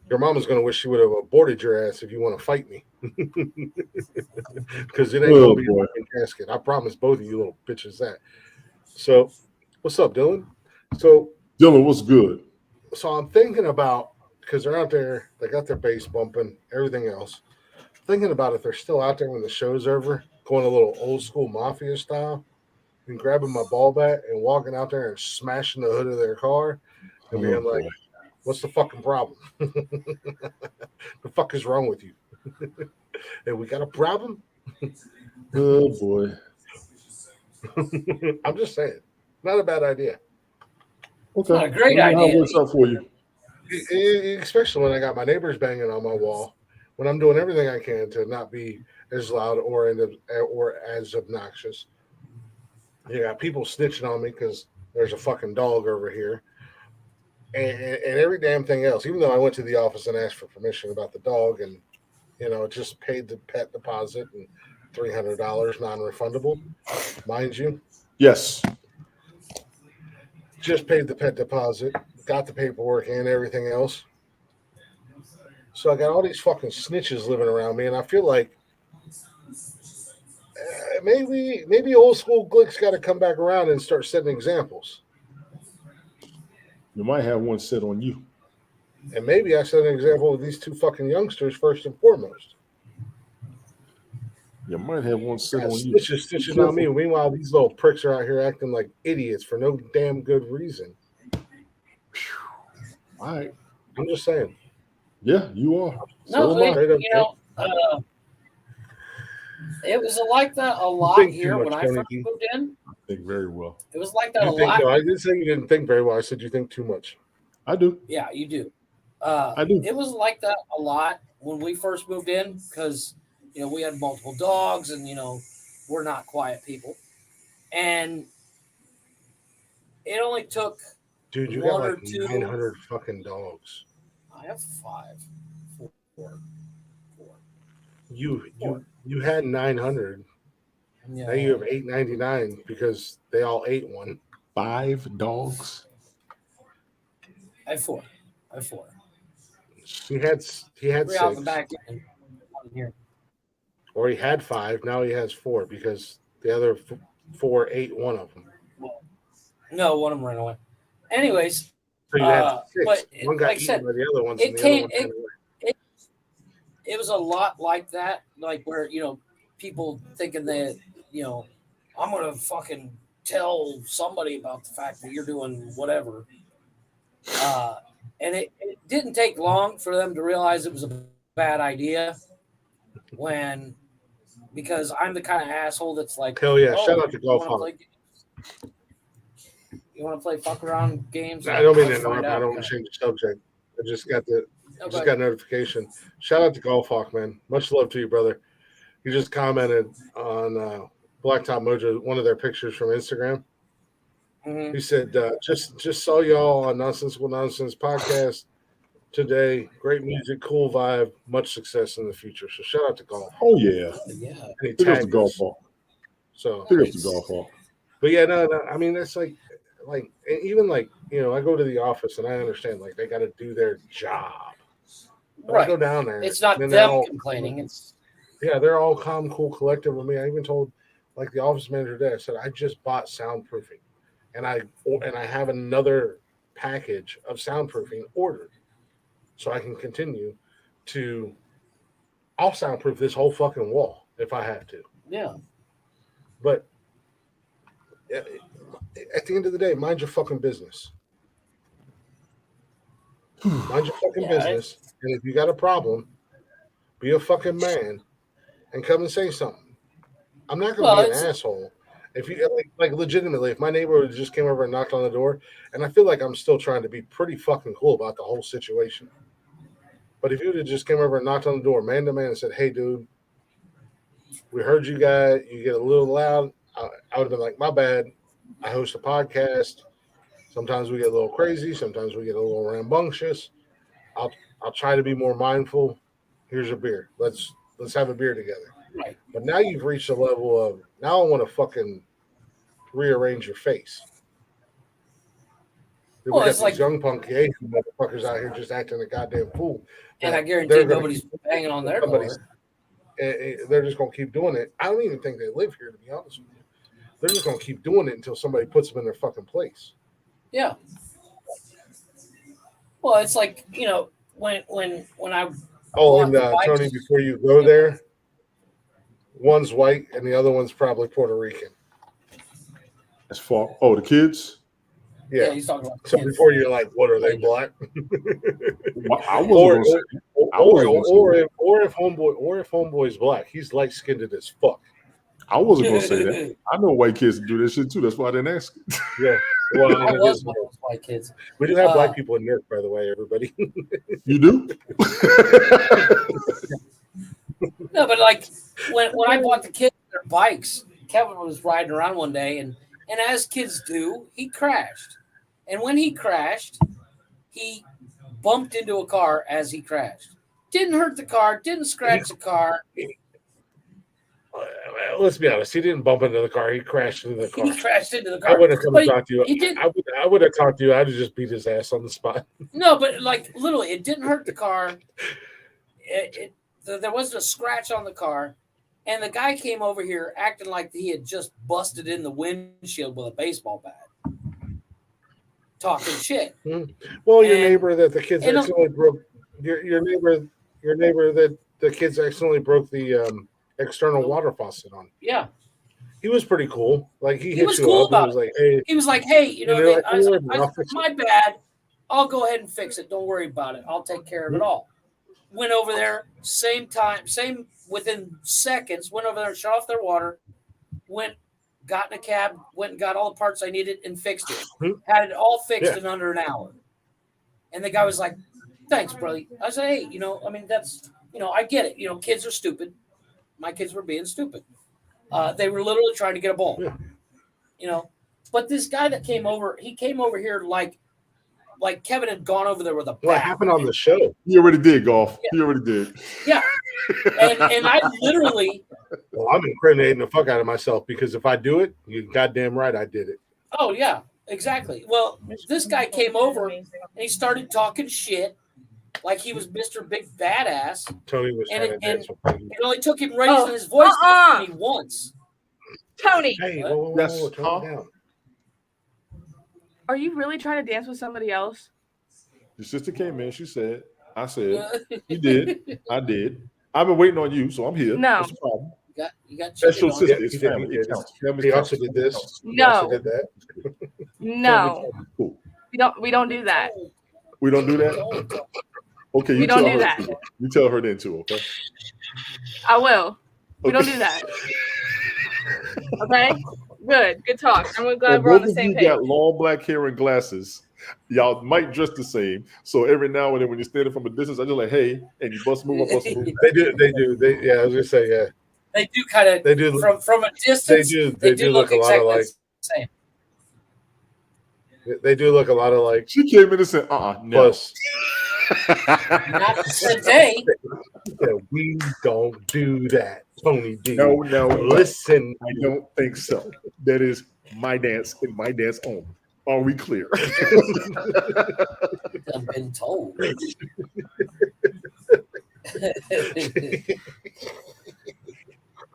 your mama's going to wish she would have aborted your ass if you want to fight me. Because it ain't going to be a fucking casket. I promise both of you little bitches that. So, what's up, Dylan? So, Dylan, what's good? So I'm thinking about, because they're out there, they got their bass bumping, everything else. thinking about if they're still out there when the show's over, going a little old school mafia style, and grabbing my ball bat and walking out there and smashing the hood of their car and being like, "What's the fucking problem? The fuck is wrong with you? Hey, we got a problem?" Oh boy. I'm just saying, not a bad idea. Okay. Not a great How idea. it works out for you? Especially when I got my neighbors banging on my wall, when I'm doing everything I can to not be as loud or as obnoxious. You got people snitching on me because there's a fucking dog over here, and every damn thing else. Even though I went to the office and asked for permission about the dog, and just paid the pet deposit and $300 non-refundable, mind you. Yes. Just paid the pet deposit, got the paperwork and everything else. So I got all these fucking snitches living around me, and I feel like maybe old school Glick's got to come back around and start setting examples. You might have one set on you. And maybe I set an example of these two fucking youngsters first and foremost. You might have one set on you. Snitches on me. Meanwhile, these little pricks are out here acting like idiots for no damn good reason. All right. I'm just saying. Yeah, you are. No, So am I. it was like that a lot think here too much, when I Tony first D. moved in. I think very well. It was like that a You think, lot. no, I didn't say you didn't think very well. I said you think too much. I do. Yeah, you do. I do. It was like that a lot when we first moved in because we had multiple dogs and we're not quiet people, and it only took Dude, you one got or like two. 900 fucking dogs. I have four. You had 900. Yeah. Now you have 899 because they all ate one. 5 dogs. I have four. He had 3 out the 6, back and one in here. or he had 5. Now he has 4 because the other 4 ate one of them. No, one of them ran away. Anyways, So you had 6. but One got like I eaten said, by the other ones, it and the came- other one ran away. it was a lot like that, like where people thinking that I'm gonna fucking tell somebody about the fact that you're doing whatever, and it didn't take long for them to realize it was a bad idea because I'm the kind of asshole that's like, Hell yeah! oh, Shout out to you Golf wanna Hawk. play games? You want to play fuck around games? I don't mean to Let's find interrupt. I out. don't want to change the subject. I just got Okay. got notification. Shout out to Golf Hawk, man. Much love to you, brother. He just commented on Blacktop Mojo, one of their pictures from Instagram. Mhm. He said, just saw y'all on Nonsensical Nonsense podcast today. Great music, cool vibe, much success in the future. So shout out to Golf. Oh yeah. Yeah. And he Big up to tagged Golf us. Hawk. So, Big up to Golf Hawk. but yeah, no. I mean, it's like even like I go to the office and I understand like they got to do their job. But I go Right. down there. It's not and them they're all- complaining. It's they're all calm, cool, collective with me. I even told like the office manager today, I said I just bought soundproofing, and I have another package of soundproofing ordered, so I can continue to. I'll soundproof this whole fucking wall if I have to. yeah. But at the end of the day, mind your fucking business. Mind your fucking business. And if you got a problem, be a fucking man and come and say something. I'm not going to be an asshole. If you like legitimately, if my neighbor just came over and knocked on the door, and I feel like I'm still trying to be pretty fucking cool about the whole situation. But if you would have just came over and knocked on the door, man to man, and said, "Hey, dude, we heard you guys. You get a little loud," I would have been like, "My bad. I host a podcast. Sometimes we get a little crazy. Sometimes we get a little rambunctious. I'll try to be more mindful. Here's a beer. Let's have a beer together." Right. But now you've reached a level of now I want to fucking rearrange your face. Then Well, we got it's these like- young punk Asian motherfuckers out here just acting a goddamn fool. And that I guarantee they're gonna nobody's keep- banging on their door. somebody's- they're just gonna keep doing it. I don't even think they live here, to be honest with you. They're just gonna keep doing it until somebody puts them in their fucking place. Yeah. Well, it's like when I Oh, and Bought the Tony, bikes. before you go there, one's white and the other one's probably Puerto Rican. As far the kids. Yeah. He's talking about So kids. before you're like, what are they, black? Well, I wasn't gonna say that. Or if homeboy's black, he's light skinned as fuck. I wasn't gonna say that. I know white kids do this shit too. That's why I didn't ask. Yeah. Well, I was one of those white kids. we do have black people in New York, by the way, everybody. You do? No, but like when I bought the kids their bikes, Kevin was riding around one day, and as kids do, he crashed. And when he crashed, he bumped into a car as he crashed. Didn't hurt the car, didn't scratch the car. Let's be honest. He didn't bump into the car. He crashed into the car. He crashed into the I car. would have come But and talked to you. he did. I would have talked to you. I'd have just beat his ass on the spot. No, but like literally, it didn't hurt the car. There wasn't a scratch on the car. And the guy came over here acting like he had just busted in the windshield with a baseball bat. Talking shit. Well, your neighbor that the kids accidentally broke. Your neighbor that the kids accidentally broke the external water faucet on. Yeah. He was pretty cool. Like he was hit you cool up. about He He was like, hey, you know, like, I was like, my bad. I'll go ahead and fix it. Don't worry about it. I'll take care of it all. Went over there, same within seconds, went over there, shut off their water, got in a cab, went and got all the parts I needed and fixed it. Had it all fixed in under an hour. And the guy was like, thanks, brother. I said, hey, that's, I get it. Kids are stupid. My kids were being stupid. They were literally trying to get a ball. Yeah. But this guy that came over, he came over here like Kevin had gone over there with a bat. What happened on the show? He already did, Golf. Yeah. He already did. Yeah. And I literally. Well, I'm incriminating the fuck out of myself because if I do it, you goddamn right I did it. Oh, yeah, exactly. Well, this guy came over and he started talking shit like he was Mr. Big Badass. Tony was trying to dance with me. It only took him raising his voice to me once. Tony. Hey, whoa, tone down. Are you really trying to dance with somebody else? Your sister came in. She said, I said, you did. I did. I've been waiting on you, so I'm here. No. What's the problem? You got That's your sister. Yeah, It's family. It counts. He also did this. No. He also did that. No. Cool. We don't do that. We don't do that? Okay, you We tell don't do her that. too. You tell her then too, okay? I will. We don't do that. Okay? Good talk. I'm glad we're on the same you page. got long black hair and glasses. Y'all might dress the same. So every now and then when you're standing from a distance, I just like, hey, and you bust move, I bust move. They do. Yeah, I was gonna say, yeah. They do kind of. They do from a distance. They do look a lot exactly alike. the same. They do look a lot alike. She came in and said, no. Plus, Not today. we don't do that, Tony D. No. Listen, I don't think so. That is my dance and my dance only. Are we clear? I've been told.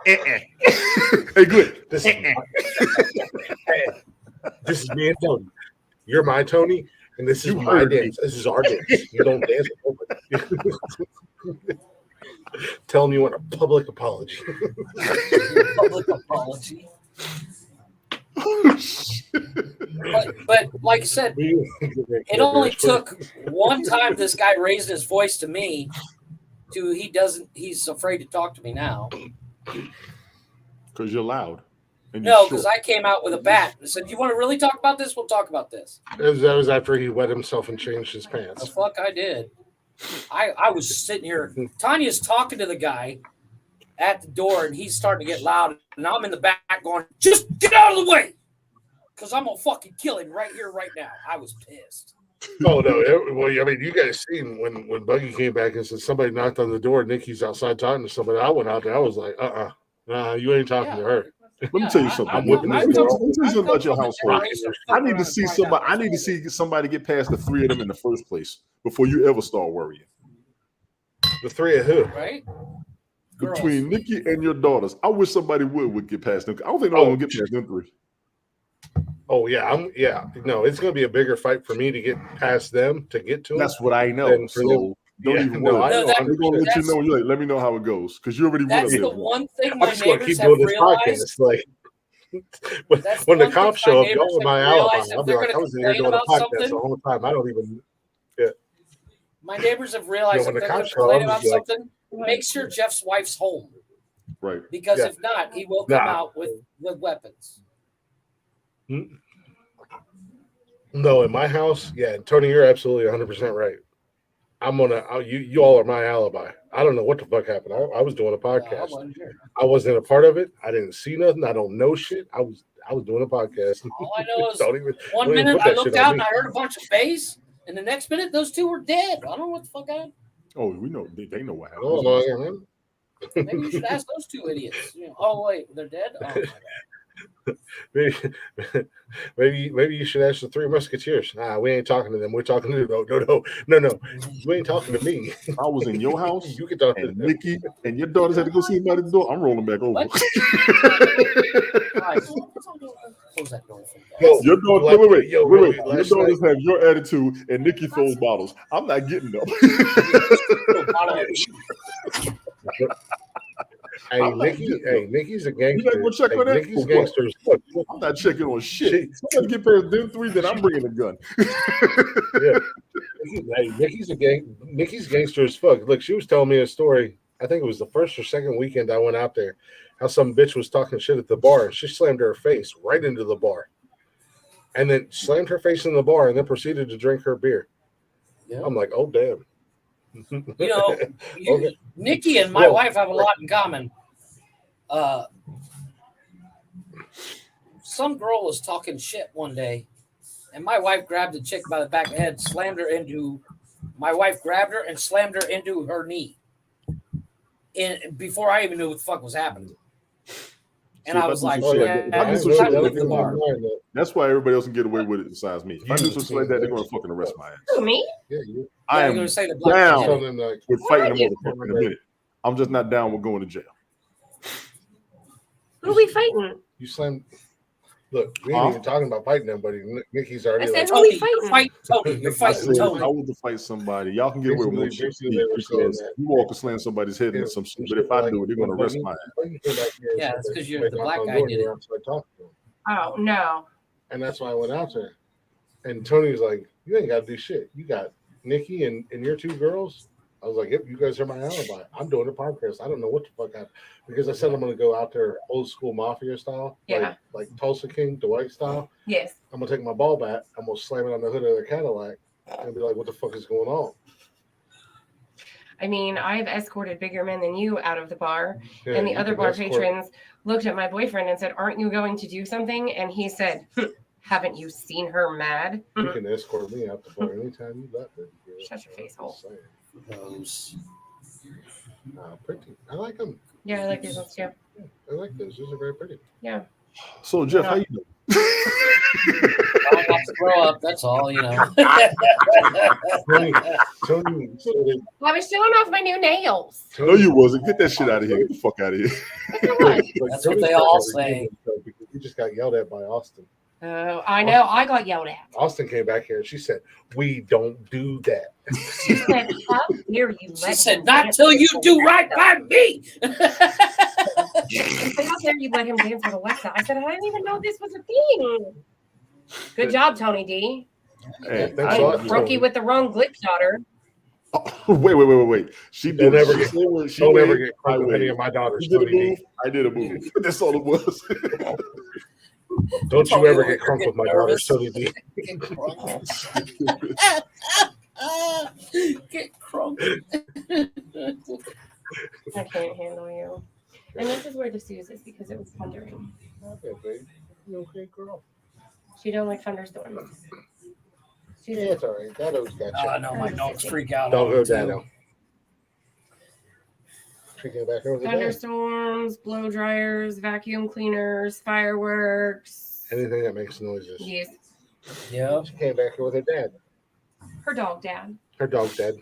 Hey, good. This is me and Tony. You're my Tony, and this is You my heard me. dance. This is our dance. You don't dance with nobody. Tell me you want a public apology. Public apology. But like I said, it only took one time this guy raised his voice to me to he's afraid to talk to me now. Because you're loud. No, because I came out with a bat and said, you want to really talk about this? We'll talk about this. That was after he wet himself and changed his The pants. fuck I did. I was sitting here. Tanya's talking to the guy at the door, and he's starting to get loud. And I'm in the back going, just get out of the way. Because I'm going to fucking kill him right here, right now. I was pissed. Oh, no. Well, I mean, you guys seen when Buggy came back and said somebody knocked on the door. Nikki's outside talking to somebody. I went out there. I was like, nah, you ain't talking to her. Let me tell you something. I'm whipping Let this me tell girl. you something about your household. I need to to see somebody. I need to see somebody get past the three of them in the first place before you ever start worrying. The three of who? Right? Between Nikki and your daughters, I wish somebody would get past them. I don't think no one will get past them three. Oh yeah, no, it's going to be a bigger fight for me to get past them to get to them. That's what I know. than for So Don't Yeah, even no, worry. I know. They're gonna let you That's- know. You're like, let me know how it goes, because you already That's would the have one thing I'm my just gonna neighbors keep have doing this realized. podcast. Like That's when the one thing cops my show up, neighbors y'all are my have alibi. realized if I'll be they're like, I gonna was in here complain doing a about podcast something. the whole time. I don't even. My neighbors have realized when if the they're going cops to show up, complain I'm about just like, something, make sure Jeff's wife's home. right. Because Yeah. if not, he will come Nah. out with weapons. No, in my house, yeah, Tony, you're absolutely 100% right. You all are my alibi. I don't know what the fuck happened. I was doing a podcast. I wasn't a part of it. I didn't see nothing. I don't know shit. I was doing a podcast. All I know is don't even minute put that I looked shit on out me. and I heard a bunch of bass, and the next minute those two were dead. I don't know what the fuck happened. Oh, we know. They know what happened. Oh, no, man. Maybe you should ask those two idiots. Oh wait, they're dead. Oh my god. Maybe you should ask the Three Musketeers. Nah, we ain't talking to them. We're talking to no. You ain't talking to me. I was in your house. You can talk to And them. Nikki and your daughters had to go see him out the door. I'm rolling back over. What? Close that door for me. Your daughter, wait. Your last daughters have your attitude, and Nikki throws bottles. I'm not getting them. Hey, Nikki's a gangster. You not gonna check on that? Nikki's gangsters. Look, I'm not checking on shit. Somebody get past them three, then I'm bringing a gun. Yeah. Hey, Nikki's gangster as fuck. Look, she was telling me a story. I think it was the first or second weekend I went out there. How some bitch was talking shit at the bar, and she slammed her face right into the bar, and then slammed her face in the bar, and then proceeded to drink her beer. Yeah. I'm like, oh damn. You know, Okay. Nikki and my wife have a lot in common. Some girl was talking shit one day, and my wife grabbed the chick by the back of the head, slammed her into. My wife grabbed her and slammed her into her knee. And before I even knew what the fuck was happening. And I was like, that's why everybody else can get away with it besides me. If I do something like that, they're going to fucking arrest my ass. Who, me? Yeah, I am gonna say the down like, with fighting a motherfucker in a minute. I'm just not down with going to jail. Who are we fighting? You slammed. Look, we ain't even talking about fighting nobody. Nikki's already. I said, like, who we fighting? Fight Tony. You're fighting Tony. I want to fight somebody. Y'all can get away with more shit because you walk and slam somebody's head into some shit. But if I do it, they're going to arrest my ass. Yeah, it's because you're the black guy did it. Oh, no. And that's why I went out there. And Tony was like, you ain't got to do shit. You got Nikki and your two girls. I was like, yep, you guys are my alibi. I'm doing a podcast. I don't know what the fuck happened. Because I said I'm going to go out there old school mafia style. Yeah. Like Tulsa King, Dwight style. Yes. I'm going to take my ball bat. I'm going to slam it on the hood of their Cadillac and be like, what the fuck is going on? I mean, I've escorted bigger men than you out of the bar. Yeah, and the you other can bar escort. patrons looked at my boyfriend and said, aren't you going to do something? And he said, haven't you seen her mad? You can escort me out the bar anytime you let me. Shut your face hole. Those. Pretty. I like them. Yeah, I like these ones too. I like those. Those are very pretty. Yeah. So, Jeff, how you doing? I got to grow up. That's all, you know. Tony, I was showing off my new nails. No, you wasn't. Get that shit out of here. Get the fuck out of here. That's what they all say. Because we just got yelled at by Austin. Oh, I know. I got yelled at. Austin came back here and she said, "We don't do that." She said, "How dare you?" She said, "Not till you do right by me." She said, "How dare you let him dance with Alexa?" I said, "I didn't even know this was a thing." Good job, Tony D. Hey, Brookie with the wrong glitch daughter. Wait. She Don't did. ever get crunk with any of my daughters. Did a move. I did a move. That's all it was. Don't you ever get crunk with my daughter, Tony D. Get crunk. I can't handle you. And this is where the Suze is because it was thundering. Okay, babe. You okay, girl? She don't like thunderstorms. Yeah, it's all right. Dado's got you. I know my dogs freak out. Don't go, all the time. Dado. Freaking back over the Thunderstorms, blow dryers, vacuum cleaners, fireworks. Anything that makes noises. Yes. Yeah. She came back here with her dad. Her dog, Dad. Her dog's dead.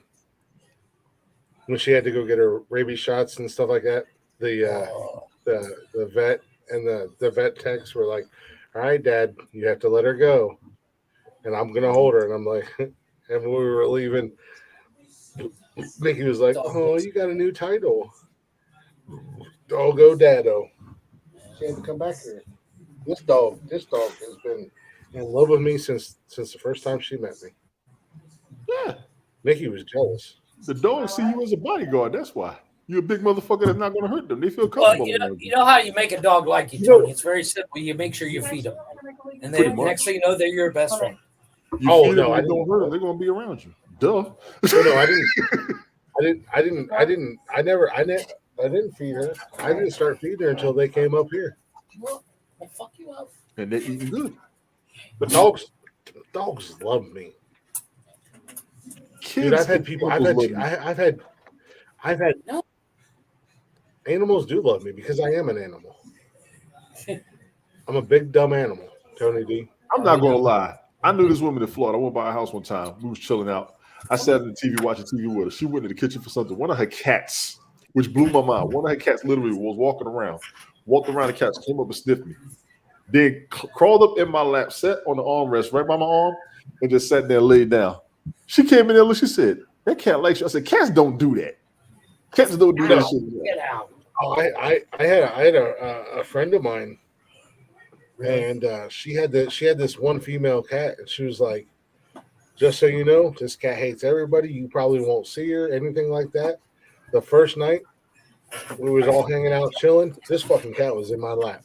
When she had to go get her rabies shots and stuff like that, the vet and the vet techs were like, "All right, Dad, you have to let her go, and I'm gonna hold her." And I'm like, and when we were leaving, Mickey was like, Dog "Oh, was- you got a new title, Doggo Daddo." She had to come back here. This dog has been in love with me since the first time she met me. Yeah. Mickey was jealous. The dogs see you as a bodyguard. That's why. You're a big motherfucker that's not going to hurt them. They feel Well, comfortable you know, around you know how you make a dog like you, You know- Tony. It's very simple. You make sure you feed them, and Pretty then much. next thing you know, they're your best friend. You Oh, feed them, no, I they don't hurt them. They're going to be around you. Duh. No, I didn't feed her. I didn't start feeding her until they came up here. Well, fuck you up. And they're eating good. But dogs love me. Kids, Dude, I've had people. I've had. No. Animals do love me because I am an animal. I'm a big dumb animal, Tony D. I'm not going to lie. I knew this woman in Florida. I went by her house one time. We was chilling out. I sat in the TV watching TV with her. She went to the kitchen for something. One of her cats, which blew my mind. One of her cats literally was walked around the couch, came up and sniffed me. Then crawled up in my lap, sat on the armrest right by my arm, and just sat there and laid down. She came in there, she said, "That cat likes you." I said, "Cats don't do that. Cats don't do that shit." Get out. Oh, I had a friend of mine, and she had this one female cat, and she was like, "Just so you know, this cat hates everybody. You probably won't see her, anything like that." The first night we was all hanging out chilling, this fucking cat was in my lap.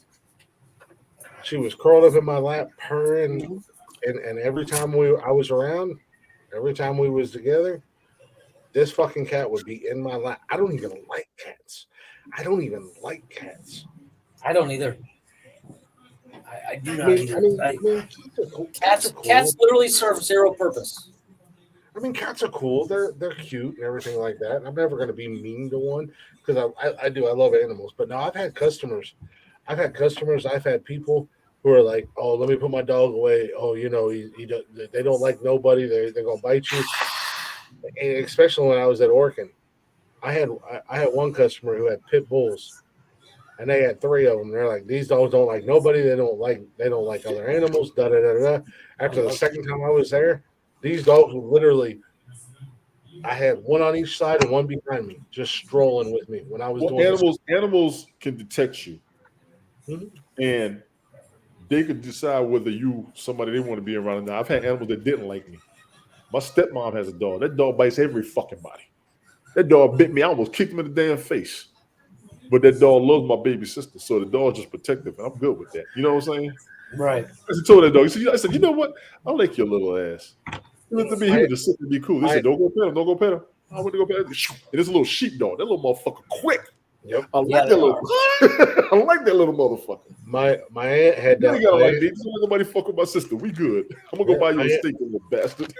She was curled up in my lap, purring, and every time I was around, every time we was together, this fucking cat would be in my lap. I don't even like cats. I don't either. I do not either. I mean, Cats cool. literally serve zero purpose. I mean, cats are cool. They're cute and everything like that. I'm never going to be mean to one because I love animals. But no, I've had customers. I've had people who are like, "Oh, let me put my dog away. Oh, you know, they don't like nobody. They're gonna bite you." And especially when I was at Orkin, I had one customer who had pit bulls, and they had 3 of them. They're like, "These dogs don't like nobody. They don't like other animals." Da da da da. After the second time I was there, these dogs were literally. I had one on each side and one behind me, just strolling with me when I was doing animals can detect you, Mm-hmm. and they could decide whether somebody they want to be around. Now, I've had animals that didn't like me. My stepmom has a dog. That dog bites every fucking body. That dog bit me. I almost kicked him in the damn face. But that dog loves my baby sister, so the dog's just protective, and I'm good with that. You know what I'm saying? Right. I told that dog. I said, "You know what? I'll lick your little ass." He looked at me. He would just sit and be cool. He said, "Don't go pet him. Don't go pet him." I went to go pet him. And it's a little sheepdog. That little motherfucker quick. Yep. I like that little. I like that little motherfucker. My aunt had You ain't gotta like me. Don't let nobody fuck with my sister. We good. I'm gonna go buy you a steak, you little bastard.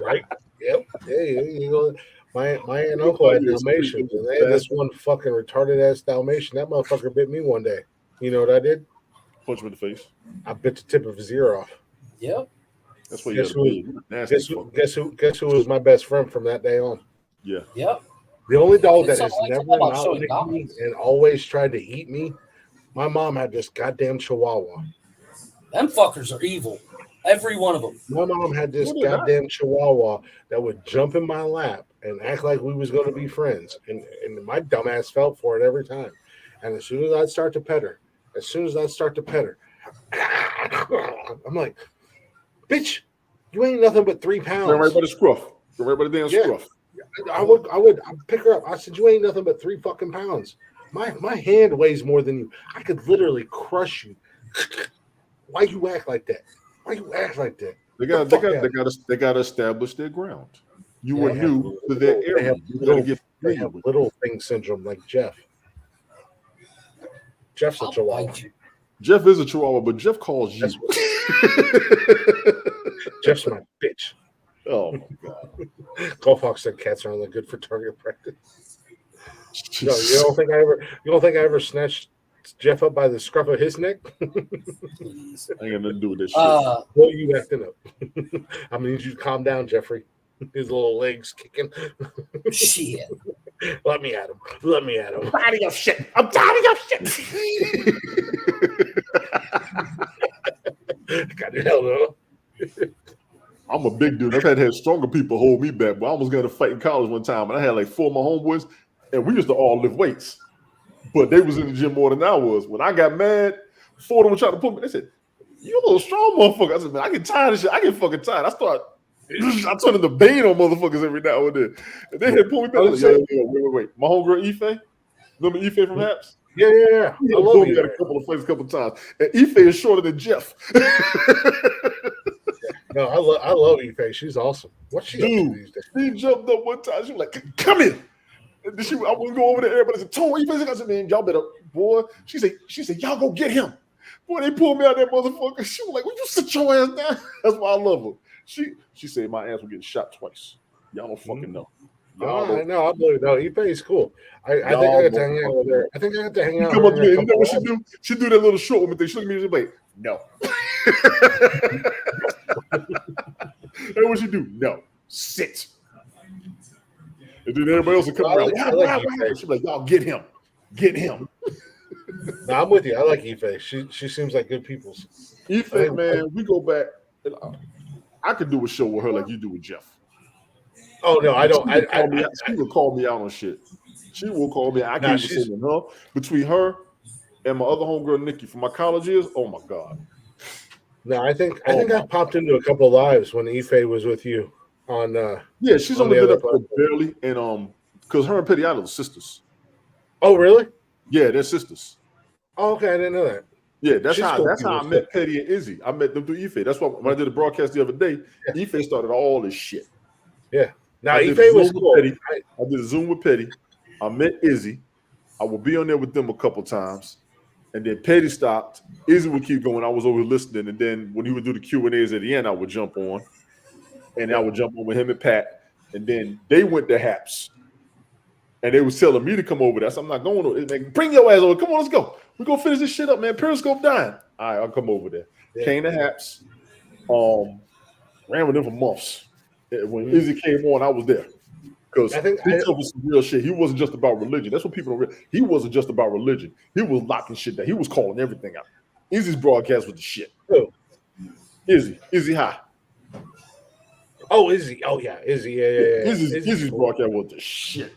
Right? Yep. Yeah, you go. My aunt and uncle had Dalmatians, and they had this one fucking retarded ass Dalmatian. That motherfucker bit me one day. You know what I did? Punch him in the face. I bit the tip of his ear off. Yep. That's what you guess who was my best friend from that day on? Yeah. Yep. The only dog that It's has all- it's never all about not showing licked me dominance. and always tried to eat me. My mom had this goddamn Chihuahua. Them fuckers are evil. Every one of them. My mom had this No, they're not. goddamn Chihuahua that would jump in my lap and act like we was going to be friends. And my dumbass felt for it every time. And as soon as I'd start to pet her, I'm like, "Bitch, you ain't nothing but 3 pounds." Go right by the scruff. Go right by the damn scruff. I'd pick her up. I said, "You ain't nothing but 3 fucking pounds. My hand weighs more than you. I could literally crush you. Why you act like that? Why you act like that?" They got to establish their ground. You were new to their area. They have little thing syndrome like Jeff. Jeff's a Chihuahua. Jeff is a Chihuahua, but Jeff calls you. Jeff's my bitch. Oh my god. Golf Hawk said cats are only good for target practice. No, you don't think I ever snatched Jeff up by the scruff of his neck? I ain't got nothing to do with this shit. Well, you acting up. I need you to calm down, Jeffrey. His little legs kicking. Shit. Let me at him. I'm tired of your shit. Got it held up. I'm a big dude. I've had stronger people hold me back, but I almost got a fight in college one time, and I had like 4 of my homeboys, and we used to all lift weights. But they was in the gym more than I was. When I got mad, 4 of them were trying to put me. They said, "You a little strong motherfucker." I said, "Man, I get tired of shit. I get fucking tired." I turn into Bane on motherfuckers every now and then. And they had pulled me back. Wait. My homegirl Ife, remember Ife from Haps? Yeah. I love you. Had a couple of fights a couple of times. And Ife is shorter than Jeff. No, I love Ife. She's awesome. What's she up to these days? She jumped up one time. She was like, "Come here." And then I was going over there. Everybody said, "Tone, Ife." I said, "Man, y'all better, boy." She said, "Y'all go get him." Boy, they pulled me out that motherfucker. She was like, "Will you sit your ass down?" That's why I love her. She said my ass was getting shot twice. Y'all don't fucking know. I know. I believe. No, Ife is cool. I think I got to hang out with her. I think I got to hang out. Come up to me. You know what she do? She do that little short woman thing. She look at me and she's like, "No." That's what she do. "No, sit." And then everybody else will come around. She's like, "Y'all get him. Get him." No, I'm with you. I like Ife. She seems like good people. Ife, man, we go back. I could do a show with her like you do with Jeff. Oh no, I don't. She will call me out on shit. She will call me. I can't even say her. Between her and my other homegirl Nikki from my college years, oh my god. No, I think I popped into a couple of lives when Ife was with you on. Yeah, she's only been up there barely, and because her and Petty Idol are sisters. Oh really? Yeah, they're sisters. Oh, okay, I didn't know that. Yeah, that's how I met Petty and Izzy. I met them through Ife. That's why when I did the broadcast the other day, Ife started all this shit. Yeah. Now Ife was cool. I did a Zoom with Petty. I met Izzy. I would be on there with them a couple times, and then Petty stopped. Izzy would keep going. I was over listening, and then when he would do the Q&As at the end, I would jump on, and I would jump on with him and Pat, and then they went to Haps, and they was telling me to come over there. So I'm not going over. Like, bring your ass over. Come on, let's go. We're gonna finish this shit up, man. Periscope dying. All right, I'll come over there. Yeah. Came to Haps. Ran with them for months. When Izzy came on, I was there. Because he covered some real shit. He wasn't just about religion. That's what people don't realize. He wasn't just about religion. He was locking shit down. He was calling everything out. Izzy's broadcast was the shit. Who? Izzy High. Oh, Izzy. Oh, yeah. Izzy. Yeah. Izzy's broadcast was the shit.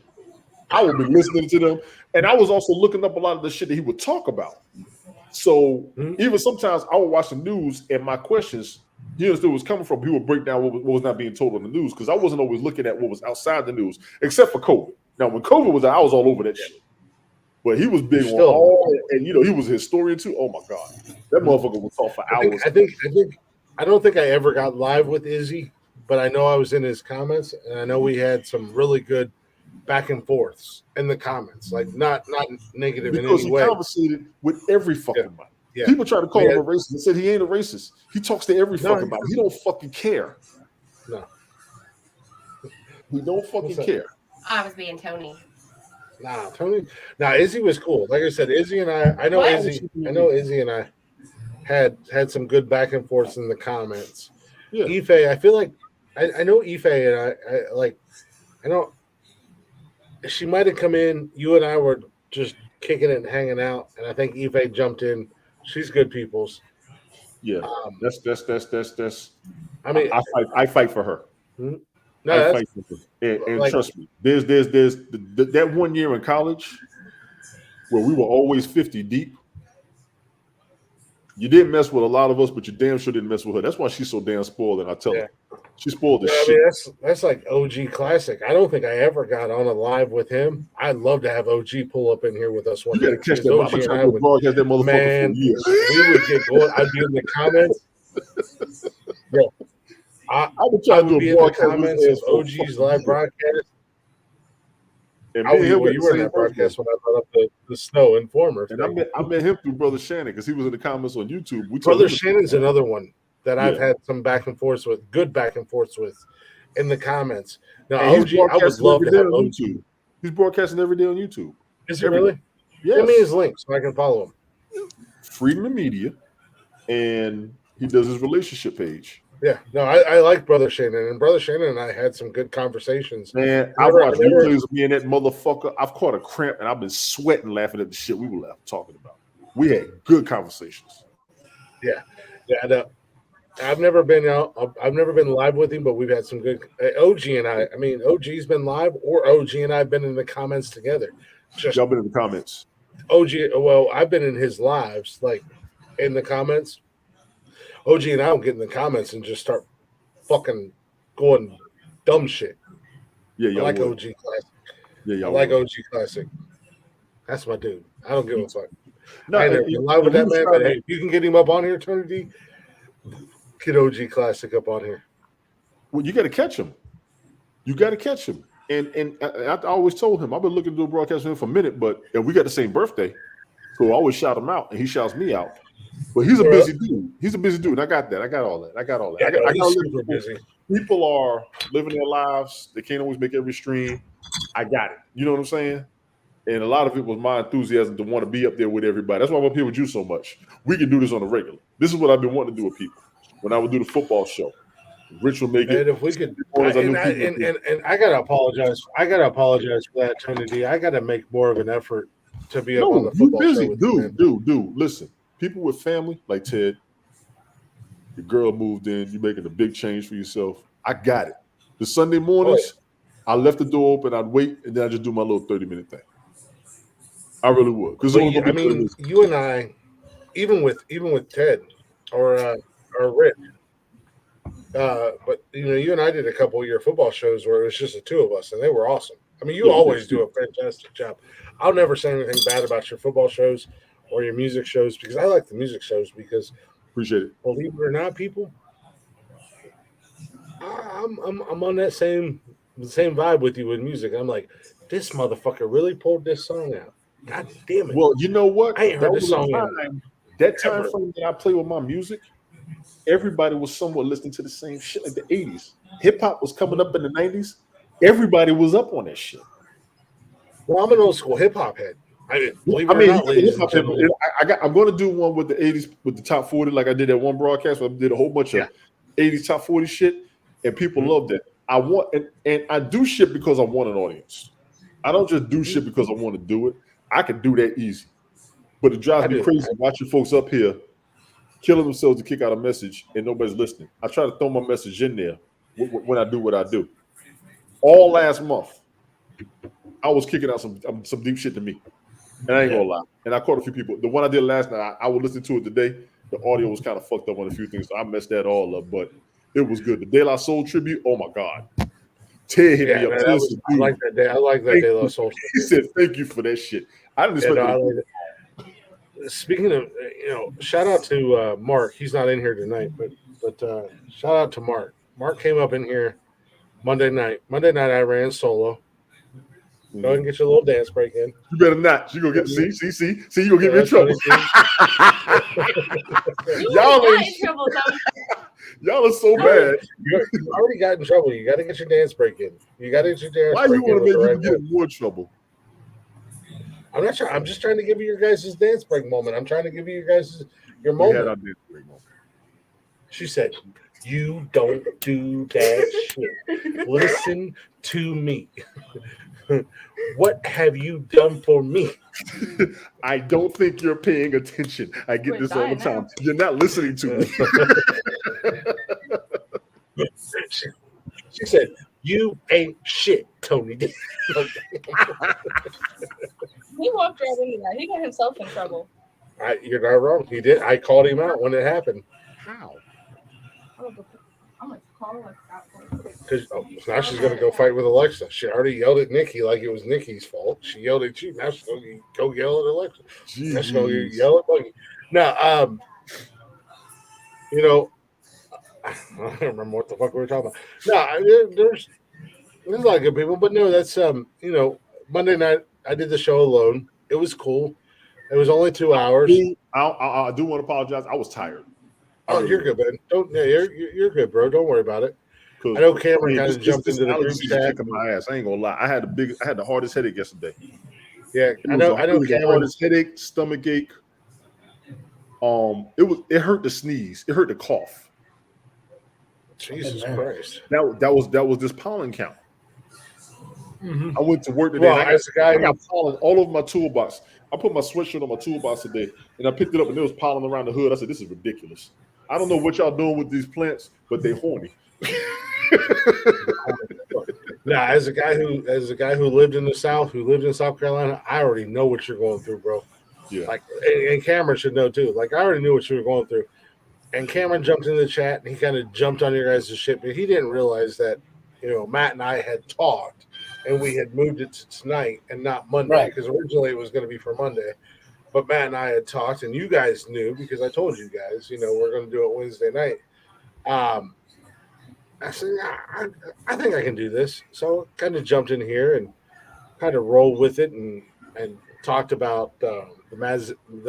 I would be listening to them. And I was also looking up a lot of the shit that he would talk about. So even sometimes I would watch the news and my questions, he understood where it was coming from. He would break down what was not being told on the news because I wasn't always looking at what was outside the news, except for COVID. Now, when COVID was out, I was all over that shit. But he was big on all, and he was a historian too. Oh my god, that motherfucker would talk for hours. I don't think I ever got live with Izzy, but I know I was in his comments, and I know we had some really good back and forths in the comments, like not negative because in any way. Because he conversated with every fucking body. Yeah. People try to call him a racist and said he ain't a racist. He talks to every fucking body. He don't fucking care. No. He don't fucking care. I was being Tony. Nah, Tony. Nah, Izzy was cool. Like I said, Izzy and I know Izzy and I had some good back and forths in the comments. Yeah. Ife, I feel like I know Ife and I know she might have come in. You and I were just kicking it and hanging out, and I think Ife jumped in. She's good people's. Yeah, that's. I mean, I fight for her. No, I fight for her, and like, trust me. There's that 1 year in college where we were always 50 deep. You didn't mess with a lot of us, but you damn sure didn't mess with her. That's why she's so damn spoiled, and I tell her. She spoiled the shit. I mean, that's like OG classic. I don't think I ever got on a live with him. I'd love to have OG pull up in here with us one day. You gotta catch that. OG and I would broadcast that motherfucker man, for years. We would get going. I'd be in the comments. Bro, I would try to be in the comments of OG's live broadcast. You were in that broadcast when I brought up the Snow Informer. And I met him through Brother Shannon because he was in the comments on YouTube. Brother Shannon's another one that I've had some back and forths with, good back and forths with in the comments. Now, OG, I would love to have OG. He's broadcasting every day on YouTube. Is he really? Yes. Give me his link so I can follow him. Freedom of Media, and he does his relationship page. Yeah, no, I like Brother Shannon, and Brother Shannon and I had some good conversations. Man, I've watched replays of me and that motherfucker. I've caught a cramp, and I've been sweating laughing at the shit we were talking about. We had good conversations. Yeah, I've never been out. I've never been live with him, but we've had some good. OG and I. I mean, OG's been live, or OG and I've been in the comments together. Just Y'all been in the comments. OG. Well, I've been in his lives, like in the comments. OG and I will get in the comments and just start fucking going dumb shit. Yeah, I y'all like would. OG Classic. Yeah, I y'all like would. OG Classic. That's my dude. I don't give a fuck. No, I ain't never been live with we that was man, trying but to- hey, if you can get him up on here, Tony D, get OG Classic up on here. well, you got to catch him. You got to catch him. And I always told him, I've been looking to do a broadcast with him for a minute, and we got the same birthday. So I always shout him out, and he shouts me out. But he's a busy dude. He's a busy dude. And I got that. I got all that. Yeah, I got he's super busy. People are living their lives. They can't always make every stream. I got it. You know what I'm saying? And a lot of it was my enthusiasm to want to be up there with everybody. That's why I'm up here with you so much. We can do this on a regular. This is what I've been wanting to do with people. When I would do the football show, Rich will make it. And if we could, and I gotta apologize. I gotta apologize for that, Tony D. I gotta make more of an effort to be up on the football busy. show with you, man. Dude. Listen, people with family like Ted, your girl moved in. You're making a big change for yourself. I got it. The Sunday mornings, I left the door open. I'd wait, and then I just do my little 30-minute thing. I really would. Because I mean, you and I, even with Ted or Rick, but you and I did a couple of your football shows where it was just the two of us, and they were awesome. I mean, you always do a fantastic job. I'll never say anything bad about your football shows or your music shows because I like the music shows because appreciate it. Believe it or not, people, I'm on that same vibe with you with music. I'm like, this motherfucker really pulled this song out. God damn it! Well, you know what? I ain't heard this song that time frame that I play with my music, everybody was somewhat listening to the same shit like the 80s. Hip hop was coming up in the 90s. Everybody was up on that shit. Well, I'm an old school hip hop head. I'm going to do one with the 80s with the top 40, like I did that one broadcast where I did a whole bunch of 80s top 40 shit, and people loved it. I want and I do shit because I want an audience. I don't just do shit because I want to do it. I can do that easy. But it drives me crazy watching folks up here killing themselves to kick out a message and nobody's listening. I try to throw my message in there when I do what I do. All last month, I was kicking out some deep shit to me. And I ain't gonna lie. And I caught a few people. The one I did last night, I would listen to it today. The audio was kind of fucked up on a few things, so I messed that all up. But it was good. The De La Soul tribute, oh my God. Ted hit me up. Man, I like that day. I like that De La Soul. He said, "Thank you for that shit." I didn't expect that. Speaking of, shout out to Mark. He's not in here tonight, but shout out to Mark. Mark came up in here Monday night. Monday night I ran solo. Go ahead and get your little dance break in. You better not. You gonna get see. You gonna get me in trouble. Y'all are so bad. You already got in trouble. You got to get your dance break in. You got to get your dance. Why break you want to make right me get in more trouble? I'm not sure. I'm just trying to give you your guys' dance break moment. I'm trying to give you guys your moment. We had our dance break moment. She said, "You don't do that shit. Listen to me. What have you done for me?" I don't think you're paying attention. I get this all the time. Now. You're not listening to me. She said, "You ain't shit, Tony D." He walked right into that. He got himself in trouble. You're not wrong. He did. I called him out when it happened. How? I'm like, call us out. Because now she's going to go fight with Alexa. She already yelled at Nikki like it was Nikki's fault. She yelled at you. Now she's going to go yell at Alexa. Jeez. Now she's going to yell at Buggy. Now, I don't remember what the fuck we were talking about. No, there's a lot of good people, but no, that's Monday night I did the show alone. It was cool. It was only 2 hours. I do want to apologize. I was tired. Oh, you're good, man. You're good, bro. Don't worry about it. I know Cameron kind of jumped into the group chat. My ass. I ain't gonna lie. I had the hardest headache yesterday. Yeah, I know Cameron. Hardest headache, stomach ache. It hurt to sneeze. It hurt to cough. Jesus Christ. That was this pollen count. Mm-hmm. I went to work today. Well, I got pollen all over my toolbox. I put my sweatshirt on my toolbox today, and I picked it up, and there was pollen around the hood. I said, "This is ridiculous." I don't know what y'all doing with these plants, but they horny. Nah, as a guy who lived in the South, who lived in South Carolina, I already know what you're going through, bro. Yeah. Like, and Cameron should know too. Like, I already knew what you were going through. And Cameron jumped in the chat and he kind of jumped on your guys' shit, but he didn't realize that, Matt and I had talked and we had moved it to tonight and not Monday, because originally it was going to be for Monday. But Matt and I had talked, and you guys knew because I told you guys, we're going to do it Wednesday night. I said, I think I can do this. So kind of jumped in here and kind of rolled with it and talked about the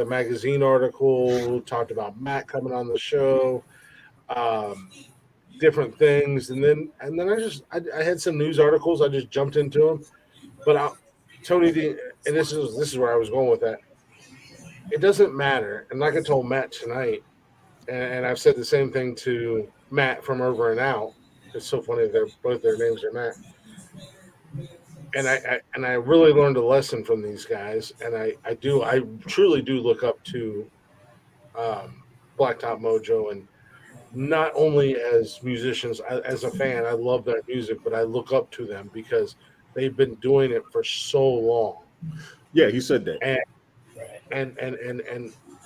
magazine article, talked about Matt coming on the show, different things, and then I had some news articles. I just jumped into them, but Tony D, and this is where I was going with that. It doesn't matter, and like I told Matt tonight, and I've said the same thing to Matt from Over and Out. It's so funny that both their names are Matt. And I really learned a lesson from these guys, and I truly do look up to Blacktop Mojo, and not only as musicians, as a fan, I love their music, but I look up to them because they've been doing it for so long. Yeah, he said that. And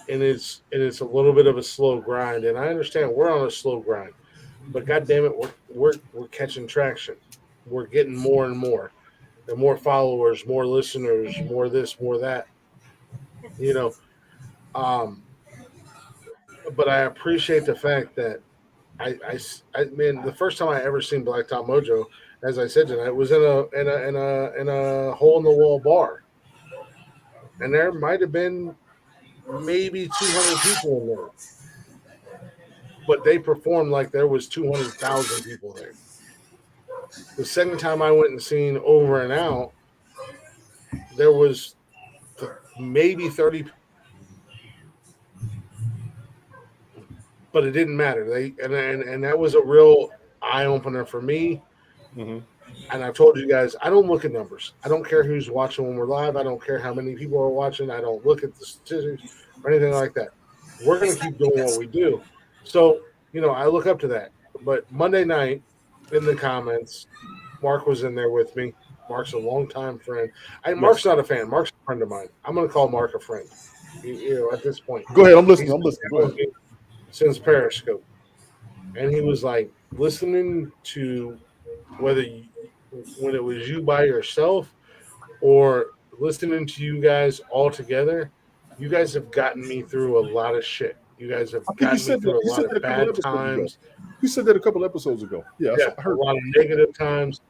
it's a little bit of a slow grind, and I understand we're on a slow grind, but God damn it, we're catching traction. We're getting more and more. And more followers, more listeners, more this, more that. But I appreciate the fact that I mean, the first time I ever seen Blacktop Mojo, as I said tonight, was in a hole in the wall bar, and there might have been maybe 200 people in there, but they performed like there was 200,000 people there. The second time I went and seen Over and Out, there was maybe 30, but it didn't matter. And that was a real eye opener for me. Mm-hmm. And I've told you guys, I don't look at numbers. I don't care who's watching when we're live. I don't care how many people are watching. I don't look at the statistics or anything like that. We're going to keep doing what we do. So, I look up to that. But Monday night in the comments, Mark was in there with me. Mark's a longtime friend. Mark's not a fan. Mark's a friend of mine. I'm going to call Mark a friend. At this point. Go ahead. I'm listening. Go ahead. Since Periscope, and he was like listening to when it was you by yourself or listening to you guys all together. You guys have gotten me through a lot of shit. You guys have gotten me through a lot of bad times. You said that a couple episodes ago. Yeah, I heard a lot of negative times.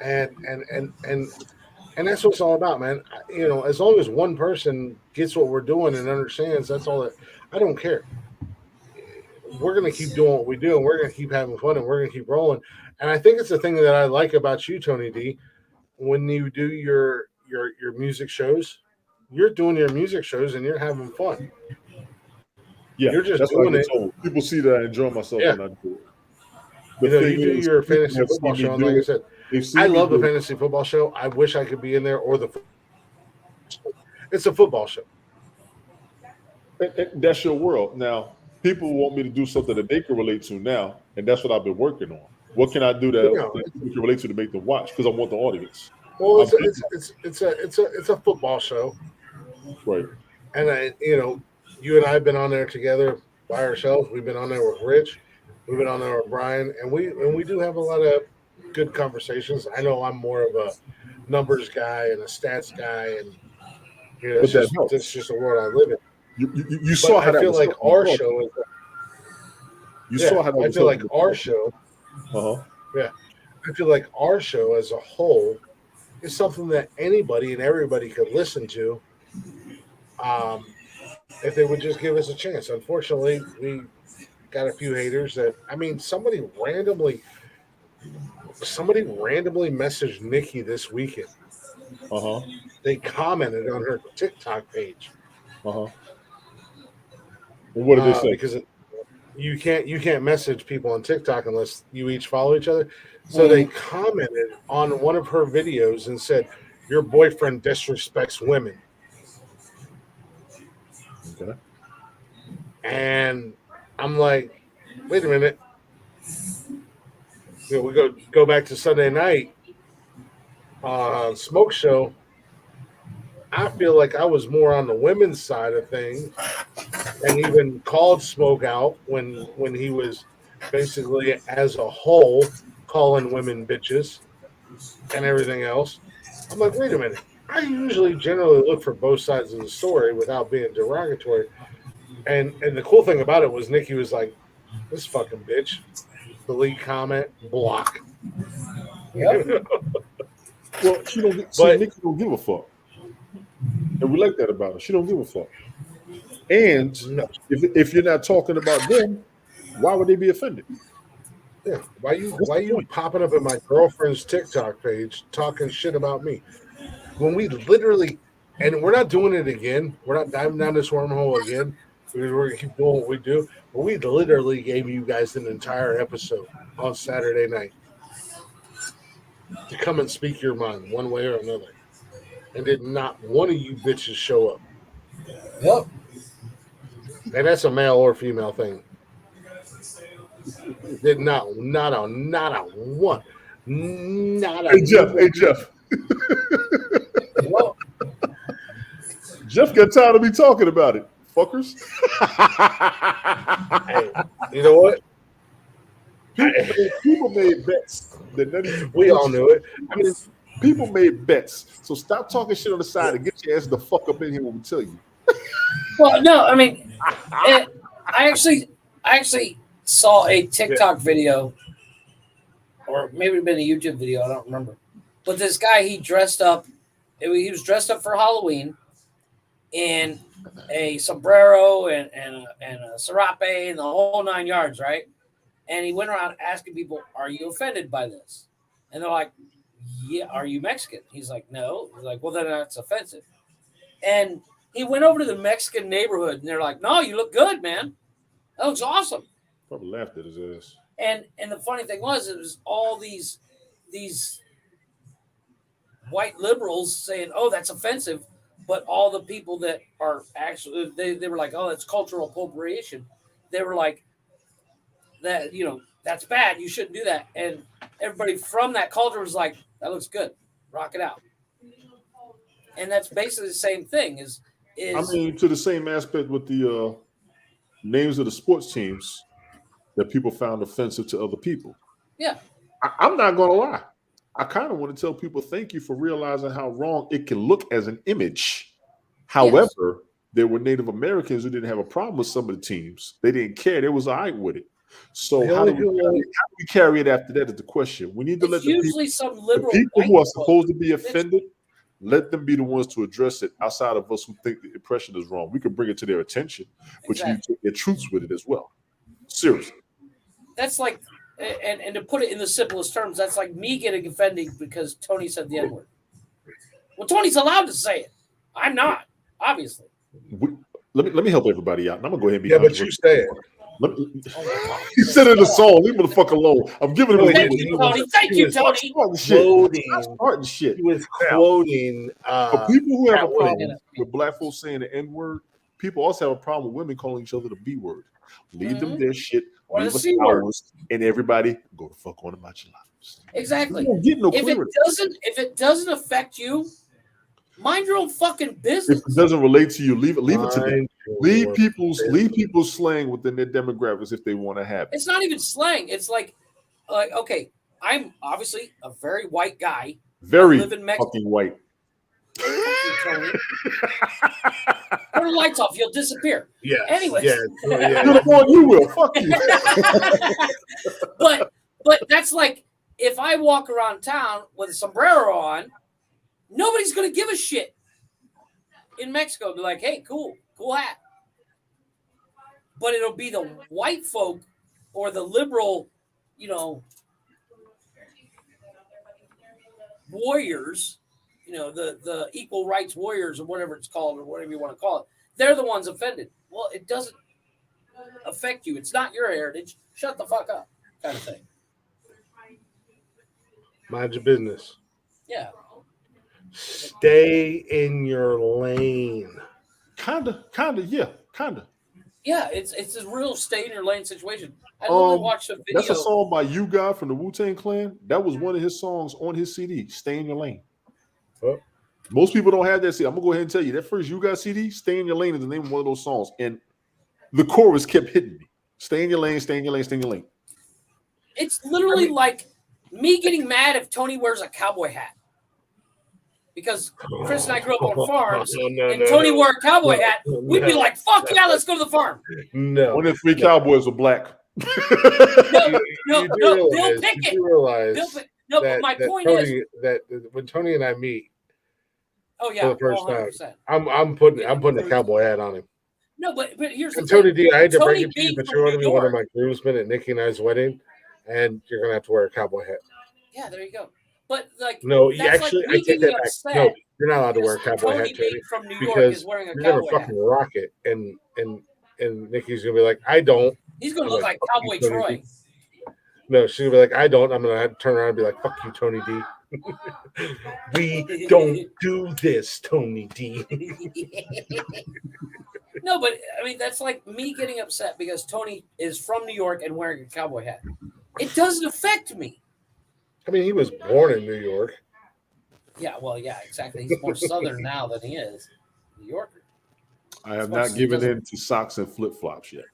And that's what it's all about, man. As long as one person gets what we're doing and understands, that's all that. I don't care. We're going to keep doing what we do, and we're going to keep having fun, and we're going to keep rolling. And I think it's the thing that I like about you, Tony D. When you do your music shows, you're doing your music shows, and you're having fun. Yeah, you're just doing it. Told. People see that I enjoy myself when I do it. You do your fantasy football show, and like I said, I love the fantasy football show. I wish I could be in there, or it's a football show. That's your world. Now, people want me to do something that they can relate to now, and that's what I've been working on. What can I do that we can relate to make them watch? Because I want the audience. Well, it's a football show, right? And you and I have been on there together by ourselves. We've been on there with Rich. We've been on there with Brian, and we do have a lot of good conversations. I know I'm more of a numbers guy and a stats guy, and it's just a world I live in. You saw how I feel like our show is. You saw how I feel like our show. Yeah, I feel like our show as a whole is something that anybody and everybody could listen to, if they would just give us a chance. Unfortunately, we got a few haters that. I mean, somebody randomly messaged Nikki this weekend. They commented on her TikTok page. And what did they say? Because you can't message people on TikTok unless you each follow each other. So they commented on one of her videos and said, "Your boyfriend disrespects women." Okay. And I'm like, wait a minute. We go back to Sunday night smoke show. I feel like I was more on the women's side of things, and even called Smoke out when he was basically as a whole calling women bitches and everything else. I'm like, wait a minute. I usually generally look for both sides of the story without being derogatory. And the cool thing about it was Nikki was like, this fucking bitch. Delete comment, block. Yep. Well, she don't see, But Nikki don't give a fuck. And we like that about her. She don't give a fuck. And no, if you're not talking about them, why would they be offended? yeah. Why you popping up in my girlfriend's TikTok page talking shit about me? When we literally, and we're not doing it again. We're not diving down this wormhole again. We're gonna keep doing what we do. But we literally gave you guys an entire episode on Saturday night to come and speak your mind one way or another. And did not one of you bitches show up. Yep. And that's a male or female thing. Did not a one. Not a Hey Jeff. Well, Jeff got tired of me talking about it. Fuckers. Hey, you know what? People made bets that none of you We all knew it. I mean, people made bets. So stop talking shit on the side and get your ass the fuck up in here when we tell you. well, no, I mean, I actually saw a TikTok video, or maybe it been a YouTube video. I don't remember. But this guy, he dressed up. He was dressed up for Halloween in a sombrero and a serape and the whole 9 yards, right? And he went around asking people, "Are you offended by this?" And they're like, "Yeah." "Are you Mexican?" He's like, "No." He's like, "Well, then that's offensive." And he went over to the Mexican neighborhood, and they're like, "No, you look good, man. That looks awesome." Probably laughed at his ass. And the funny thing was, it was all these white liberals saying, "Oh, that's offensive," but all the people that are actually they were like, "Oh, that's cultural appropriation." They were like, "That that's bad. You shouldn't do that." And everybody from that culture was like, "That looks good. Rock it out." And that's basically the same thing. I mean, to the same aspect with the names of the sports teams that people found offensive to other people. Yeah. I'm not going to lie. I kind of want to tell people thank you for realizing how wrong it can look as an image. However, there were Native Americans who didn't have a problem with some of the teams. They didn't care. They was all right with it. So how do we carry it after that is the question. We need to let the people, some liberal the people who are supposed to be offended, let them be the ones to address it outside of us who think the impression is wrong. We can bring it to their attention, but you need to take their truths with it as well. Seriously. That's like, and to put it in the simplest terms, that's like me getting offended because Tony said the N-word. Well, Tony's allowed to say it. I'm not, obviously. Let me help everybody out. And I'm gonna go ahead and be but you say it. He said it in the song. Leave me the fuck alone. I'm giving him. Thank you, Tony. Thank you, Tony. Starting shit. He was quoting. For people who have a problem with black folks saying the N word, people also have a problem with women calling each other the B word. Leave them their shit. Leave us ours, and everybody go the fuck on about your lives. Exactly. No if it doesn't affect you, mind your own fucking business. If it doesn't relate to you, leave it to them. Leave people's slang within their demographics if they want to have it. It's not even slang. It's like okay, I'm obviously a very white guy. Very live in Mexico. fucking white. Turn the lights off, you'll disappear. Yeah. Anyways. Yeah. You will. Fuck you. But that's like if I walk around town with a sombrero on, nobody's gonna give a shit. In Mexico, be like, "Hey, cool hat." But it'll be the white folk or the liberal, warriors, the equal rights warriors or whatever it's called or whatever you want to call it. They're the ones offended. Well, it doesn't affect you. It's not your heritage. Shut the fuck up, kind of thing. Mind your business. Yeah. Stay in your lane. Kinda, yeah, kinda. Yeah, it's a real stay in your lane situation. I literally watched a video. That's a song by You Guy from the Wu-Tang Clan. That was one of his songs on his CD, Stay in Your Lane. Oh. Most people don't have that CD. I'm going to go ahead and tell you, that first You Guy CD, Stay in Your Lane is the name of one of those songs. And the chorus kept hitting me. Stay in your lane, stay in your lane, stay in your lane. It's literally like me getting mad if Tony wears a cowboy hat. Because Chris and I grew up on farms, and Tony wore a cowboy hat. We'd be like, fuck yeah, let's go to the farm. No. One in three cowboys are black. No, Bill Pickett. But my point Tony, is that when Tony and I meet for the first 100%. time, I'm putting a cowboy hat on him. No, but here's the And Tony thing. D, I had to break Tony it to you, B but from you're going to New be one of York. my groomsmen at Nikki and I's wedding, and you're going to have to wear a cowboy hat. Yeah, there you go. But like, No, that's actually, like me I take getting that back. upset No, you're not allowed to wear a because cowboy Tony hat, B Tony, from New York because is wearing a you're going to cowboy hat. fucking rock it, and Nikki's going to be like, I don't. He's going to I'm look like "Fuck Cowboy you, Tony Troy. D." No, she's going to be like, I don't. I'm going to turn around and be like, fuck you, Tony D. We don't do this, Tony D. No, but I mean, that's like me getting upset because Tony is from New York and wearing a cowboy hat. It doesn't affect me. I mean, he was born in New York. Yeah, well, yeah, exactly. He's more Southern now than he is New Yorker. I have not given in to socks and flip-flops yet.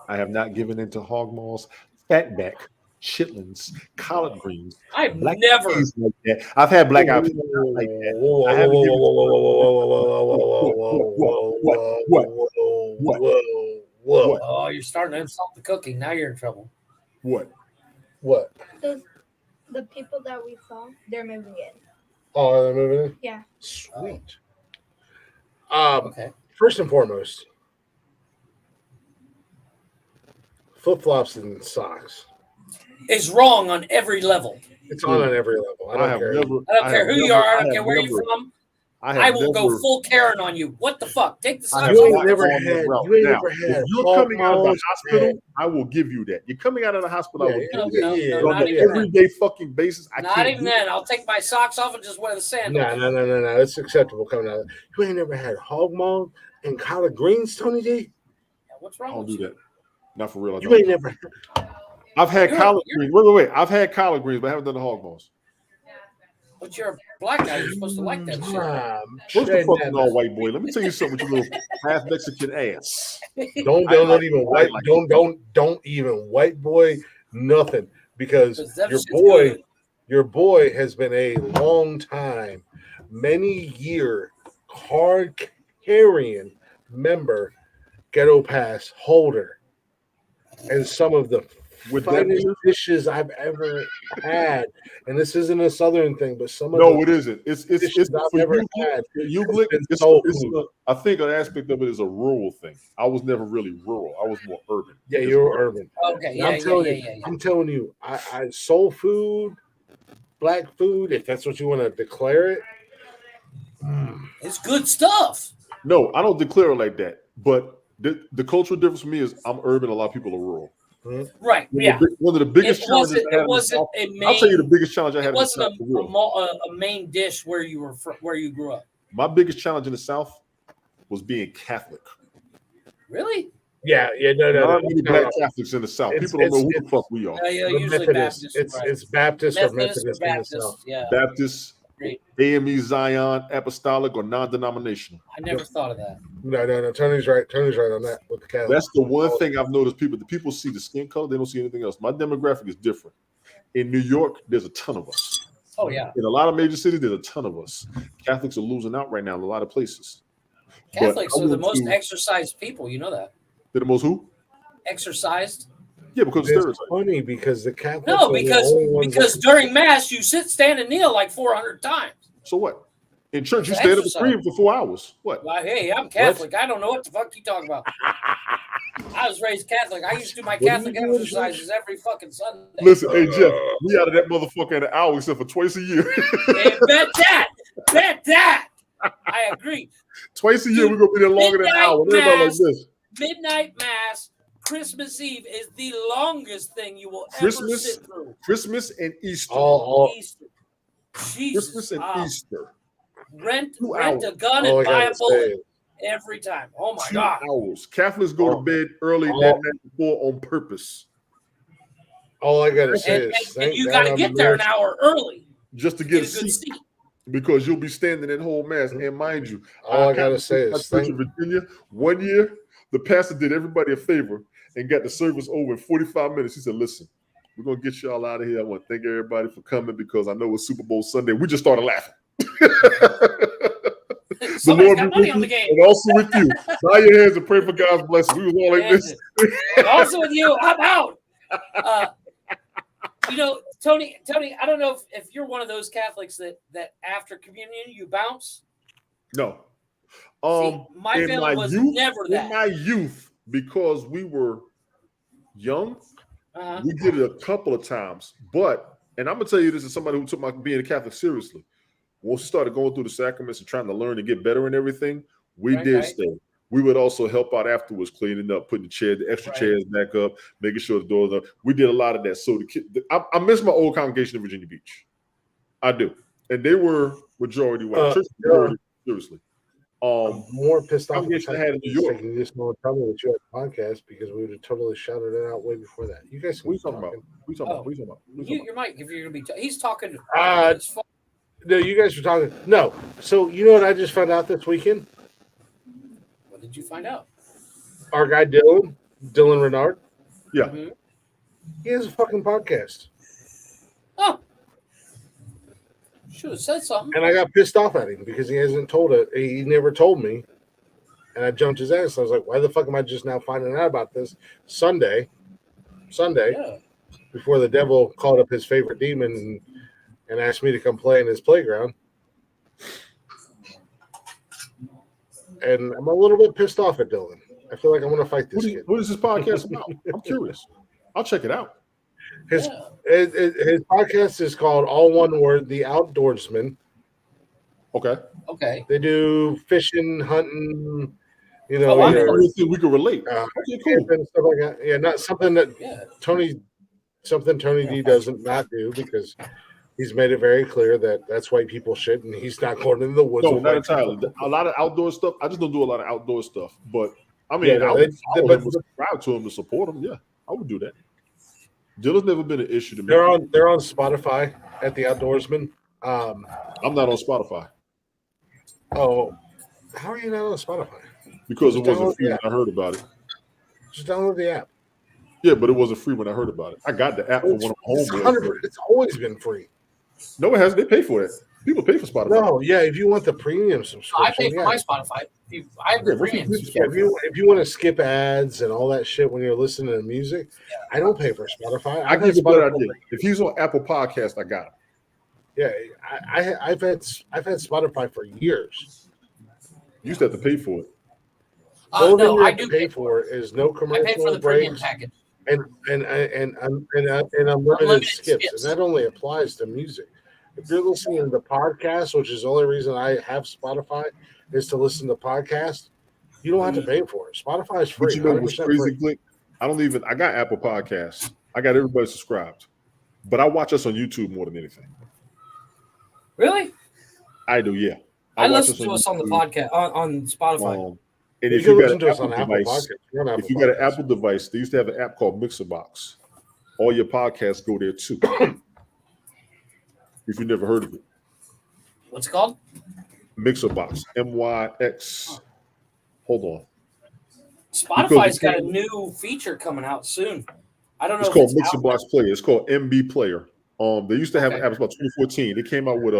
I have not given in to hog maws, fatback, chitlins, collard greens. I've black never. eyes like that. I've had black eyed peas like that. I haven't given What? Oh, you're starting to insult the cooking. Now you're in trouble. What? The people that we saw, they're moving in. Oh, they're moving in? Yeah. Sweet. Okay. First and foremost, flip-flops and socks. It's wrong on every level. It's on every level. I don't care. I don't care who you are. I don't care where you're from. I will go full Karen on you. What the fuck? Take the socks You off. ain't never had. You ain't never had. If you're coming out of the hospital, I will give you that. You're coming out of the hospital, I will give you that. On an everyday fucking basis, I can't. Not even then. I'll take my socks off and just wear the sandals. No. It's acceptable coming out. You ain't never had hog maw and collard greens, Tony D? Yeah, what's wrong I don't with do that. Not for real. You ain't never. I've had collard greens. Wait. I've had collard greens, but I haven't done the hog maws. But you're a black guy. You're supposed to like that shit. What's the fucking all white boy? Let me tell you something with your little half Mexican ass. Don't even white boy nothing, because your boy has been a long time, many year card carrying member, ghetto pass holder, and some of the finest dishes I've ever had. And this isn't a Southern thing, but some of it isn't. It's I've never had. I think an aspect of it is a rural thing. I was never really rural. I was more urban. Yeah, you're urban. Okay, I'm telling you, I soul food, black food, if that's what you want to declare it. It's good stuff. No, I don't declare it like that. But the cultural difference for me is I'm urban. A lot of people are rural. Right. One of the biggest challenges I had. I'll tell you the biggest challenge I had. It wasn't a main dish where you were where you grew up. My biggest challenge in the South was being Catholic. Really? Yeah. No. Not many black Catholics in the South. People don't know who the fuck we are. Usually Methodist. It's Baptist or Methodist in the South. Yeah. Baptist, AME, Zion, Apostolic, or non-denominational. I never thought of that. No. Tony's right on that with the Catholic. That's the one thing I've noticed. The people see the skin color, they don't see anything else. My demographic is different. In New York, there's a ton of us. Oh yeah. In a lot of major cities, there's a ton of us. Catholics are losing out right now in a lot of places. Catholics are the most exercised people. You know that. They're the most who? Exercised. Yeah, because it's funny because the Catholics. No, because during Mass you sit, stand, and kneel like 400 times. So what? In church, you stand up and scream for 4 hours. What? Well, hey, I'm Catholic. I don't know what the fuck you talking about. I was raised Catholic. I used to do my Catholic exercises every fucking Sunday. Listen, hey Jeff, we out of that motherfucker in an hour except for twice a year. Hey, bet that. I agree. Twice a year, we're gonna be there longer than an hour. Everybody like this. Midnight Mass, Christmas Eve is the longest thing you will ever sit through. Christmas and Easter. Easter. Jesus. Christmas and Easter. Rent a gun and buy a bullet Every time. Oh my 2 God. hours. Catholics go to bed early that night before on purpose. All I gotta say And is, thank you God got to I'm get there an American. hour early just to to get get a a good seat, seat. because you'll be standing in whole mass. And mind you, All I gotta say my is, church in Virginia, one year, the pastor did everybody a favor and got the service over in 45 minutes. He said, listen, we're going to get y'all out of here. I want to thank everybody for coming because I know it's Super Bowl Sunday. We just started laughing. The Somebody's Lord got be money with on you the game. and also with you. Bow your hands and pray for God's blessing. We was all like this. And also with you, I'm out. You know, Tony, I don't know if you're one of those Catholics that after communion you bounce. No. See, my family was never that. In my youth, because we were young, Uh-huh. we did it a couple of times. And I'm going to tell you this as somebody who took my being a Catholic seriously. Once we started going through the sacraments and trying to learn and get better and everything, we did stay. We would also help out afterwards, cleaning up, putting the extra chairs back up, making sure the doors are. We did a lot of that. So I miss my old congregation in Virginia Beach. I do. And they were majority white. Church majority, seriously. I'm more pissed off. I had in New York. You just know tell me that you had a podcast because we would have totally shouted it out way before that. You guys, what are you talking about? What are you talking about? Your mic, if you're gonna be, he's talking. No, you guys were talking. No, so you know what I just found out this weekend? What did you find out? Our guy Dylan Renard. Yeah, he has a fucking podcast. Oh, should have said something. And I got pissed off at him because he hasn't told it. He never told me. And I jumped his ass. I was like, why the fuck am I just now finding out about this Sunday, before the devil called up his favorite demon and asked me to come play in his playground. And I'm a little bit pissed off at Dylan. I feel like I'm going to fight this kid. What is this podcast about? I'm curious. I'll check it out. His podcast is called All One Word, The Outdoorsman. Okay. They do fishing, hunting, I don't think we can relate. Okay, cool. And stuff like that. Yeah, not something that Tony D doesn't not do because he's made it very clear that that's white people shit, and he's not going into the woods. No, not entirely. A lot of outdoor stuff. I just don't do a lot of outdoor stuff. But I mean, Yeah, no, I would they- follow but- him and subscribe to him to support him. Yeah, I would do that. Dylan's never been an issue to me. They're on Spotify at the Outdoorsman. I'm not on Spotify Oh, how are you not on Spotify? because it Just wasn't download free the when I heard about it. Just download the app. Yeah, but it wasn't free when I heard about it. I got the app for one of my home. It's always been free. No, it hasn't. They pay for it. People pay for Spotify. No, yeah, if you want the premium subscription, I pay for my Spotify. I have the premium. If you want to skip ads and all that shit when you're listening to music, I don't pay for Spotify. I give you a better idea. If he's on Apple Podcast, I got him. Yeah, I've had Spotify for years. You used to have to pay for it. The only thing you I have to do pay for is no I commercial pay for the premium breaks package. and unlimited skips, and that only applies to music. If you're listening to the podcast, which is the only reason I have Spotify, is to listen to podcasts, you don't have to pay for it. Spotify is free. But you know what's 100% crazy, free. Click? I got Apple Podcasts. I got everybody subscribed. But I watch us on YouTube more than anything. Really? I do, yeah. I listen to us on the podcast on Spotify. And You if can you got listen an to us Apple on Apple device, Podcasts. We're on Apple if you got an Podcasts. Apple device, they used to have an app called Mixerbox. All your podcasts go there too. If you never heard of it. What's it called? Mixerbox. MYX. Hold on. Spotify's got a new feature coming out soon. I don't know. It's called Mixerbox Player. It's called MB Player. They used to have an app about 2014. They came out with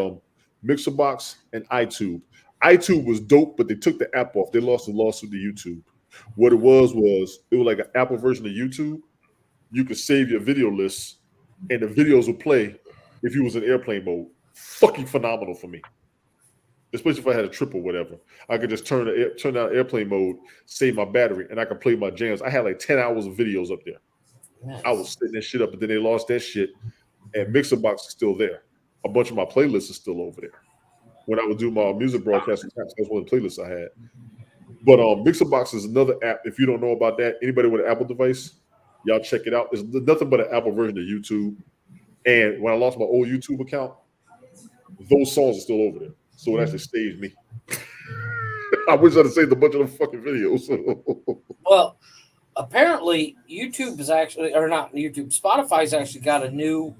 Mixerbox and iTunes. iTunes was dope, but they took the app off. They lost the lawsuit to YouTube. What it was like an Apple version of YouTube. You could save your video lists, and the videos would play if you was in airplane mode. Fucking phenomenal for me. Especially if I had a trip or whatever. I could just turn down airplane mode, save my battery, and I could play my jams. I had like 10 hours of videos up there. Nice. I was setting that shit up, but then they lost that shit. And Mixerbox is still there. A bunch of my playlists are still over there. When I would do my music broadcasting, that's one of the playlists I had. But Mixerbox is another app. If you don't know about that, anybody with an Apple device, y'all check it out. It's nothing but an Apple version of YouTube. And when I lost my old YouTube account, those songs are still over there. So it actually saves me. I wish I'd have saved a bunch of the fucking videos. Well, apparently YouTube is actually, or not YouTube, Spotify's actually got a new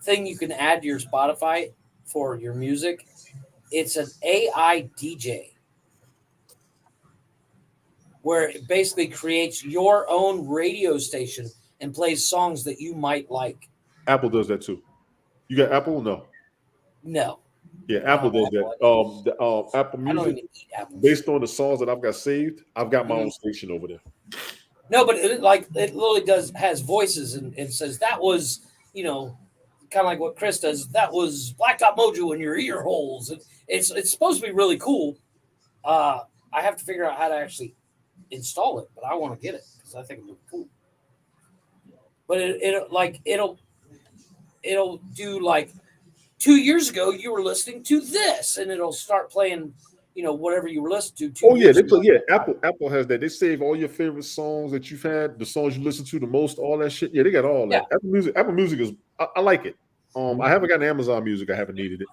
thing you can add to your Spotify for your music. It's an AI DJ where it basically creates your own radio station and plays songs that you might like. Apple does that too. You got Apple? No. No, Yeah, Apple does that. Apple I don't Music, even eat apples. based on the songs that I've got saved, I've got my own station over there. No, but it literally has voices and says that was, kind of like what Chris does. That was Blacktop Mojo in your ear holes. It's supposed to be really cool. I have to figure out how to actually install it, but I want to get it because I think it looks cool. But it'll do like 2 years ago you were listening to this, and it'll start playing, whatever you were listening to. Oh yeah, they play. Yeah, Apple has that. They save all your favorite songs that you've had, the songs you listen to the most, all that shit. Yeah, they got all that. Apple Music is. I like it. I haven't gotten Amazon Music. I haven't needed it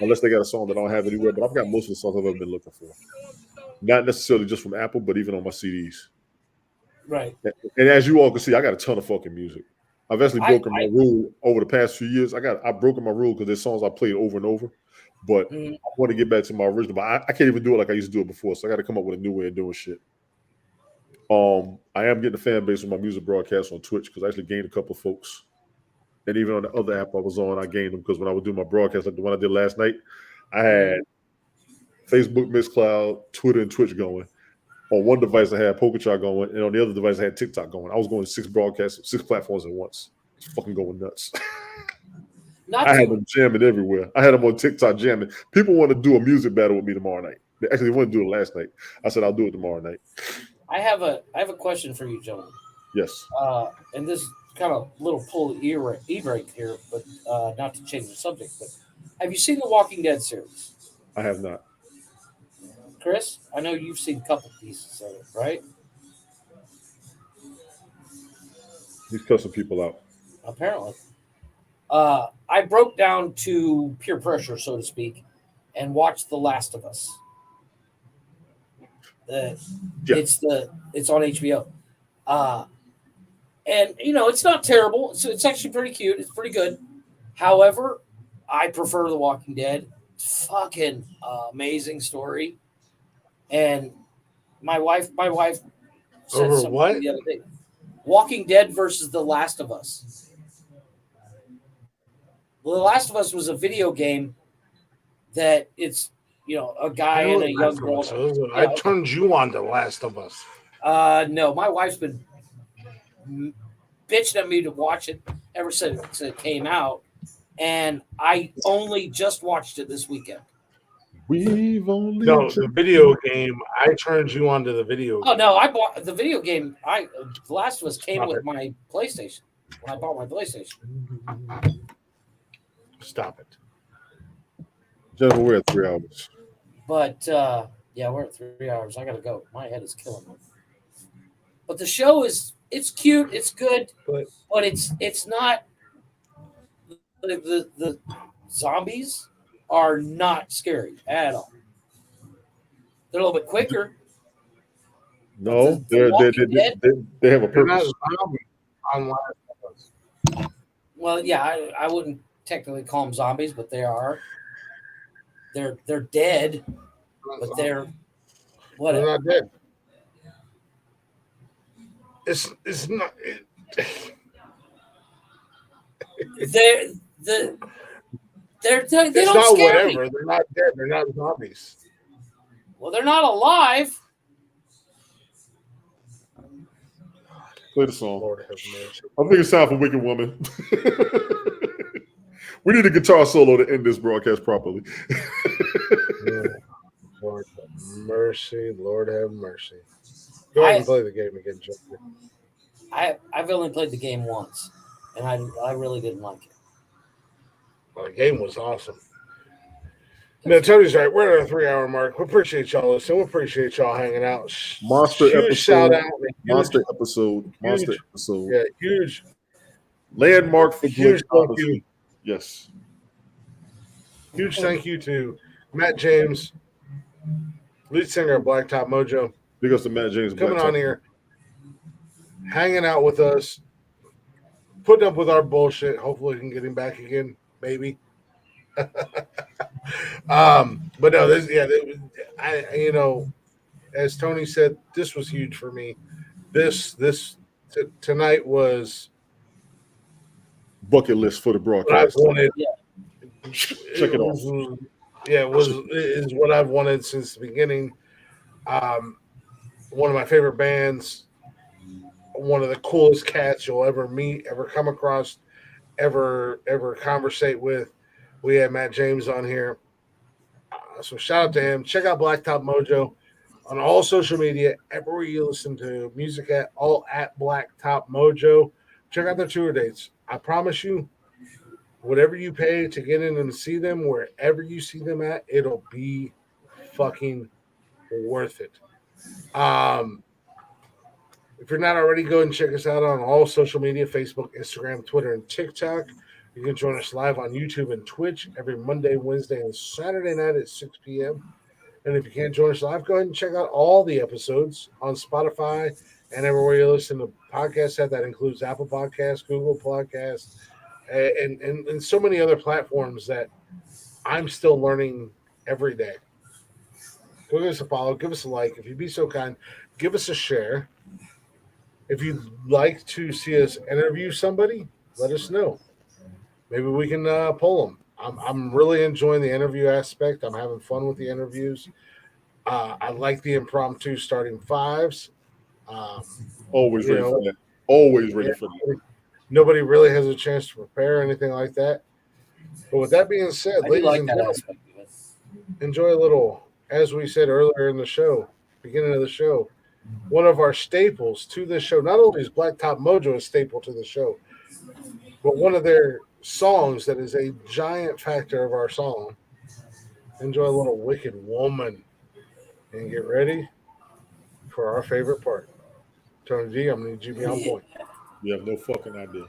unless they got a song that I don't have anywhere. But I've got most of the songs I've ever been looking for. Not necessarily just from Apple, but even on my CDs. Right. And as you all can see, I got a ton of fucking music. I've actually broken my rule over the past few years. I've broken my rule because there's songs I played over and over. But I want to get back to my original. But I can't even do it like I used to do it before. So I got to come up with a new way of doing shit. I am getting a fan base with my music broadcast on Twitch because I actually gained a couple of folks. And even on the other app I was on, I gained them because when I would do my broadcast, like the one I did last night, I had Facebook, Mixcloud, Twitter, and Twitch going. On one device, I had PokerChart going, and on the other device, I had TikTok going. I was going 6 broadcasts, 6 platforms at once. It's fucking going nuts. I had them jamming everywhere. I had them on TikTok jamming. People want to do a music battle with me tomorrow night. They actually wanted to do it last night. I said I'll do it tomorrow night. I have a question for you, gentlemen. Yes. And this kind of little pull e-break here, but not to change the subject. But have you seen the Walking Dead series? I have not. Chris, I know you've seen a couple pieces of it, right? He's cussing people out. Apparently. I broke down to peer pressure, so to speak, and watched The Last of Us. It's on HBO. And it's not terrible. It's actually pretty cute. It's pretty good. However, I prefer The Walking Dead. Fucking amazing story. And my wife said Over something what? the other day. Walking Dead versus The Last of Us. Well, The Last of Us was a video game that it's a guy and a young girl. I turned you on to Last of Us. No, my wife's been bitching at me to watch it ever since it came out, and I only just watched it this weekend. The video game. I turned you on to the video game. Oh no, I bought the video game. The Last of Us came with my PlayStation when I bought my PlayStation. Stop it. Gentlemen, we're at 3 hours. But we're at 3 hours. I gotta go. My head is killing me. But the show it's cute, it's good, but it's not the zombies are not scary at all. They're a little bit quicker. No, they have a purpose. On Last of Us. Well, yeah, I wouldn't technically call them zombies, but they are. They're dead, but they're whatever. They're not dead. It's not. They It's don't not scare whatever. me. They're not dead. They're not zombies. Well, they're not alive. Play the song. Lord have mercy. I think it's time for Wicked Woman. We need a guitar solo to end this broadcast properly. Lord have mercy. Lord have mercy. Go ahead and play the game again, Joker. I've only played the game once, and I really didn't like it. Well, the game was awesome. No, Tony's right. We're at our 3-hour mark. We appreciate y'all listening. We appreciate y'all hanging out. Monster huge episode. Shout out. Monster episode. Yeah, huge. Landmark for Huge Glenn thank you. Yes. Huge thank you to Matt James, lead singer of Blacktop Mojo, Big ups to Matt James. coming Blacktop. on here, hanging out with us, putting up with our bullshit. Hopefully, we can get him back again, maybe. But no, you know, as Tony said, this was huge for me. Tonight was Bucket list for the what I've broadcast. wanted. Check it off. Is what I've wanted since the beginning. One of my favorite bands, one of the coolest cats you'll ever meet, ever come across, ever conversate with. We had Matt James on here. So shout out to him. Check out Blacktop Mojo on all social media, everywhere you listen to music at, all at Blacktop Mojo. Check out their tour dates. I promise you, whatever you pay to get in and see them, wherever you see them at, it'll be fucking worth it. If you're not already, go and check us out on all social media, Facebook, Instagram, Twitter, and TikTok. You can join us live on YouTube and Twitch every Monday, Wednesday, and Saturday night at 6 p.m. And if you can't join us live, go ahead and check out all the episodes on Spotify and everywhere you listen to podcasts. That includes Apple Podcasts, Google Podcasts, and so many other platforms that I'm still learning every day. Go give us a follow, give us a like. If you'd be so kind, give us a share. If you'd like to see us interview somebody, let us know. Maybe we can pull them. I'm really enjoying the interview aspect. I'm having fun with the interviews. I like the impromptu starting fives. Always ready for that. Always ready for that. Nobody really has a chance to prepare or anything like that. But with that being said, I do ladies like and that gentlemen, aspect of it. enjoy a little, as we said earlier in the show, beginning of the show, one of our staples to this show. Not only is Blacktop Mojo a staple to the show, but one of their songs that is a giant factor of our song. Enjoy a little Wicked Woman and get ready for our favorite part. Tony D, I'm going to need you to be on point. You have no fucking idea.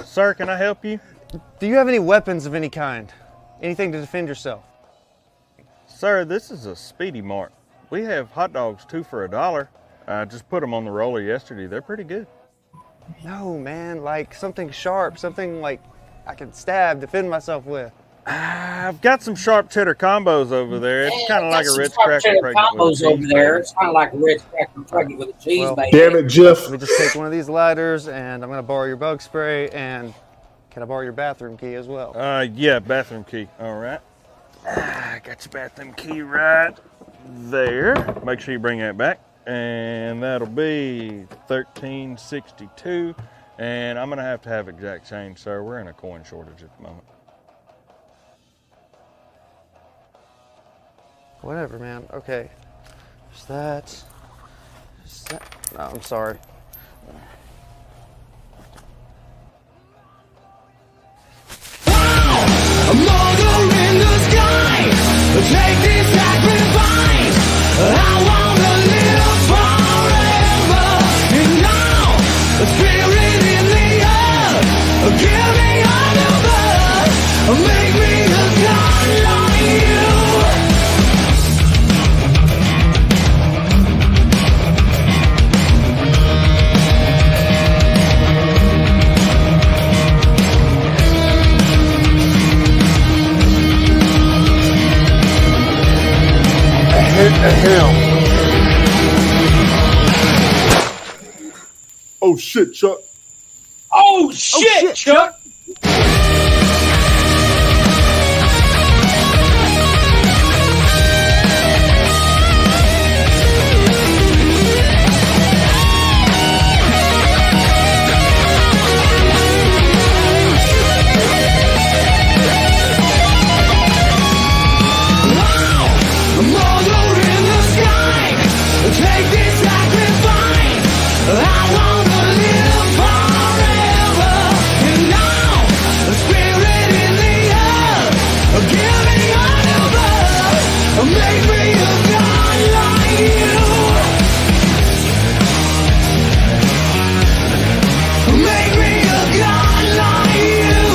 Sir, can I help you? Do you have any weapons of any kind? Anything to defend yourself? Sir, this is a Speedy Mart. We have hot dogs 2 for $1. I just put them on the roller yesterday. They're pretty good. No, man, like something sharp, something like I can stab, defend myself with. I've got some sharp cheddar combos over there. It's kind of like a Ritz cracker pregnant with a combos over cheese there. baby. It's kind of like a Ritz cracker pregnant with a cheese Well, baby. Damn it, Jeff. Let me just take one of these lighters, and I'm gonna borrow your bug spray, and can I borrow your bathroom key as well? Yeah, bathroom key. All right. I got your bathroom key right there. Make sure you bring that back. And that'll be $13.62. And I'm going to have exact change, sir. We're in a coin shortage at the moment. Whatever, man. Okay. There's that. There's that. No, I'm sorry. A mother in the sky, take this sacrifice. I wanna live forever. And now, the spirit in the earth, give me another, make me a god like you. Oh shit, Chuck. Oh shit, Chuck! Take this sacrifice. I wanna live forever. And now, the spirit in the earth, give me another, make me a god like you. Make me a god like you.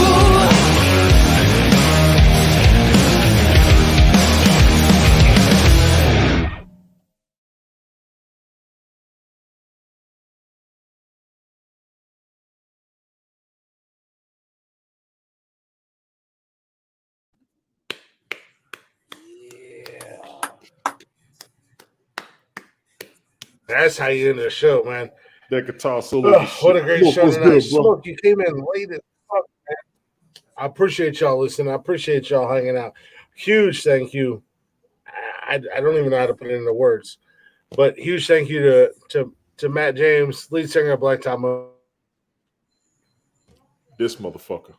That's how you end the show, man. That guitar solo. Oh, what a great Smoke, show what's tonight. good, bro? Smoke, you came in late as fuck, man. I appreciate y'all listening. I appreciate y'all hanging out. Huge thank you. I don't even know how to put it into words, but huge thank you to Matt James, lead singer of Blacktop Mojo. This motherfucker.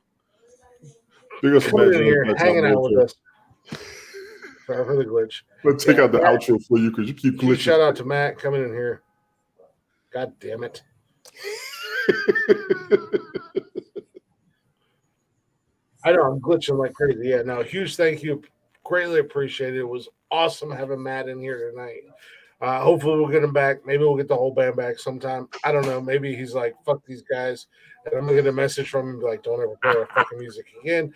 Big up Coming Matt in here, James, hanging out with Mojo. us. Sorry for the glitch. Let's take Yeah, out the Matt. outro for you because you keep Huge glitching. shout out to Matt coming in here. God damn it. I know I'm glitching like crazy. Yeah, no, huge thank you. Greatly appreciated. It was awesome having Matt in here tonight. Hopefully we'll get him back. Maybe we'll get the whole band back sometime. I don't know. Maybe he's like, fuck these guys. And I'm gonna get a message from him like, don't ever play our fucking music again.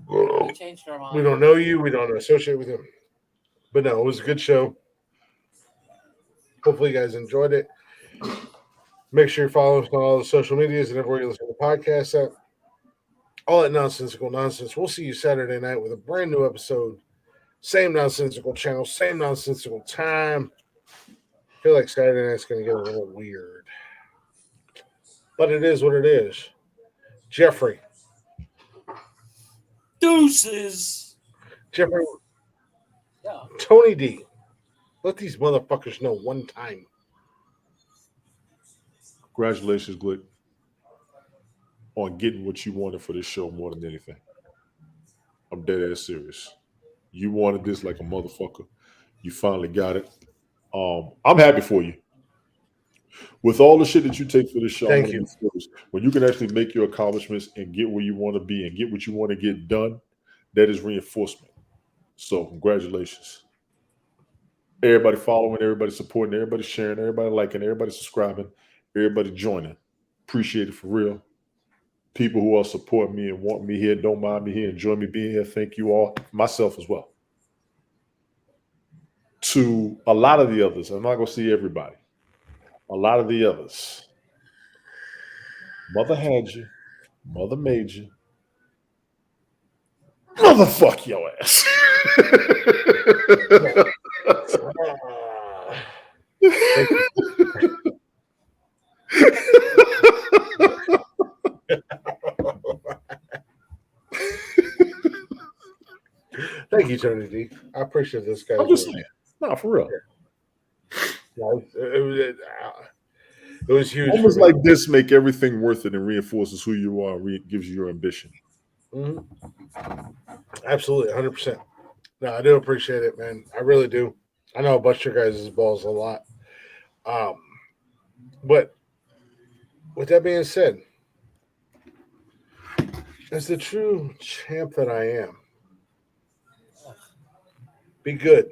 Right. We changed our mind. We don't know you. We don't associate with him. But no, it was a good show. Hopefully you guys enjoyed it. Make sure you follow us on all the social medias and everywhere you listen to the podcast at. All at Nonsensical Nonsense. We'll see you Saturday night with a brand new episode. Same Nonsensical channel, same Nonsensical time. I feel like Saturday night's going to get a little weird. But it is what it is. Jeffrey. Deuces. Jeffrey. Yeah. Tony D. Let these motherfuckers know one time. Congratulations, Glick, on getting what you wanted for this show more than anything. I'm dead ass serious. You wanted this like a motherfucker. You finally got it. I'm happy for you. With all the shit that you take for this show, Thank you. when you can actually make your accomplishments and get where you want to be and get what you want to get done, that is reinforcement. So congratulations. Everybody following, everybody supporting, everybody sharing, everybody liking, everybody subscribing, everybody joining. Appreciate it for real. people who are supporting me and want me here, don't mind me here, enjoy me being here. Thank you all, myself as well. To a lot of the others, I'm not going to see everybody. A lot of the others, mother had you, mother made you, motherfuck your ass. Thank you, Tony D. I appreciate this guy. I'm just saying, no, for real. It was huge. Moments like this make everything worth it and reinforces who you are, gives you your ambition. Mm-hmm. Absolutely, 100%. No, I do appreciate it, man. I really do. I know I bust your guys' balls a lot. But with that being said, as the true champ that I am, be good.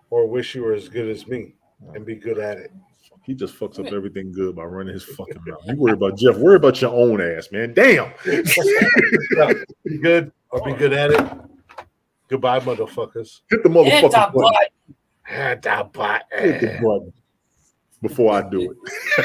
Or wish you were as good as me and be good at it. He just fucks up everything good by running his fucking mouth. You worry about Jeff. Worry about your own ass, man. Damn. Be good or be good at it. Goodbye, motherfuckers. Hit the motherfucking button. Hit the button. Hit the button before I do it.